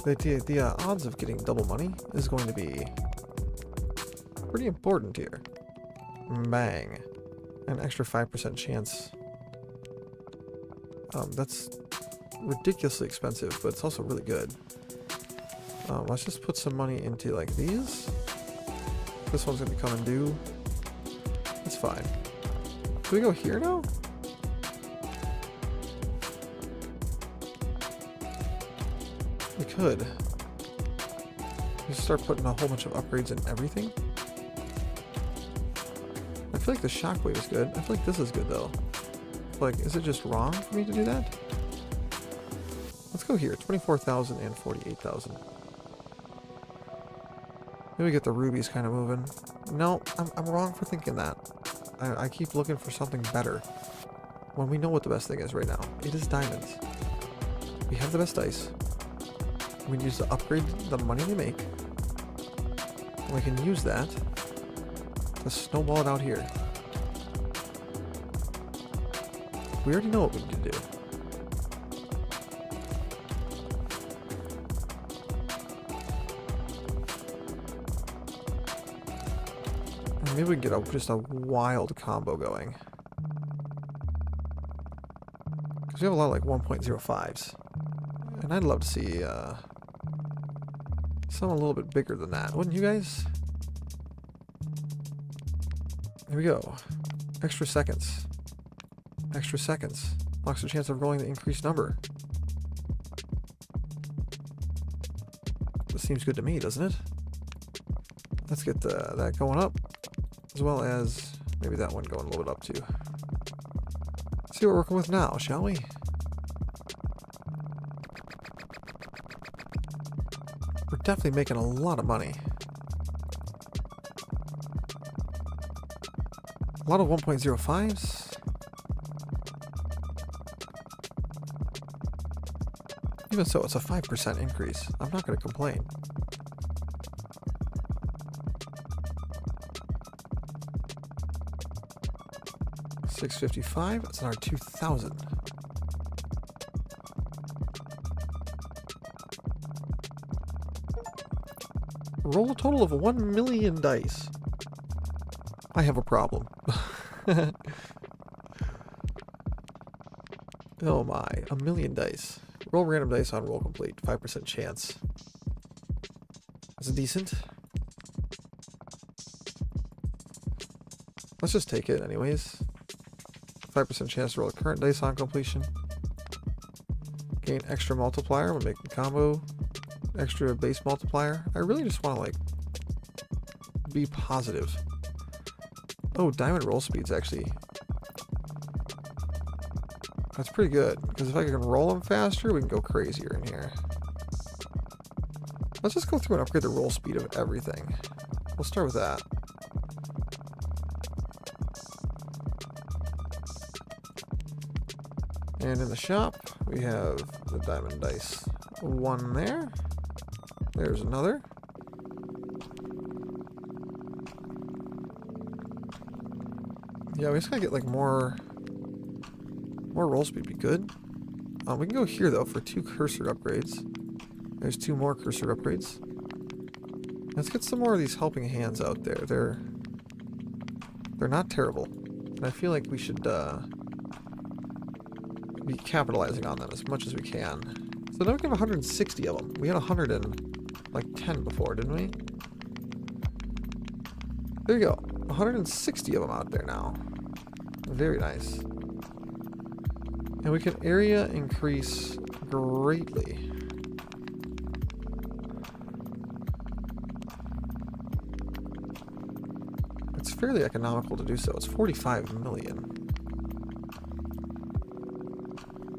The odds of getting double money is going to be pretty important here. Bang. An extra 5% chance. That's ridiculously expensive, but it's also really good. Let's just put some money into like these. This one's gonna be coming due. It's fine. Do we go here now? We could. Just start putting a whole bunch of upgrades in everything. I feel like the shockwave is good. I feel like this is good though. Like, is it just wrong for me to do that? Let's go here. 24,000 and 48,000. Maybe we get the rubies kind of moving. No, I'm wrong for thinking that. I keep looking for something better when we know what the best thing is right now. It is diamonds. We have the best dice. We need to upgrade the money we make. And we can use that to snowball it out here. We already know what we need to do. And maybe we can get just a wild combo going. Because we have a lot of like 1.05s. And I'd love to see something a little bit bigger than that, wouldn't you guys? Here we go. Extra seconds. Extra seconds. Unlocks the chance of rolling the increased number. This seems good to me, doesn't it? Let's get that going up, as well as maybe that one going a little bit up too. See what we're working with now, shall we? We're definitely making a lot of money. A lot of 1.05s. Even so, it's a 5% increase. I'm not going to complain. $655. That's another 2,000. Roll a total of 1 million dice. I have a problem. Oh my, 1 million dice. Roll random dice on roll complete. 5% chance. That's decent. Let's just take it anyways. 5% chance to roll a current dice on completion. Gain extra multiplier when making combo. Extra base multiplier. I really just want to like be positive. Oh, diamond roll speed's actually... That's pretty good, because if I can roll them faster, we can go crazier in here. Let's just go through and upgrade the roll speed of everything. We'll start with that. And in the shop, we have the diamond dice. One there. There's another. Yeah, we just gotta get like more roll speed be good. We can go here though for 2 cursor upgrades. There's 2 more cursor upgrades. Let's get some more of these helping hands out there. They're not terrible, and I feel like we should be capitalizing on them as much as we can. So now we have 160 of them. We had 110 before, didn't we? There you go. 160 of them out there now. Very nice. And we can area increase greatly. It's fairly economical to do so. It's 45 million.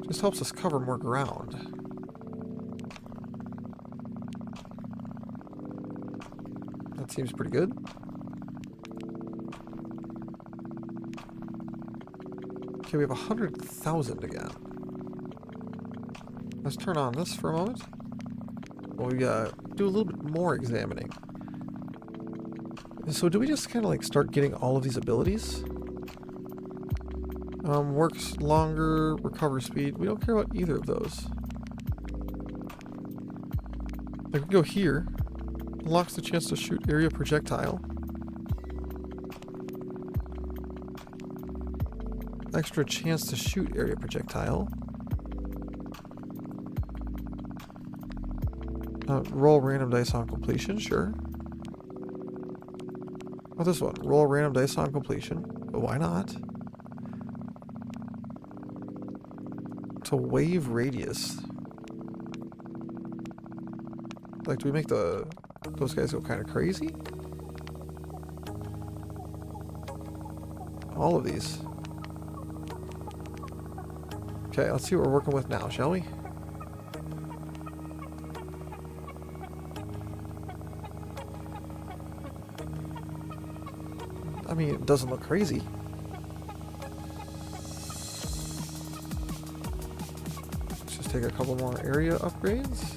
Just helps us cover more ground. That seems pretty good. Okay, we have 100,000 again. Let's turn on this for a moment. Well, we do a little bit more examining. So do we just kind of like start getting all of these abilities? Works longer, recover speed. We don't care about either of those. I can go here. Unlocks the chance to shoot area projectile. Extra chance to shoot area projectile. Roll random dice on completion, sure. Oh, this one. Roll random dice on completion. But why not? To wave radius. Like, do we make those guys go kind of crazy? All of these. Okay, let's see what we're working with now, shall we? I mean, it doesn't look crazy. Let's just take a couple more area upgrades.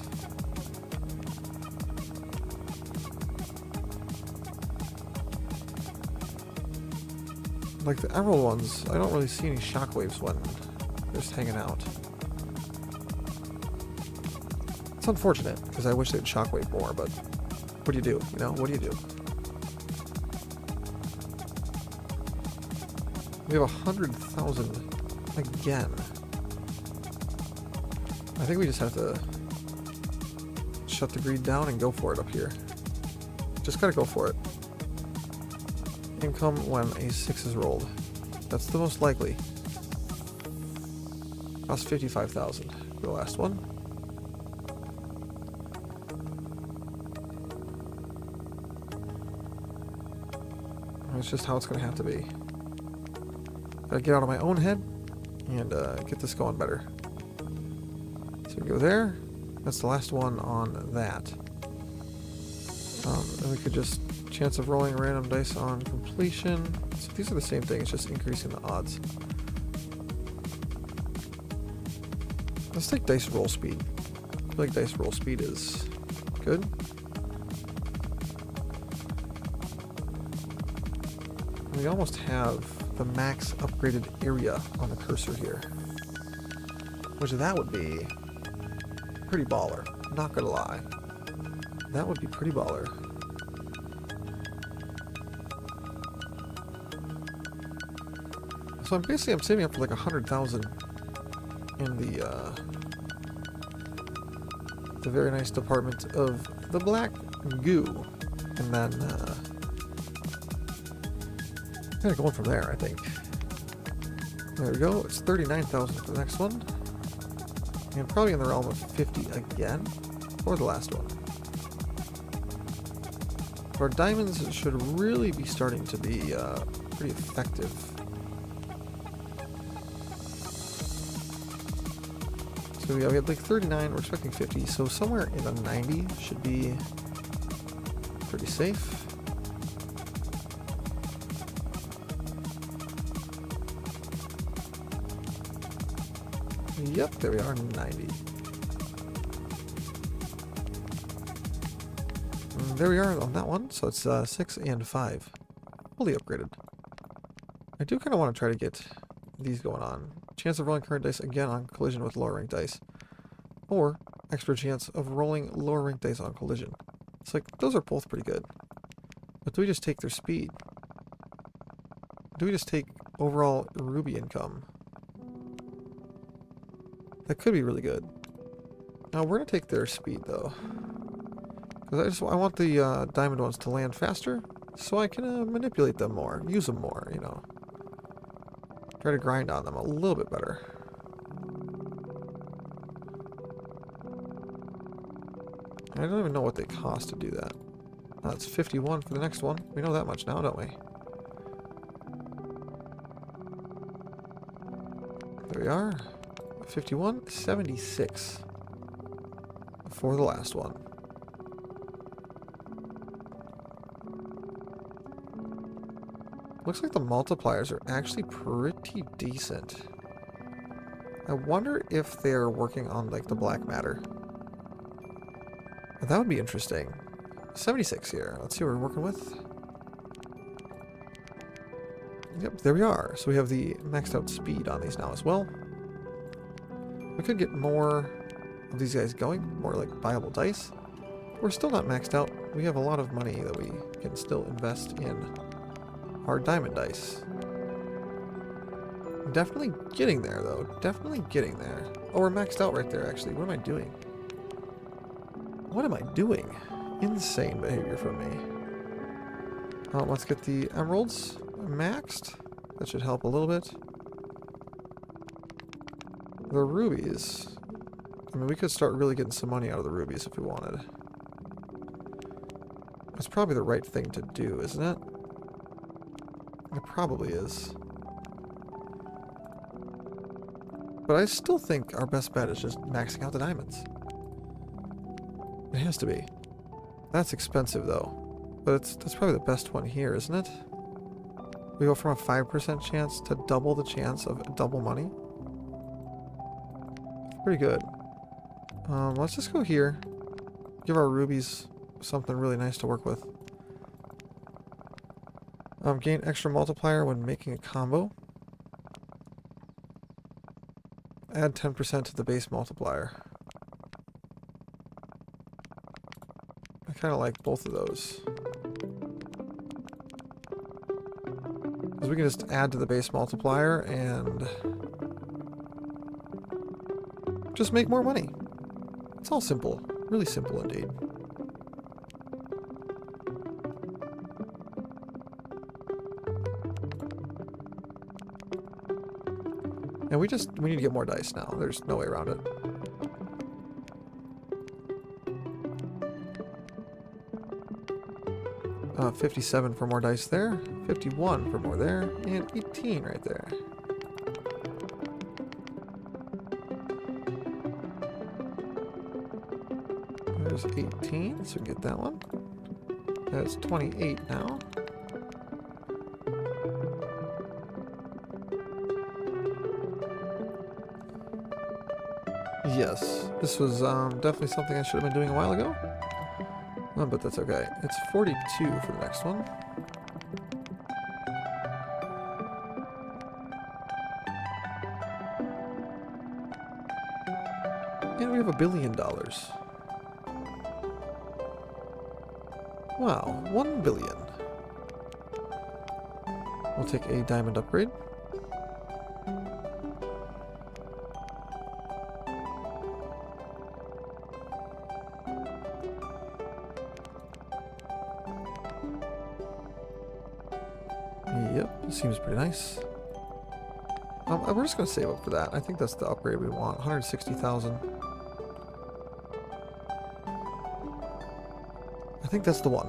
Like the emerald ones, I don't really see any shockwaves when they're just hanging out. It's unfortunate, because I wish they'd shockwave more, but what do you do? You know, what do you do? We have 100,000 again. I think we just have to shut the greed down and go for it up here. Just gotta go for it. Income when a 6 is rolled. That's the most likely. Cost 55,000. The last one. That's just how it's going to have to be. Gotta get out of my own head and get this going better. So we go there. That's the last one on that. And we could just chance of rolling random dice on completion. So these are the same thing, it's just increasing the odds. Let's take dice roll speed. I feel like dice roll speed is good. We almost have the max upgraded area on the cursor here. Which that would be pretty baller. Not gonna lie. That would be pretty baller. So I'm saving up for like 100,000 in the very nice department of the black goo, and then kind of going from there. I think. There we go. It's 39,000 for the next one, and probably in the realm of 50 again for the last one. Our diamonds should really be starting to be pretty effective. So yeah, we had like 39, we're expecting 50, so somewhere in the 90 should be pretty safe. Yep, there we are, 90. And there we are on that one, so it's 6 and 5. Fully upgraded. I do kind of want to try to get these going on. Chance of rolling current dice again on collision with lower ranked dice. Or extra chance of rolling lower ranked dice on collision. It's like, those are both pretty good. But do we just take their speed? Do we just take overall ruby income? That could be really good. Now we're going to take their speed though. Because I want the diamond ones to land faster. So I can manipulate them more. Use them more, you know. Try to grind on them a little bit better. I don't even know what they cost to do that. That's 51 for the next one. We know that much now, don't we? There we are. 51, 76 for the last one. Looks like the multipliers are actually pretty decent. I wonder if they're working on like the black matter. That would be interesting. 76 here. Let's see what we're working with. Yep, there we are. So we have the maxed out speed on these now as well. We could get more of these guys going, more like buyable dice. We're still not maxed out. We have a lot of money that we can still invest in our diamond dice. Definitely getting there, though. Definitely getting there. Oh, we're maxed out right there, actually. What am I doing? What am I doing? Insane behavior from me. Let's get the emeralds maxed. That should help a little bit. The rubies. I mean, we could start really getting some money out of the rubies if we wanted. It's probably the right thing to do, isn't it? It probably is. But I still think our best bet is just maxing out the diamonds. It has to be. That's expensive, though. But that's probably the best one here, isn't it? We go from a 5% chance to double the chance of double money. Pretty good. Let's just go here. Give our rubies something really nice to work with. Gain extra multiplier when making a combo. Add 10% to the base multiplier. I kind of like both of those. Because we can just add to the base multiplier and just make more money. It's all simple. Really simple indeed. And we need to get more dice now. There's no way around it. Uh, 57 for more dice there, 51 for more there, and 18 right there. There's 18, so we can get that one. That's 28 now. Yes, this was definitely something I should have been doing a while ago. But that's okay. It's 42 for the next one. And we have $1 billion. Wow, 1 billion. We'll take a diamond upgrade. Yep, this seems pretty nice. We're just going to save up for that. I think that's the upgrade we want. 160,000. I think that's the one.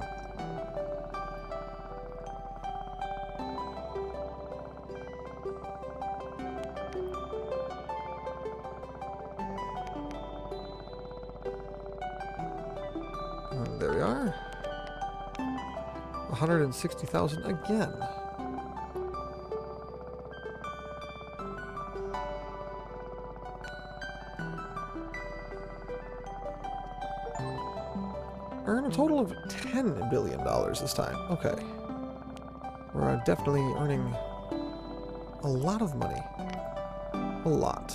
And there we are. 160,000 again. Earn a total of $10 billion this time. Okay. We're definitely earning a lot of money. A lot.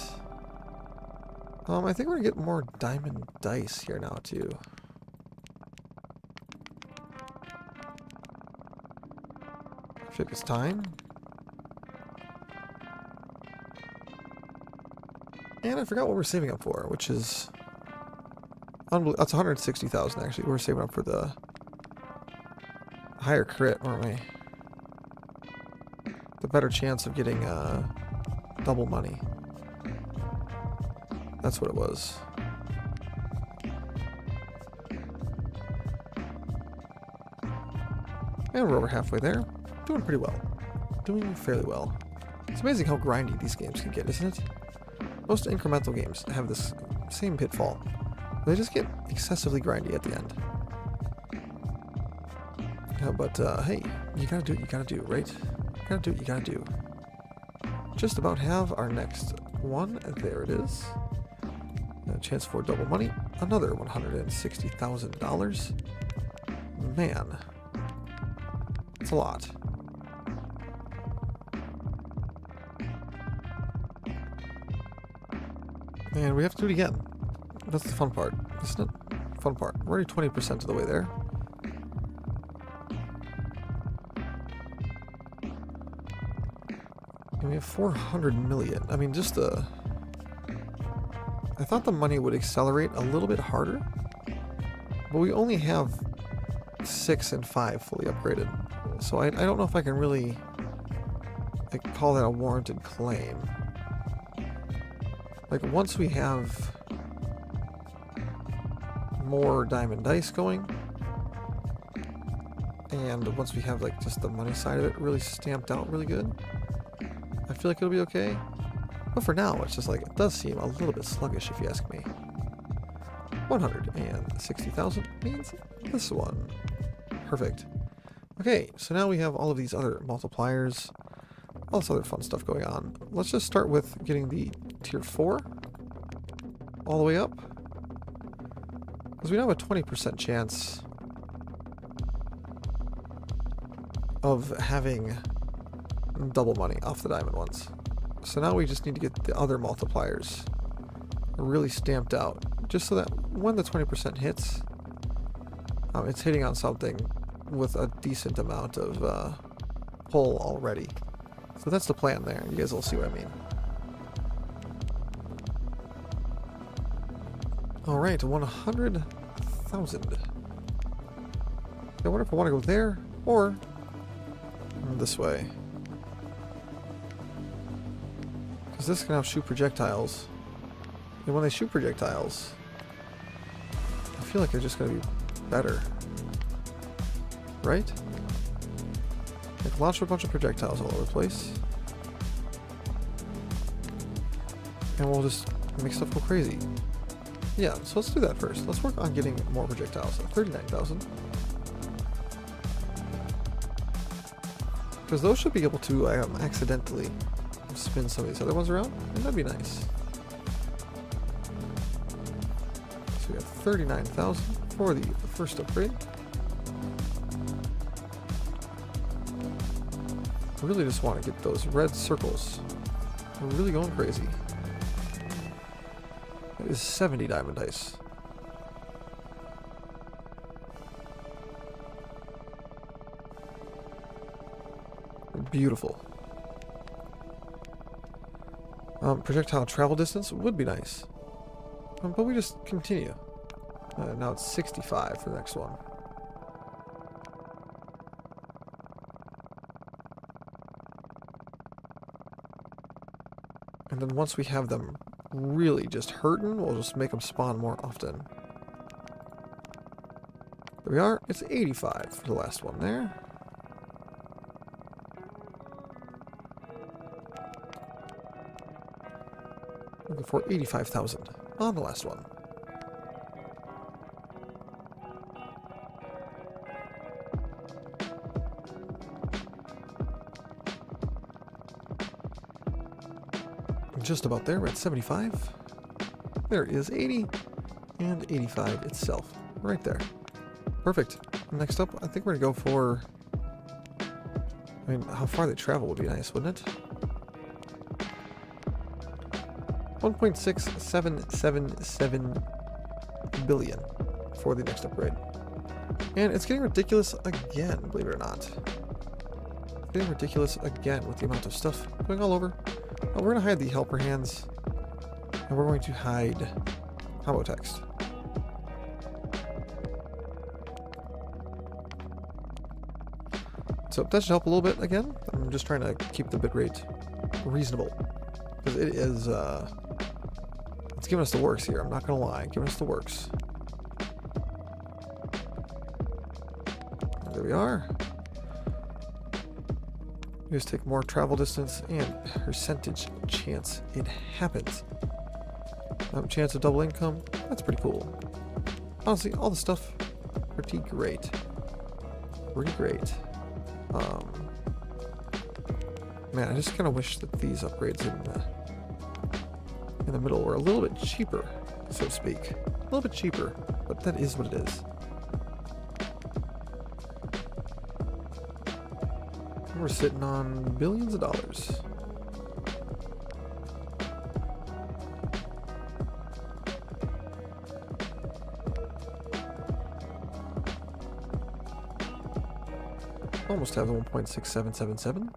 I think we're gonna get more diamond dice here now, too. I think it's time. And I forgot what we're saving up for, which is... That's 160,000 actually. We're saving up for the higher crit, aren't we? The better chance of getting double money. That's what it was. And we're over halfway there. Doing pretty well. Doing fairly well. It's amazing how grindy these games can get, isn't it? Most incremental games have this same pitfall. They just get excessively grindy at the end. Yeah, but hey, you gotta do what you gotta do, right? You gotta do what you gotta do. Just about have our next one. There it is. A chance for double money. Another $160,000. Man. It's a lot. And we have to do it again. That's the fun part, isn't it? Fun part. We're already 20% of the way there. And we have 400 million. I mean, just the... I thought the money would accelerate a little bit harder, but we only have 6 and 5 fully upgraded. So I don't know if I can really like call that a warranted claim. Like once we have more diamond dice going, and once we have like just the money side of it really stamped out really good, I feel like it'll be okay. But for now, it's just like, it does seem a little bit sluggish if you ask me. 160,000 means this one. Perfect. Okay, so now we have all of these other multipliers, all this other fun stuff going on. Let's just start with getting the tier 4 all the way up, because we now have a 20% chance of having double money off the diamond ones. So now we just need to get the other multipliers really stamped out, just so that when the 20% hits, it's hitting on something with a decent amount of pull already. So that's the plan there. You guys will see what I mean. Alright, 100,000. I wonder if I want to go there or this way. Because this can now shoot projectiles. And when they shoot projectiles, I feel like they're just going to be better. Right? Like launch a bunch of projectiles all over the place. And we'll just make stuff go crazy. Yeah, so let's do that first. Let's work on getting more projectiles. 39,000. Because those should be able to accidentally spin some of these other ones around, and that'd be nice. So we have 39,000 for the first upgrade. I really just want to get those red circles. We're really going crazy. That is 70 diamond dice. Beautiful. Projectile travel distance would be nice. But we just continue. Now it's 65 for the next one. And then once we have them really just hurting, we'll just make them spawn more often. There we are. It's 85 for the last one there. Looking for 85,000 on the last one. Just about there, we're at 75. There is 80 and 85 itself, right there. Perfect. Next up, I think we're gonna go for, I mean, how far they travel would be nice, wouldn't it? 1.6777 billion for the next upgrade. And it's getting ridiculous again, believe it or not. It's getting ridiculous again with the amount of stuff going all over. We're going to hide the helper hands, and we're going to hide combo text. So that should help a little bit again. I'm just trying to keep the bitrate reasonable, because it is, it's giving us the works here, I'm not going to lie, giving us the works. There we are. You just take more travel distance and percentage chance it happens. Chance of double income, that's pretty cool. Honestly, all the stuff, pretty great. Pretty great. Man, I just kind of wish that these upgrades in the middle were a little bit cheaper, so to speak. A little bit cheaper, but that is what it is. We're sitting on billions of dollars. almost have the 1.6777.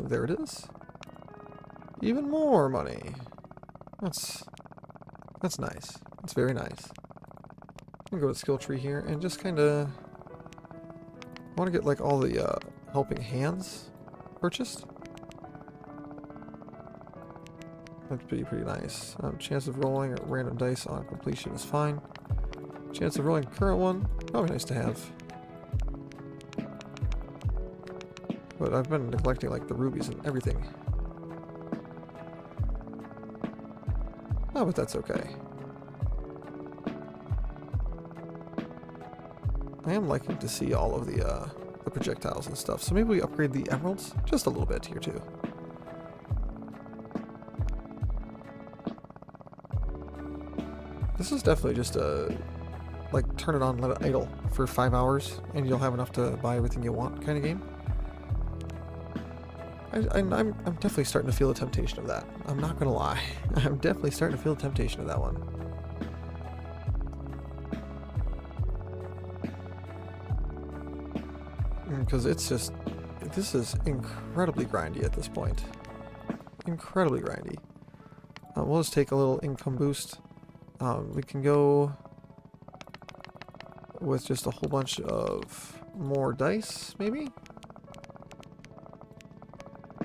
There it is. Even more money. That's nice. That's very nice. I'm gonna go to skill tree here and just kind of want to get like all the helping hands purchased. That's pretty nice. Chance of rolling a random dice on completion is fine. Chance of rolling current one, probably nice to have. But I've been neglecting like the rubies and everything. Oh, but that's okay. I am liking to see all of the projectiles and stuff, so maybe we upgrade the emeralds just a little bit here too. This is definitely just a, like, turn it on, let it idle for 5 hours, and you'll have enough to buy everything you want kind of game. I'm definitely starting to feel the temptation of that. I'm not gonna lie. I'm definitely starting to feel the temptation of that one. Because it's just, this is incredibly grindy at this point. Incredibly grindy. We'll just take a little income boost. We can go with just a whole bunch of more dice, maybe?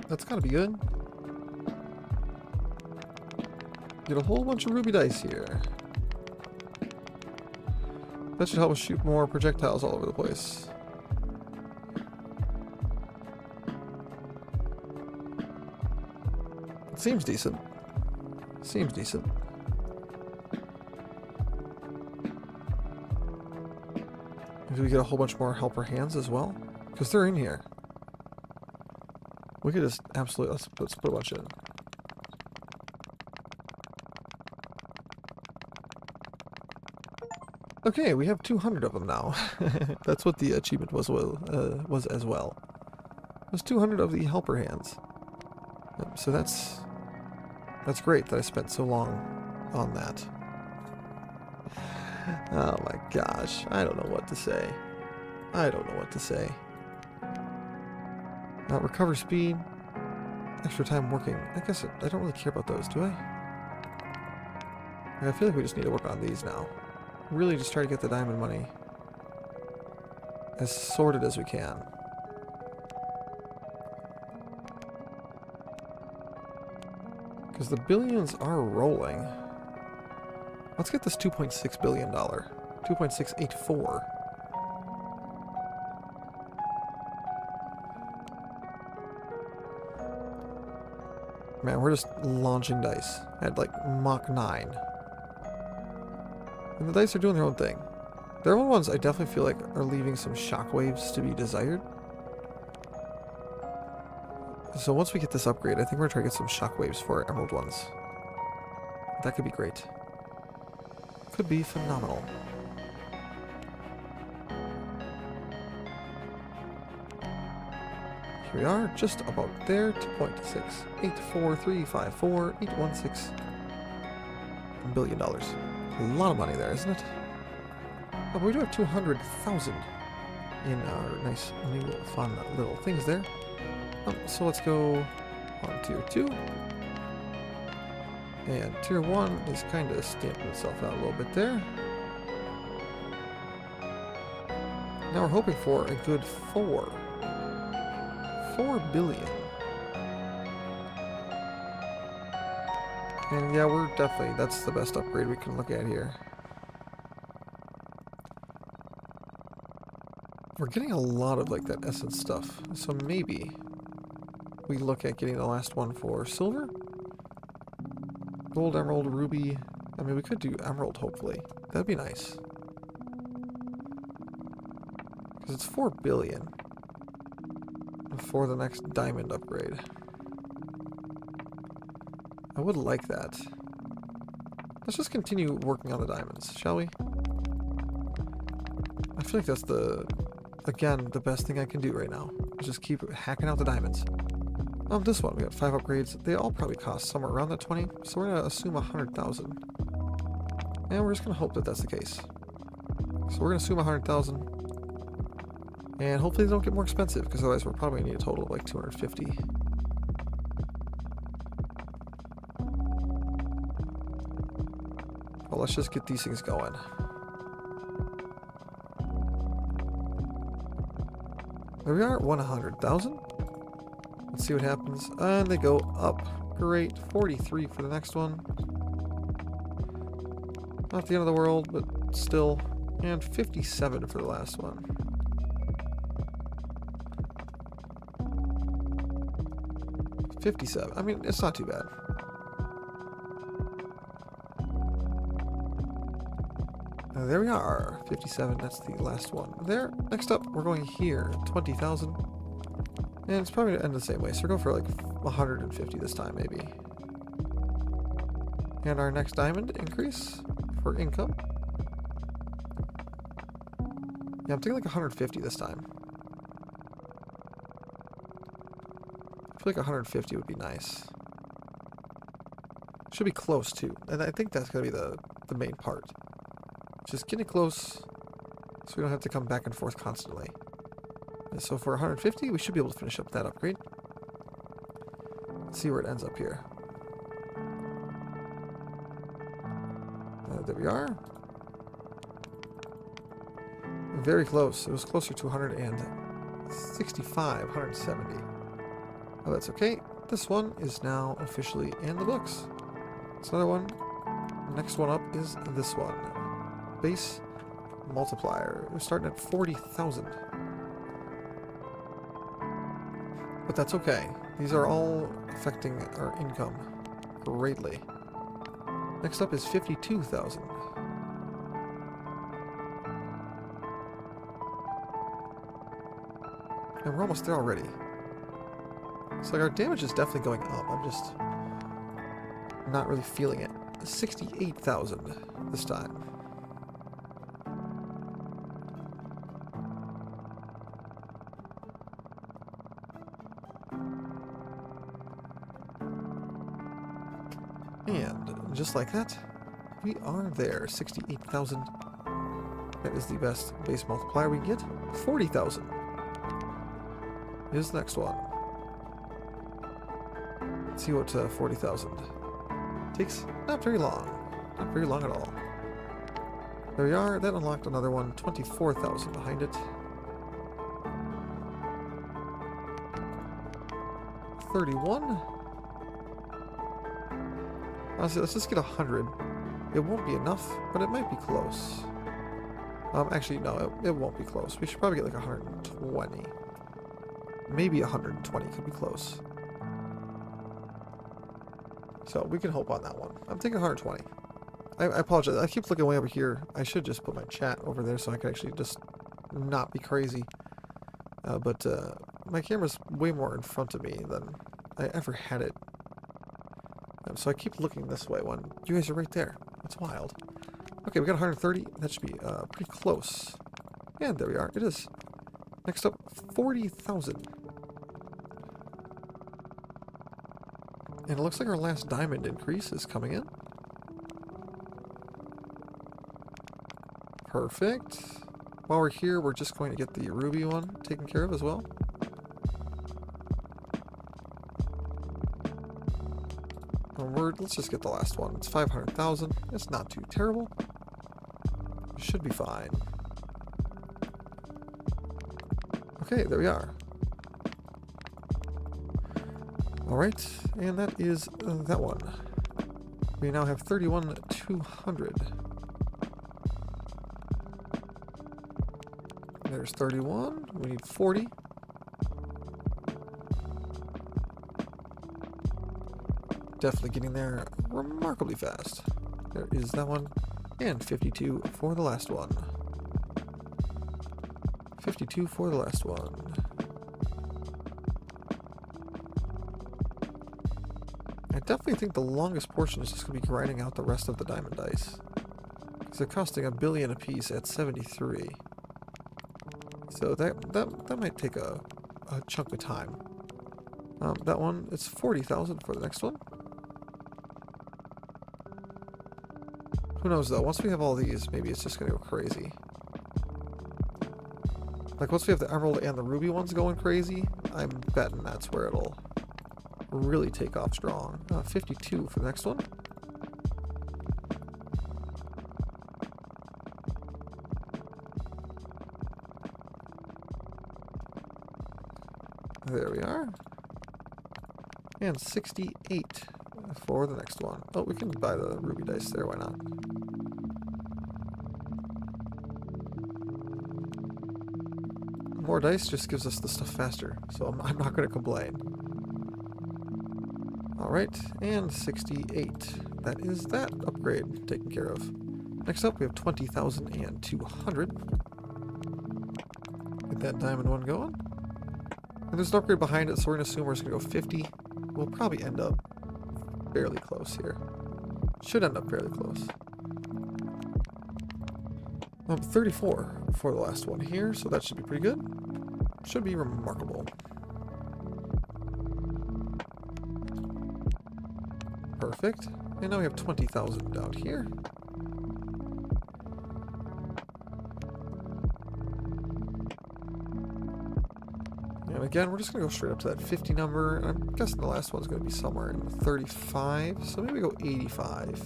That's gotta be good. Get a whole bunch of ruby dice here. That should help us shoot more projectiles all over the place. It seems decent. Seems decent. Do we get a whole bunch more helper hands as well? Because they're in here. We could just absolutely, let's put a bunch in. Okay, we have 200 of them now. That's what the achievement was as well. It was 200 of the helper hands. So that's great that I spent so long on that. Oh my gosh, I don't know what to say. I don't know what to say. Recover speed, extra time working. I guess I don't really care about those, do I? I feel like we just need to work on these now. Really just try to get the diamond money as sorted as we can. Because the billions are rolling. Let's get this $2.6 billion. 2.684. Man, we're just launching dice at like Mach 9. And the dice are doing their own thing. Their own ones I definitely feel like are leaving some shockwaves to be desired. So once we get this upgrade, I think we're going to try to get some shockwaves for our emerald ones. That could be great. Could be phenomenal. Here we are, just about there. 2.684354 billion. A lot of money there, isn't it? Oh, but we do have 200,000 in our nice new fun little things there. So let's go on tier 2. And tier 1 is kind of stamping itself out a little bit there. Now we're hoping for a good 4 billion. And yeah, we're definitely, that's the best upgrade we can look at here. We're getting a lot of like that essence stuff, so maybe we look at getting the last one for silver? Gold, emerald, ruby. I mean, we could do emerald, hopefully. That'd be nice. Because it's 4 billion for the next diamond upgrade. I would like that. Let's just continue working on the diamonds, shall we? I feel like that's again, the best thing I can do right now. Is just keep hacking out the diamonds. This one, we got 5 upgrades. They all probably cost somewhere around that 20, so we're going to assume 100,000. And we're just going to hope that that's the case. So we're going to assume 100,000. And hopefully they don't get more expensive, because otherwise we're probably going to need a total of like 250. Well, let's just get these things going. There we are, 100,000. Let's see what happens. And they go up. Great. 43 for the next one. Not the end of the world, but still. And 57 for the last one. $57. I mean, it's not too bad. There we are. 57. That's the last one. There. Next up, we're going here. 20,000. And it's probably going to end the same way. So we're going for like 150 this time, maybe. And our next diamond increase for income. Yeah, I'm thinking like 150 this time. I feel like 150 would be nice. Should be close too. And I think that's going to be the main part. Just getting close so we don't have to come back and forth constantly. And so for 150, we should be able to finish up that upgrade. Let's see where it ends up here. There we are. Very close. It was closer to 165, 170. Oh, that's okay. This one is now officially in the books. It's another one. Next one up is this one. Base multiplier. We're starting at 40,000. But that's okay. These are all affecting our income greatly. Next up is 52,000. And we're almost there already. It's like our damage is definitely going up. I'm just not really feeling it. 68,000 this time. And just like that, we are there. 68,000. That is the best base multiplier we can get. 40,000 is the next one. Let's see what 40,000 takes. Not very long. Not very long at all. There we are. That unlocked another one. 24,000 behind it. 31. Honestly, let's just get 100. It won't be enough, but it might be close. Actually, no, it won't be close. We should probably get like 120. Maybe 120 could be close. So we can hope on that one. I'm thinking 120. I apologize. I keep looking way over here. I should just put my chat over there so I can actually just not be crazy. But my camera's way more in front of me than I ever had it. So I keep looking this way when you guys are right there. That's wild. Okay, we got 130. That should be pretty close. And there we are. It is. Next up, 40,000. And it looks like our last diamond increase is coming in. Perfect. While we're here, we're just going to get the ruby one taken care of as well. Let's just get the last one. It's 500,000. It's not too terrible. Should be fine. Okay, there we are. Alright, and that is that one. We now have 31,200. There's 31. We need 40. Definitely getting there remarkably fast. There is that one. And 52 for the last one. 52 for the last one. I definitely think the longest portion is just going to be grinding out the rest of the diamond dice. Because they're costing $1 billion a piece at 73. So that might take a chunk of time. That one, it's 40,000 for the next one. Who knows though, once we have all these, maybe it's just going to go crazy. Like, once we have the emerald and the ruby ones going crazy, I'm betting that's where it'll really take off strong. 52 for the next one. There we are. And 68 for the next one. Oh, we can buy the ruby dice there, why not? More dice just gives us the stuff faster, so I'm not going to complain. Alright, and 68. That is that upgrade taken care of. Next up, we have 20,200. Get that diamond one going. And there's an upgrade behind it, so we're going to assume we're just going to go 50. We'll probably end up fairly close here. Should end up fairly close. 34 for the last one here, so that should be pretty good. Should be remarkable. Perfect. And now we have 20,000 down here. And again, we're just going to go straight up to that 50 number. And I'm guessing the last one's going to be somewhere in the 35. So maybe we go 85.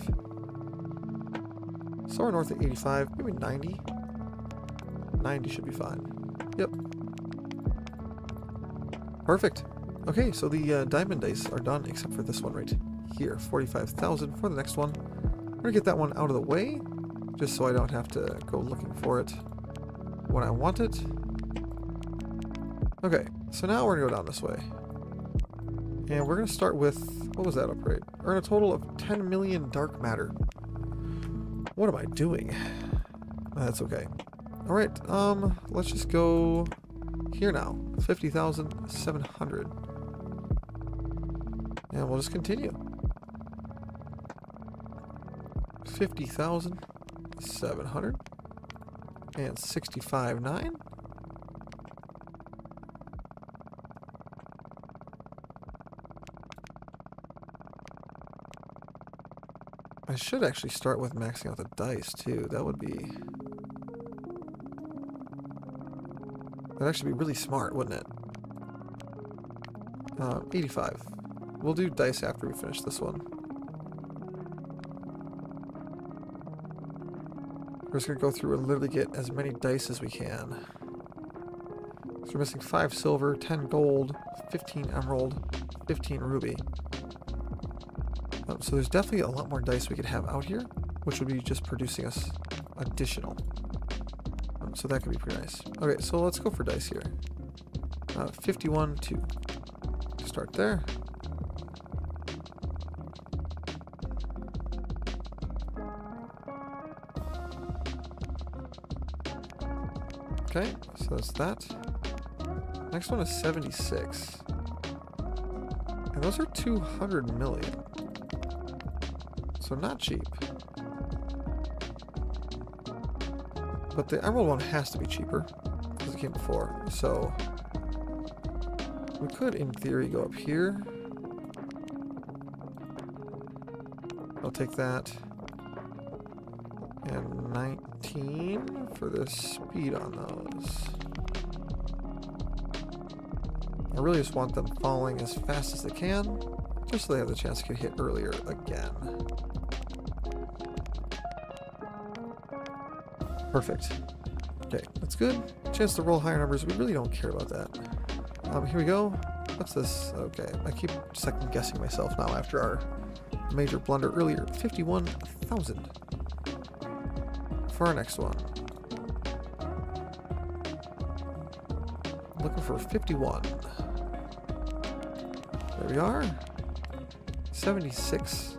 Somewhere north of 85. Maybe 90. 90 should be fine. Yep. Perfect. Okay, so the diamond dice are done, except for this one right here. 45,000 for the next one. I'm going to get that one out of the way, just so I don't have to go looking for it when I want it. Okay, so now we're going to go down this way. And we're going to start with, what was that upgrade? Earn a total of 10 million dark matter. What am I doing? That's okay. Alright, let's just go here now. 50,700. And we'll just continue. 50,700. And 65,900. I should actually start with maxing out the dice too. That would be... That'd actually be really smart, wouldn't it? 85. We'll do dice after we finish this one. We're just going to go through and literally get as many dice as we can. So we're missing 5 silver, 10 gold, 15 emerald, 15 ruby. So there's definitely a lot more dice we could have out here, which would be just producing us additional. So that could be pretty nice. Okay, so let's go for dice here. 51, 2. Start there. Okay, so that's that. Next one is 76. And those are 200 million. So not cheap. But the emerald one has to be cheaper, because it came before. So we could, in theory, go up here. I'll take that. And 19 for the speed on those. I really just want them falling as fast as they can, just so they have the chance to get hit earlier again. Perfect. Okay, that's good. Chance to roll higher numbers. We really don't care about that. Here we go. What's this? Okay, I keep second guessing myself now after our major blunder earlier. 51,000 for our next one. Looking for 51. There we are. 76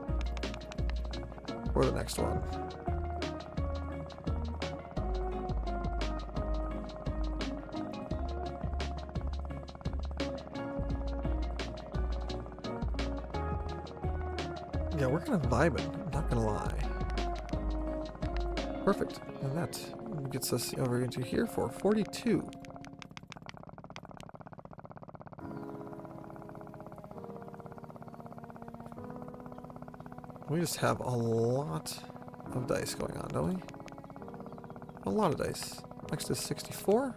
for the next one. Yeah, we're kind of vibing, I'm not gonna lie. Perfect. And that gets us over into here for 42. We just have a lot of dice going on, don't we? A lot of dice. Next is 64.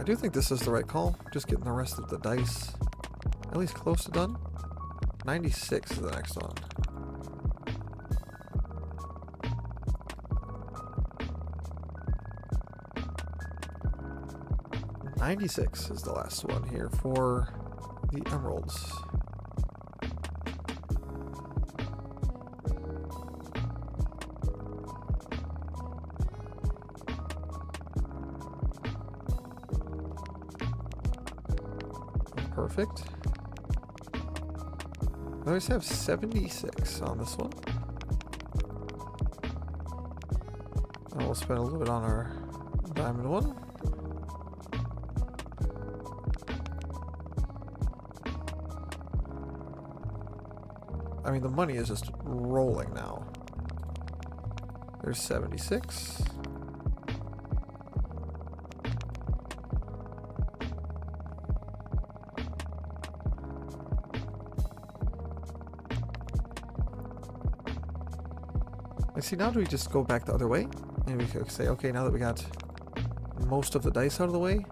I do think this is the right call. Just getting the rest of the dice at least close to done. 96 is the next one. $96 is the last one here for the emeralds. Perfect. I always have 76 on this one. And we'll spend a little bit on our diamond one. I mean, the money is just rolling now. There's 76. And see, now do we just go back the other way? And we could say, okay, now that we got most of the dice out of the way,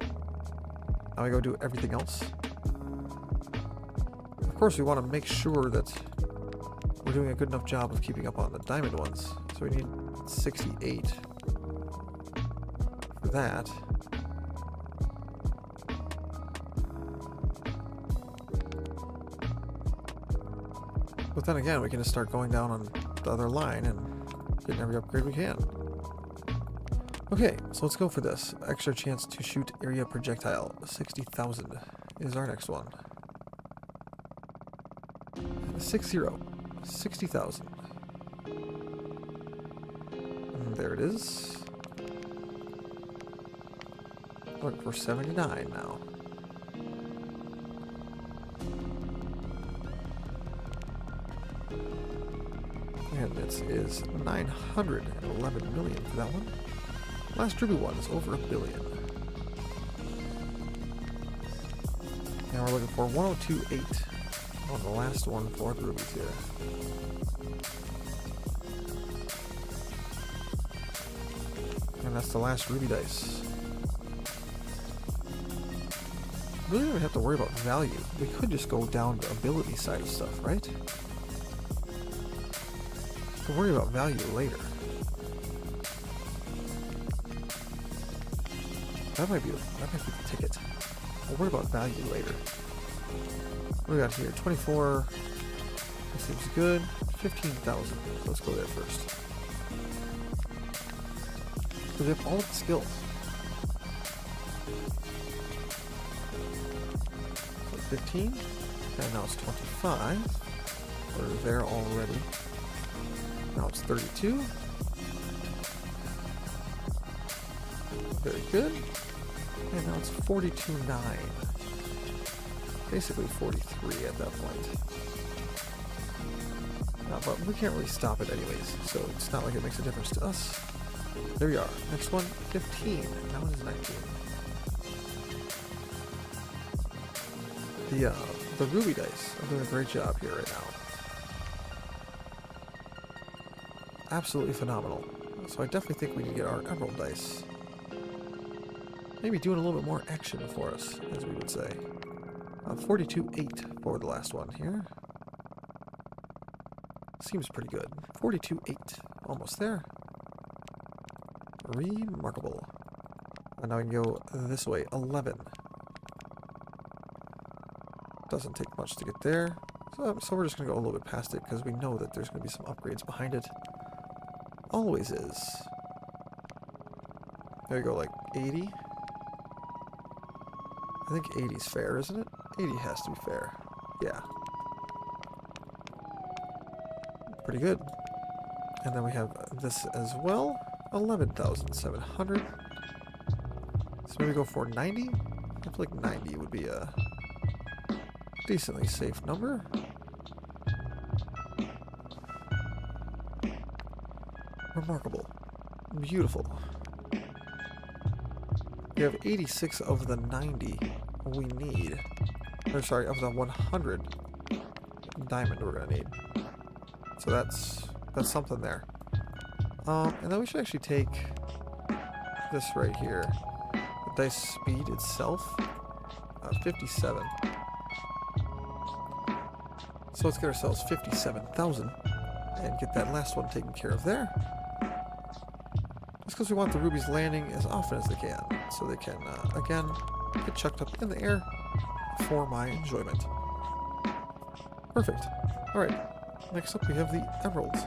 now we go do everything else. Of course, we want to make sure that we're doing a good enough job of keeping up on the diamond ones. So we need 68 for that. But then again, we can just start going down on the other line and getting every upgrade we can. Okay, so let's go for this. Extra chance to shoot area projectile. 60,000 is our next one. 60,000. And there it is. Looking for 79 now. And it is 911 million for that one. Last ruby one is over $1 billion. And we're looking for 102.8 on the last one for the rubies here. And that's the last ruby dice. Really don't have to worry about value. We could just go down the ability side of stuff, right? We'll worry about value later. That might be the ticket. We'll worry about value later. What do we got here? 24. That seems good. 15,000. So let's go there first. Because we have all of the skills. So 15. And now it's 25. We're there already. Now it's 32. Very good. And now it's 42.9. Basically 43 at that point. But we can't really stop it anyways, so it's not like it makes a difference to us. There we are. Next one, 15. Now it is 19. The ruby dice are doing a great job here right now. Absolutely phenomenal. So I definitely think we need to get our emerald dice. Maybe doing a little bit more action for us, as we would say. 42.8 for the last one here. Seems pretty good. 42.8. Almost there. Remarkable. And now we can go this way. 11. Doesn't take much to get there. So we're just going to go a little bit past it because we know that there's going to be some upgrades behind it. Always is. There we go, like 80. I think 80 is fair, isn't it? 80 has to be fair. Yeah. Pretty good. And then we have this as well. 11,700. So maybe go for 90? I feel like 90 would be a decently safe number. Remarkable. Beautiful. We have 86 of the 90 we need. Or sorry, of the 100 diamond we're gonna need. So that's something there. And then we should actually take this right here, the dice speed itself. 57. So let's get ourselves 57,000 and get that last one taken care of there. Just because we want the rubies landing as often as they can, so they can, again, get chucked up in the air for my enjoyment. Perfect. Alright, next up we have the emerald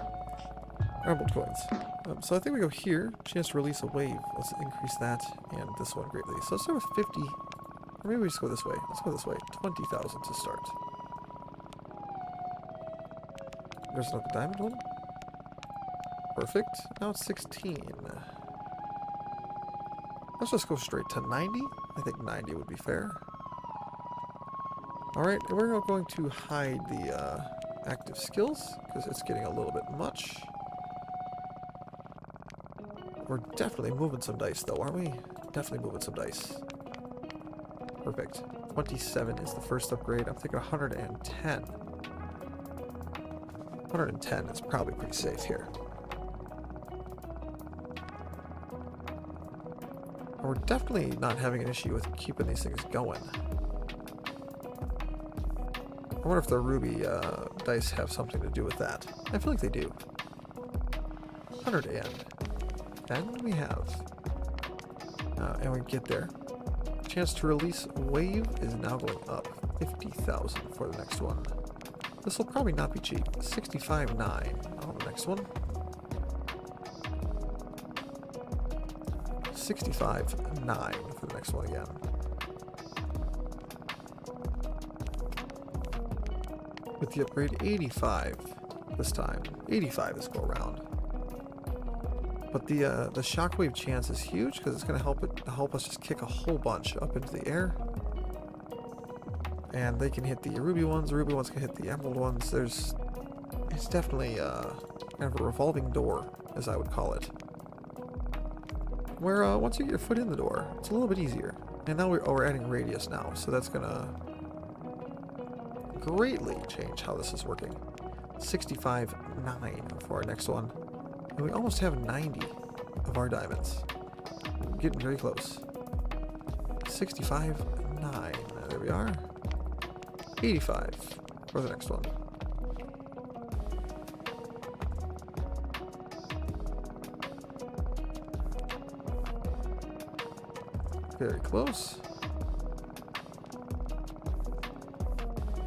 coins. So I think we go here, chance to release a wave. Let's increase that and this one greatly. So let's start with 50, or maybe we just go this way. Let's go this way. 20,000 to start. There's another diamond one. Perfect. Now it's 16. Let's just go straight to 90. I think 90 would be fair. Alright, we're going to hide the active skills, because it's getting a little bit much. We're definitely moving some dice, though, aren't we? Definitely moving some dice. Perfect. 27 is the first upgrade. I'm thinking 110. 110 is probably pretty safe here. And we're definitely not having an issue with keeping these things going. I wonder if the ruby dice have something to do with that. I feel like they do. 110. Then we have, and we get there. Chance to release a wave is now going up. 50,000 for the next one. This will probably not be cheap. 65.9 on the next one. 65.9 for the next one again. With the upgrade 85 this time. 85 this go around. But the shockwave chance is huge because it's going to help us just kick a whole bunch up into the air. And they can hit the ruby ones. The ruby ones can hit the emerald ones. It's definitely kind of a revolving door, as I would call it. Where once you get your foot in the door, it's a little bit easier. And now we're adding radius now, so that's gonna greatly change how this is working. 65.9 for our next one. And we almost have 90 of our diamonds. Getting very close. 65.9. There we are. 85 for the next one. Very close.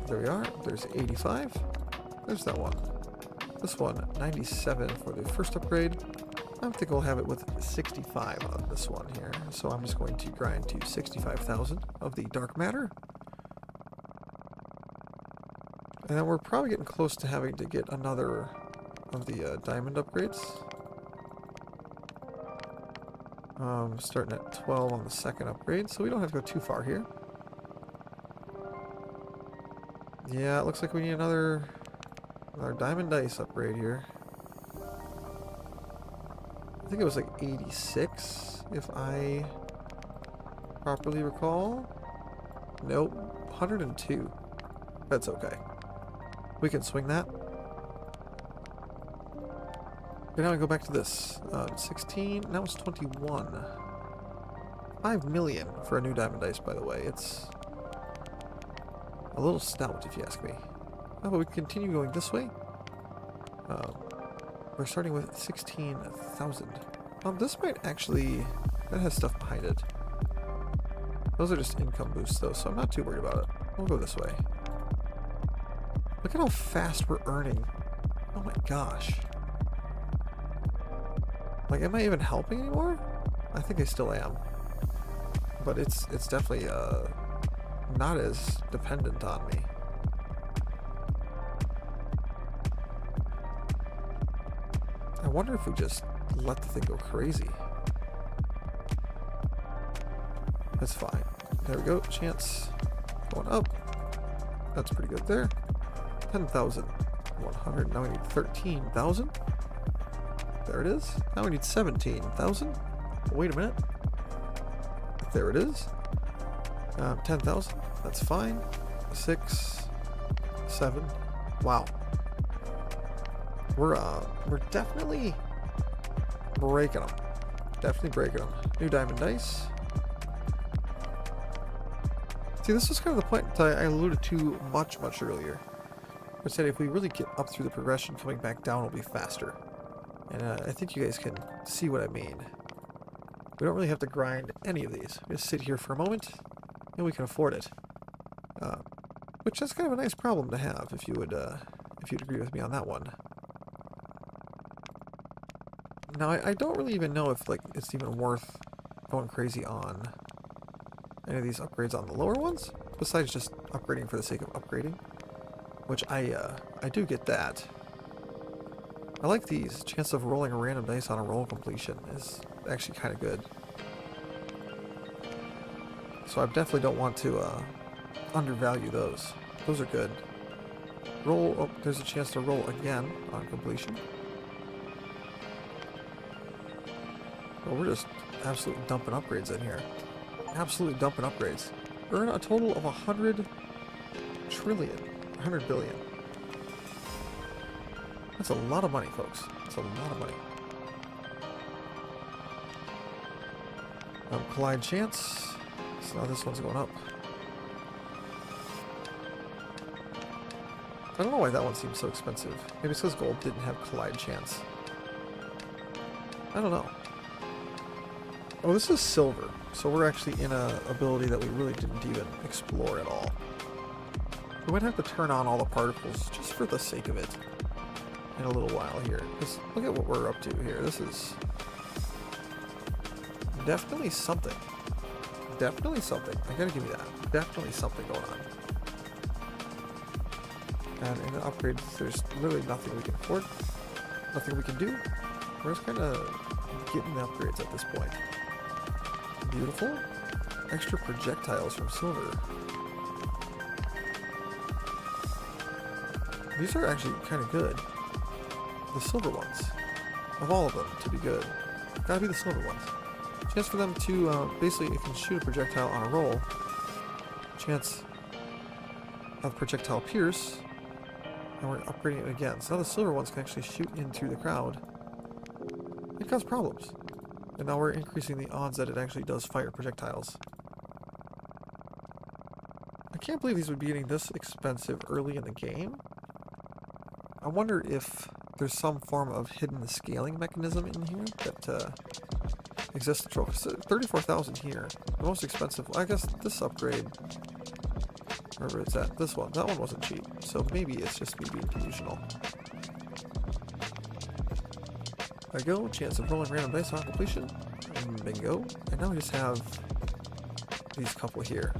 There we are. There's 85. There's that one. This one, 97 for the first upgrade. I think we'll have it with 65 on this one here. So I'm just going to grind to 65,000 of the dark matter. And then we're probably getting close to having to get another of the diamond upgrades. Starting at 12 on the second upgrade, so we don't have to go too far here. Yeah, it looks like we need another diamond dice upgrade here. I think it was like 86, if I properly recall. Nope, 102. That's okay. We can swing that. Okay, now I go back to this. 16, now it's 21. 5 million for a new diamond dice, by the way. It's a little stout, if you ask me. Oh, but we continue going this way. We're starting with 16,000. This might actually... that has stuff behind it. Those are just income boosts, though, so I'm not too worried about it. We'll go this way. Look at how fast we're earning. Oh my gosh. Like, am I even helping anymore? I think I still am. But it's definitely not as dependent on me. I wonder if we just let the thing go crazy. That's fine. There we go. Chance going up. That's pretty good there. 10,100. Now we need 13,000. There it is. Now we need 17,000. Wait a minute. There it is. 10,000. That's fine. 6, 7. Wow. We're definitely breaking them. Definitely breaking them. New diamond dice. See, this was kind of the point that I alluded to much earlier. I said if we really get up through the progression, coming back down will be faster. And I think you guys can see what I mean. We don't really have to grind any of these. We just sit here for a moment, and we can afford it. Which is kind of a nice problem to have, if you'd agree with me on that one. Now, I don't really even know if, like, it's even worth going crazy on any of these upgrades on the lower ones, besides just upgrading for the sake of upgrading, which I do get that. I like these. Chance of rolling a random dice on a roll completion is actually kind of good. So I definitely don't want to undervalue those. Those are good. Roll. Oh, there's a chance to roll again on completion. Well, we're just absolutely dumping upgrades in here. Absolutely dumping upgrades. Earn a total of 100 trillion. 100 billion. That's a lot of money, folks. That's a lot of money. Collide chance. So now this one's going up. I don't know why that one seems so expensive. Maybe it's because gold didn't have collide chance. I don't know. Oh, this is silver. So we're actually in an ability that we really didn't even explore at all. We might have to turn on all the particles just for the sake of it in a little while here. Because look at what we're up to here. This is definitely something. Definitely something. I gotta give you that. Definitely something going on. And in the upgrades, there's literally nothing we can afford. Nothing we can do. We're just kind of getting the upgrades at this point. Beautiful. Extra projectiles from silver. These are actually kind of good. The silver ones. Of all of them, to be good. Gotta be the silver ones. Chance for them to, basically, it can shoot a projectile on a roll. Chance of projectile pierce. And we're upgrading it again. So now the silver ones can actually shoot in through the crowd. It causes problems. And now we're increasing the odds that it actually does fire projectiles. I can't believe these would be getting this expensive early in the game. I wonder if there's some form of hidden scaling mechanism in here that exists to control. 34,000 here. The most expensive. I guess this upgrade. Wherever it's at. This one. That one wasn't cheap. So maybe it's just me being delusional. There we go. Chance of rolling random dice on completion. Bingo. And now we just have these couple here.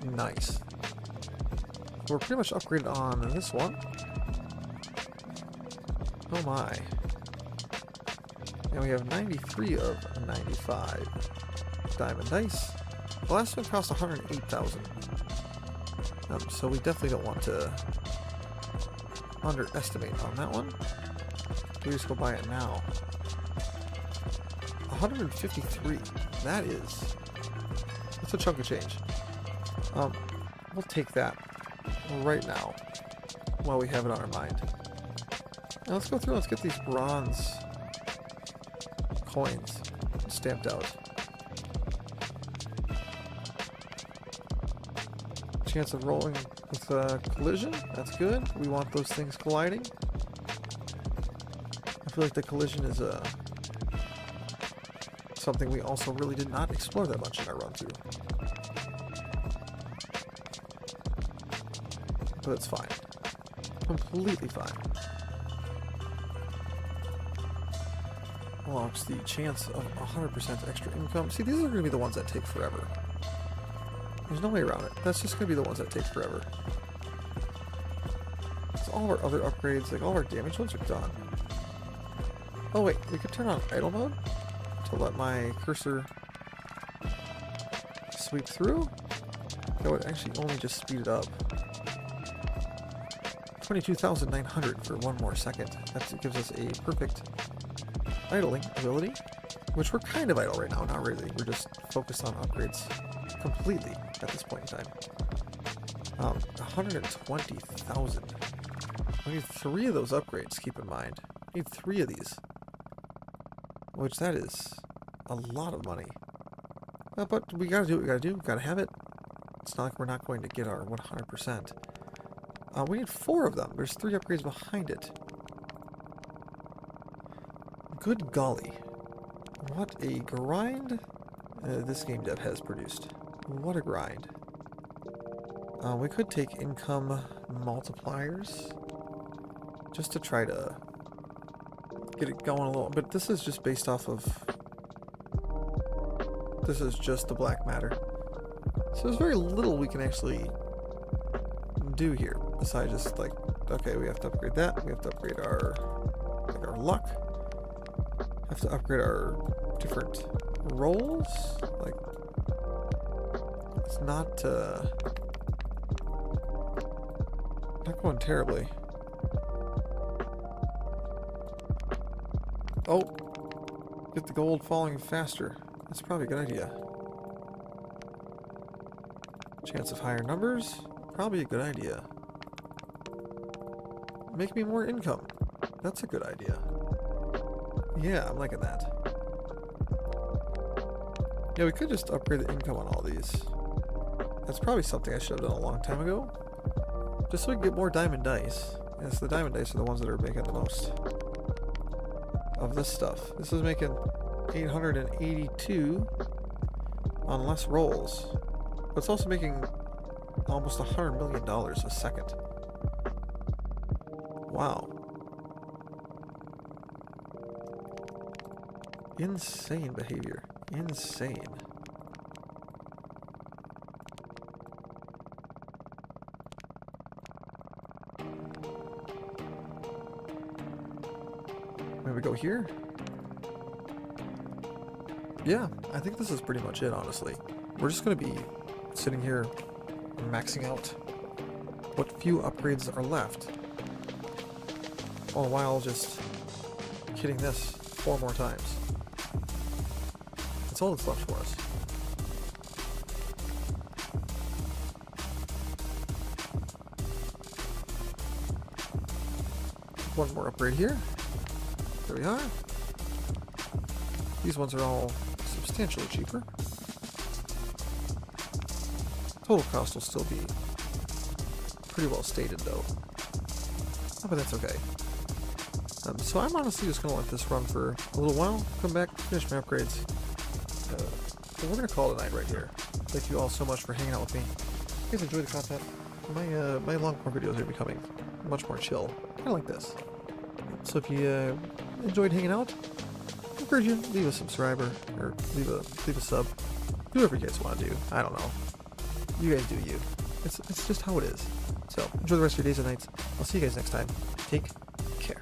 Nice. So we're pretty much upgraded on this one. Oh my. And we have 93 of 95 diamond dice. The last one cost 108,000. So we definitely don't want to underestimate on that one. We just go buy it now. 153. That's a chunk of change. We'll take that right now while we have it on our mind. Now let's go through. Let's get these bronze coins stamped out. Chance of rolling with a collision. That's good. We want those things colliding. I feel like the collision is something we also really did not explore that much in our run through. But it's fine. Completely fine. Unlocks the chance of 100% extra income. See, these are going to be the ones that take forever. There's no way around it. That's just going to be the ones that take forever. So all of our other upgrades, like all of our damage ones, are done. Oh wait, we could turn on idle mode to let my cursor sweep through. That would actually only just speed it up. 22,900 for one more second. That gives us a perfect idling ability, which we're kind of idle right now, not really. We're just focused on upgrades completely at this point in time. 120,000. We need 3 of those upgrades, keep in mind. We need 3 of these. Which that is a lot of money. But we gotta do what we gotta do. We gotta have it. It's not like we're not going to get our 100%. We need 4 of them. There's 3 upgrades behind it. Good golly. What a grind this game dev has produced. What a grind. We could take income multipliers just to try to get it going a little, but this is just based off of, this is just the black matter. So there's very little we can actually do here besides just like, okay, we have to upgrade that, we have to upgrade our, like our luck, have to upgrade our different rolls, like, it's not going terribly. Oh, get the gold falling faster. That's probably a good idea. Chance of higher numbers, probably a good idea. Make me more income. That's a good idea. Yeah, I'm liking that. Yeah, we could just upgrade the income on all these. That's probably something I should have done a long time ago. Just so we can get more diamond dice. Yes, the diamond dice are the ones that are making the most of this stuff. This is making 882 on less rolls. But it's also making almost $100 million a second. Wow. Insane behavior. Insane. Maybe we go here? Yeah, I think this is pretty much it, honestly. We're just going to be sitting here maxing out what few upgrades are left. All the while just hitting this 4 more times. That's all that's left for us. One more upgrade here. There we are. These ones are all substantially cheaper. Total cost will still be pretty well stated though. Oh, but that's okay. So I'm honestly just going to let this run for a little while, come back, finish my upgrades. So we're going to call it a night right here. Thank you all so much for hanging out with me. If you guys enjoy the content, my long form videos are becoming much more chill, kind of like this. So if you enjoyed hanging out, I encourage you to leave a subscriber, or leave a sub. Do whatever you guys want to do. I don't know. You guys do you. It's just how it is. So enjoy the rest of your days and nights. I'll see you guys next time. Take